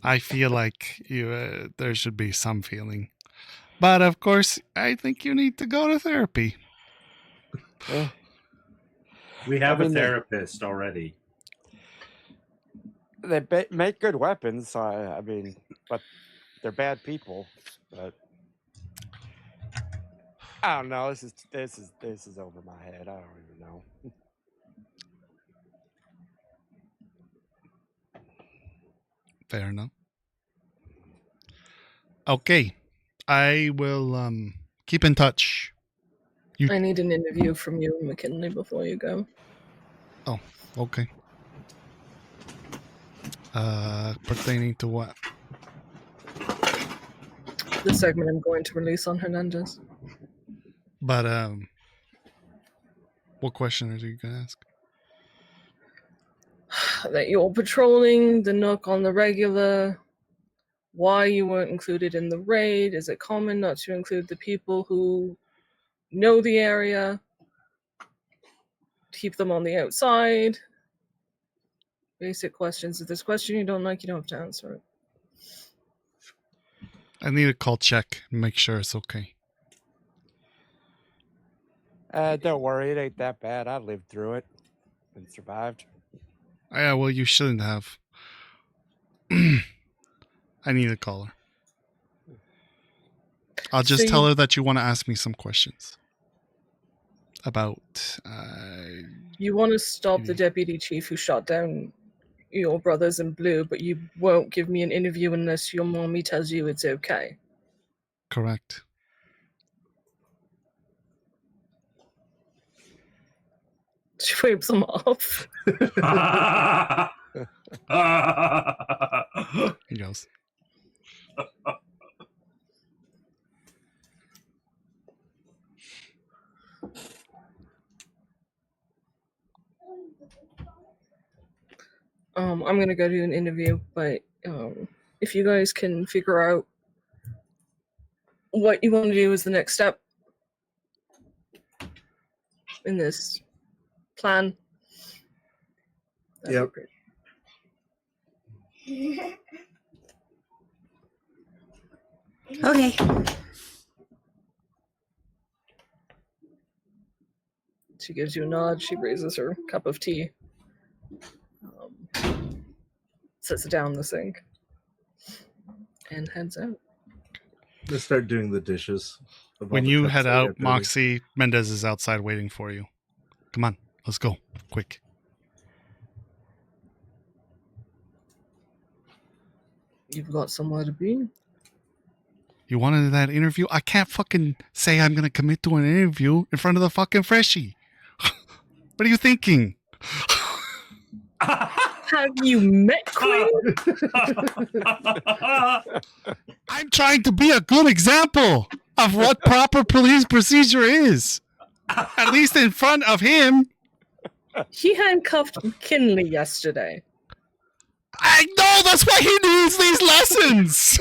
I feel like there should be some feeling. But of course, I think you need to go to therapy. Eh, We have I mean, a therapist already. they make good weapons, so I mean, but they're bad people. But I don't know. This is over my head. I don't even know. Fair enough. Okay. I will keep in touch. I need an interview from you and McKinley before you go. Oh, okay. Pertaining to what? The segment I'm going to release on Hernandez. But what question are you gonna ask? That you're patrolling the Nook on the regular. why you weren't included in the raid. Is it common not to include the people who know the area? Keep them on the outside. Basic questions. If there's a question you don't like, you don't have to answer it. I need a call check and make sure it's okay. Don't worry, it ain't that bad. I lived through it and survived. Yeah, well, you shouldn't have. I need to call her. I'll just So tell her that you want to ask me some questions about. You want to stop the deputy chief who shot down your brothers in blue, but you won't give me an interview unless your mommy tells you it's okay. Correct. She wipes them off. He goes. I'm gonna go do an interview, but if you guys can figure out what you want to do as the next step in this plan. Yep. Okay. She gives you a nod. She raises her cup of tea. Sets it down in the sink. And heads out. Let's start doing the dishes. of all When the you cups head that we out, have dirty. Moxie Mendez is outside waiting for you. Come on, let's go. Quick. You've got somewhere to be. You wanted that interview? I can't fucking say I'm going to commit to an interview in front of the fucking freshie. What are you thinking? Have you met Queen? I'm trying to be a good example of what proper police procedure is. At least in front of him. He handcuffed McKinley yesterday. I know, that's why he needs these lessons.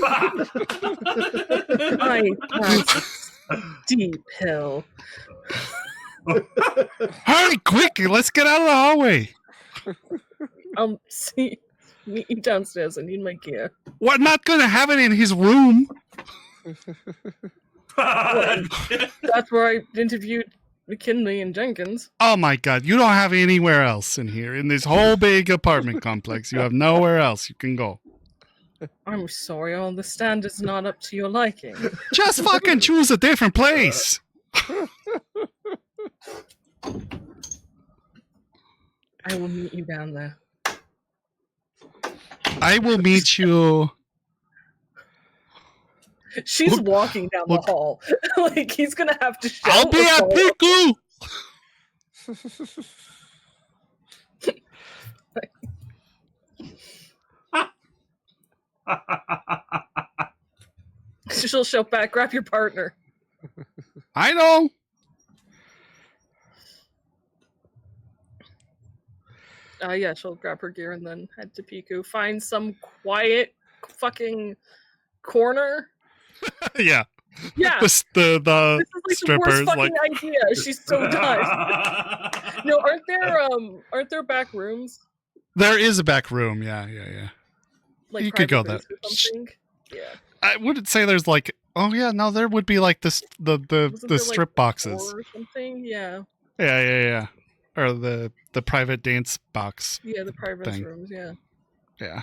That's a deep hill. Hurry, quick, let's get out of the hallway. See, meet you downstairs. I need my gear. We're not going to have it in his room. That's where I interviewed McKinley and Jenkins. Oh my god, you don't have anywhere else in here. In this whole big apartment complex, you have nowhere else you can go. I'm sorry, all the standards not up to your liking. Just fucking choose a different place. I will meet you down there. I will meet you. She's walking down the hall. Like, he's gonna have to shout. I'll be or at follow. Piku. She'll shout back, grab your partner. I know. Yeah, she'll grab her gear and then head to Piku. Find some quiet fucking corner. Yeah. Yeah. The This is like the strippers, worst fucking like idea. She's so done. No, aren't there back rooms? there is a back room. Yeah. Like You could go private there. base or something? Yeah. I wouldn't say there's like. Oh yeah, no, there would be like this the Wasn't there, strip like, boxes. or something? Yeah. Yeah. Or the private dance box. Yeah, the private thing. rooms, yeah. Yeah.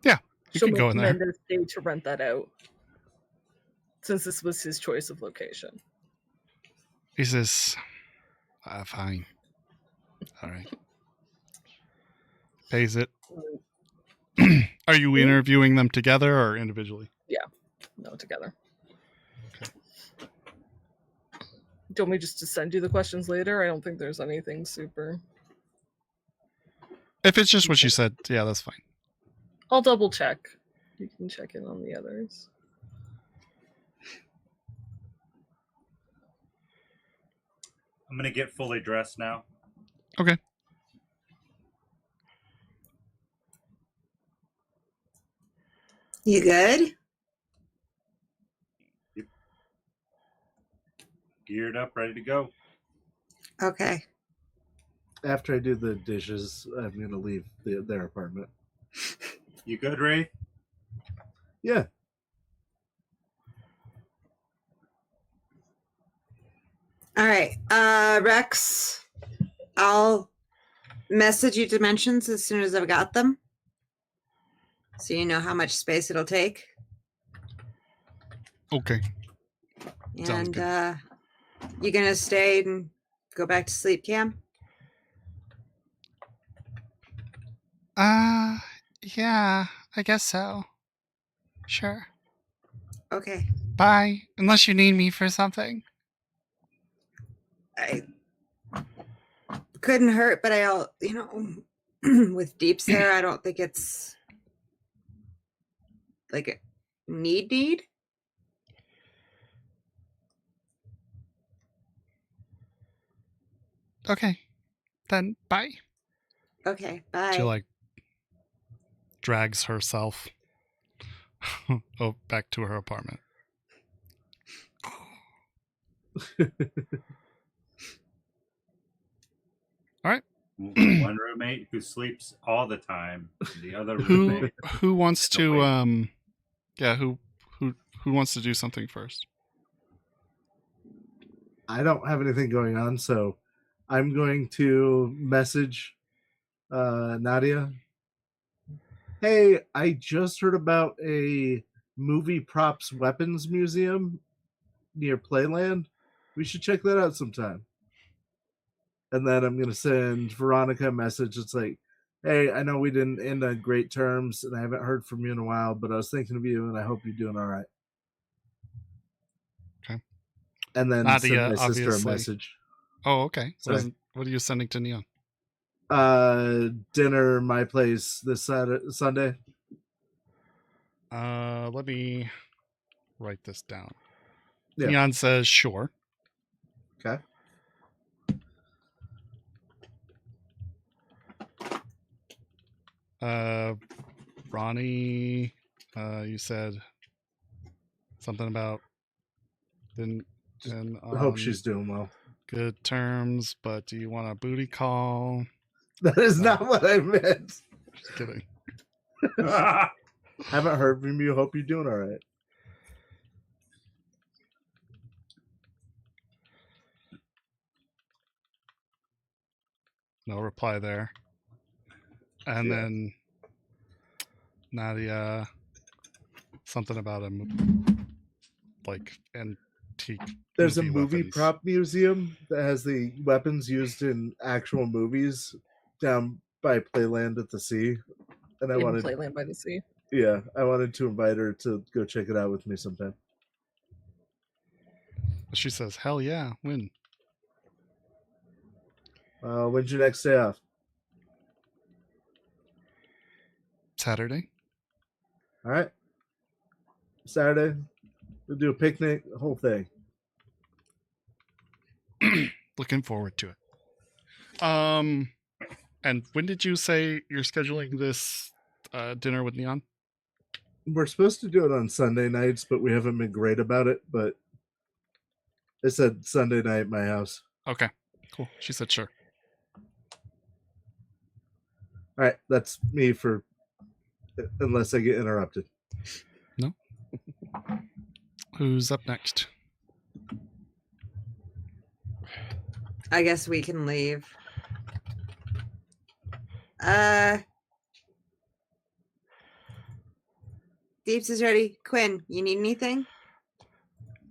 Yeah. You She'll can go make in there. Mendez stay to rent that out. Since this was his choice of location. He says, fine. All right. Pays it. Are you interviewing them together or individually? No, together. Do you want me just to send you the questions later? I don't think there's anything super. If it's just what you said, yeah, that's fine. I'll double check. You can check in on the others. I'm gonna get fully dressed now. Okay. You good? Geared up, ready to go. Okay. After I do the dishes, I'm going to leave their apartment. You good, Ray? Yeah. All right. Rex, I'll message you dimensions as soon as I've got them. So you know how much space it'll take. Okay. Sounds And good. you gonna stay and go back to sleep, Cam? Yeah, I guess so. Sure. Okay. Bye. Unless you need me for something. I couldn't hurt, but with Deep's hair, I don't think it's like a need. Okay. Then bye. Okay, bye. She like drags herself back to her apartment. All right. One roommate who sleeps all the time. The other roommate. Who wants to who wants to do something first? I don't have anything going on, so I'm going to message Nadia. Hey, I just heard about a movie props weapons museum near Playland. We should check that out sometime. And then I'm going to send Veronica a message. It's like, hey, I know we didn't end on great terms, and I haven't heard from you in a while, but I was thinking of you, and I hope you're doing all right. Okay. And then Nadia, send my sister a obviously. message. Oh, okay. Sorry. What are you sending to Neon? Dinner, my place this Sunday. Let me write this down. Yeah. Neon says sure. Okay. Ronnie, you said something about I hope she's doing well. Good terms, but do you want a booty call? That is not what I meant. Just kidding. Haven't heard from you. Hope you're doing all right. No reply there. And then Nadia, something about a like antique. There's a movie weapons. prop museum that has the weapons used in actual movies down by Playland at the Sea, and I wanted Playland by the Sea. Yeah, I wanted to invite her to go check it out with me sometime. She says, "Hell yeah, when?" When's your next day off? Saturday. All right. Saturday, we'll do a picnic, the whole thing. Looking forward to it. And when did you say you're scheduling this dinner with Neon? We're supposed to do it on Sunday nights, but we haven't been great about it. But I said Sunday night at my house. Okay, cool. She said sure. All right, that's me for unless I get interrupted. No. Who's up next? I guess we can leave. Deeps is ready. Quinn, you need anything?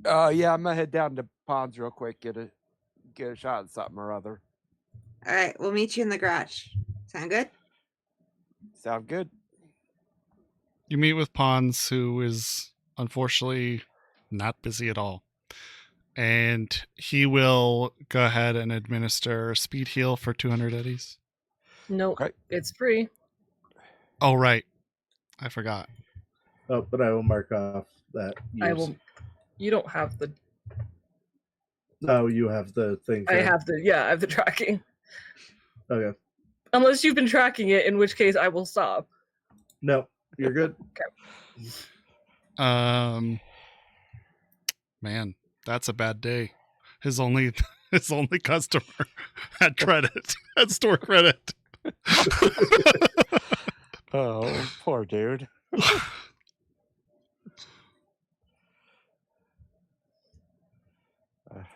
Yeah, I'm gonna head down to Ponds real quick, get a shot at something or other. All right, we'll meet you in the garage. Sound good? Sound good. You meet with Pons, who is unfortunately not busy at all. And he will go ahead and administer speed heal for 200 eddies. Nope, Okay. it's free. Oh, right. I forgot. Oh, but I will mark off that. I will. You don't have the. No, you have the thing. I have the tracking. Okay. Unless you've been tracking it, in which case I will stop. No, you're good. Okay. Man, that's a bad day. His only customer had credit, had store credit. Oh, poor dude.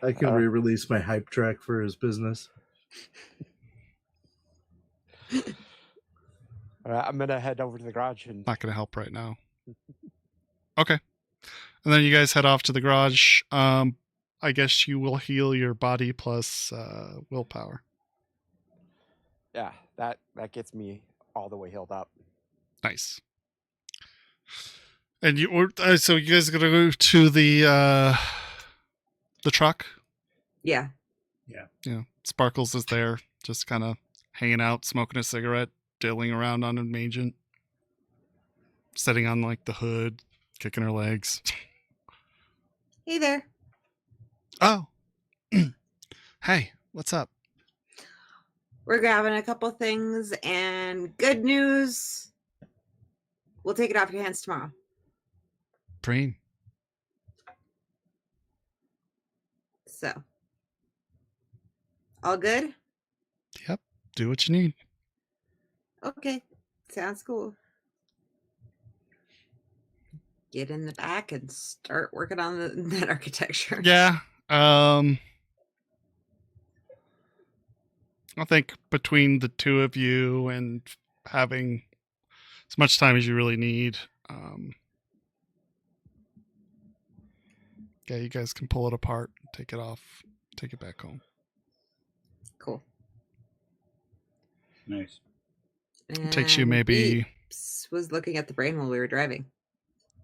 I can re-release my hype track for his business. I'm gonna head over to the garage and Not going to help right now. Okay. And then you guys head off to the garage. I guess you will heal your body plus willpower. yeah, that gets me all the way healed up. Nice. And so you guys are gonna go to the truck. Yeah. Yeah, Sparkles is there, just kind of hanging out, smoking a cigarette, diddling around on an agent, sitting on like the hood, kicking her legs. Hey there. Oh, hey, what's up? We're grabbing a couple things, and good news. We'll take it off your hands tomorrow. Preem. So, all good? Yep. Do what you need. Okay. Sounds cool. Get in the back and start working on that architecture. Yeah. I think between the two of you and having as much time as you really need, yeah, you guys can pull it apart, take it off, take it back home. Cool. Nice. It takes you And maybe Beeps was looking at the brain while we were driving.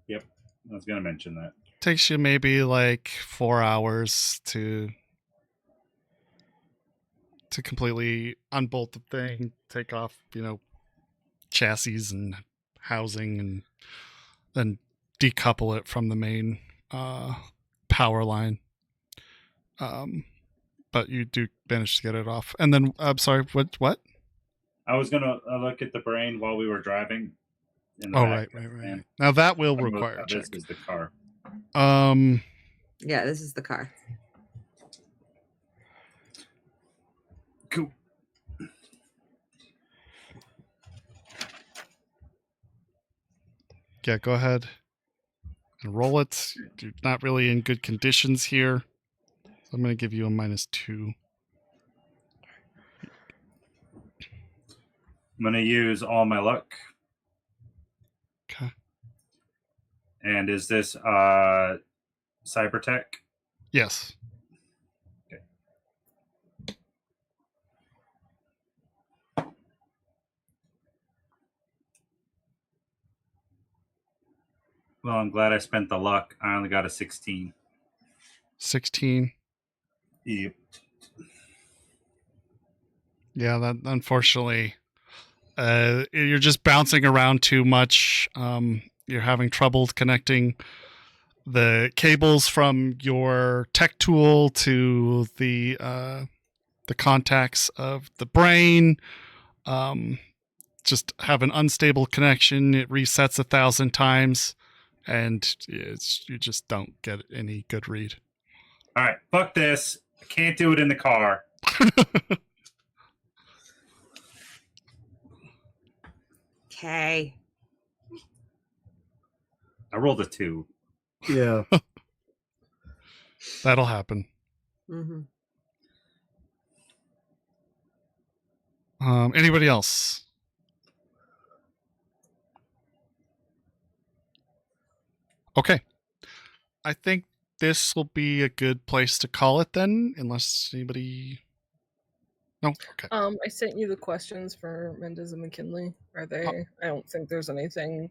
Yep. I was going to mention that. takes you maybe like 4 hours to completely unbolt the thing, take off, chassis and housing, and then decouple it from the main power line. But you do manage to get it off. And then, I'm sorry, what? I was going to look at the brain while we were driving. In the Oh, back. right. Now that will require a check. This is the car. Yeah, this is the car. Cool. Yeah, go ahead and roll it. You're not really in good conditions here. So I'm going to give you a -2. I'm going to use all my luck. Okay. And is this Cybertech? Yes. Okay. Well, I'm glad I spent the luck. I only got a 16. 16. Yep. Yeah, that unfortunately, you're just bouncing around too much. You're having trouble connecting the cables from your tech tool to the contacts of the brain. Just have an unstable connection. It resets 1,000 times, and you just don't get any good read. All right, fuck this. I can't do it in the car. Okay. I rolled a 2. Yeah. That'll happen. Mm-hmm. Anybody else? Okay. I think this will be a good place to call it then, unless anybody... No? Okay. I sent you the questions for Mendez and McKinley. Are they? I don't think there's anything.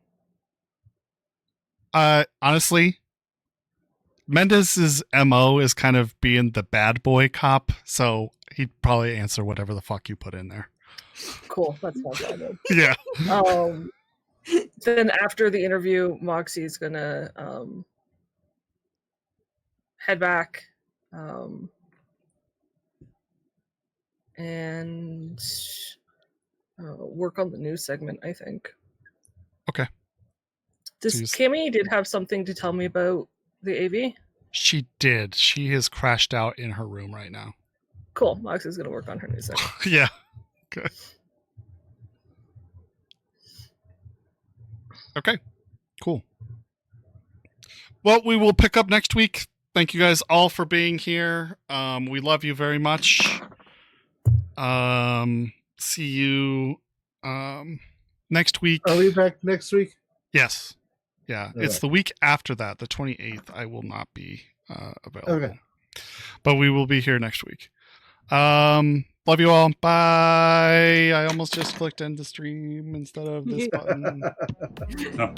Honestly, Mendez's MO is kind of being the bad boy cop, so he'd probably answer whatever the fuck you put in there. Cool. That's not bad. Yeah. Then after the interview, Moxie's gonna head back and work on the news segment, I think. Okay. Kimmy did have something to tell me about the AV. She did. She has crashed out in her room right now. Cool. Moxie's gonna work on her music. Yeah. Good. Okay. Cool. Well, we will pick up next week. Thank you guys all for being here. We love you very much. See you next week. Are we back next week? Yes. Yeah. Okay. It's the week after that, the 28th. I will not be available. Okay. But we will be here next week. Love you all. Bye. I almost just clicked end the stream instead of this button. No.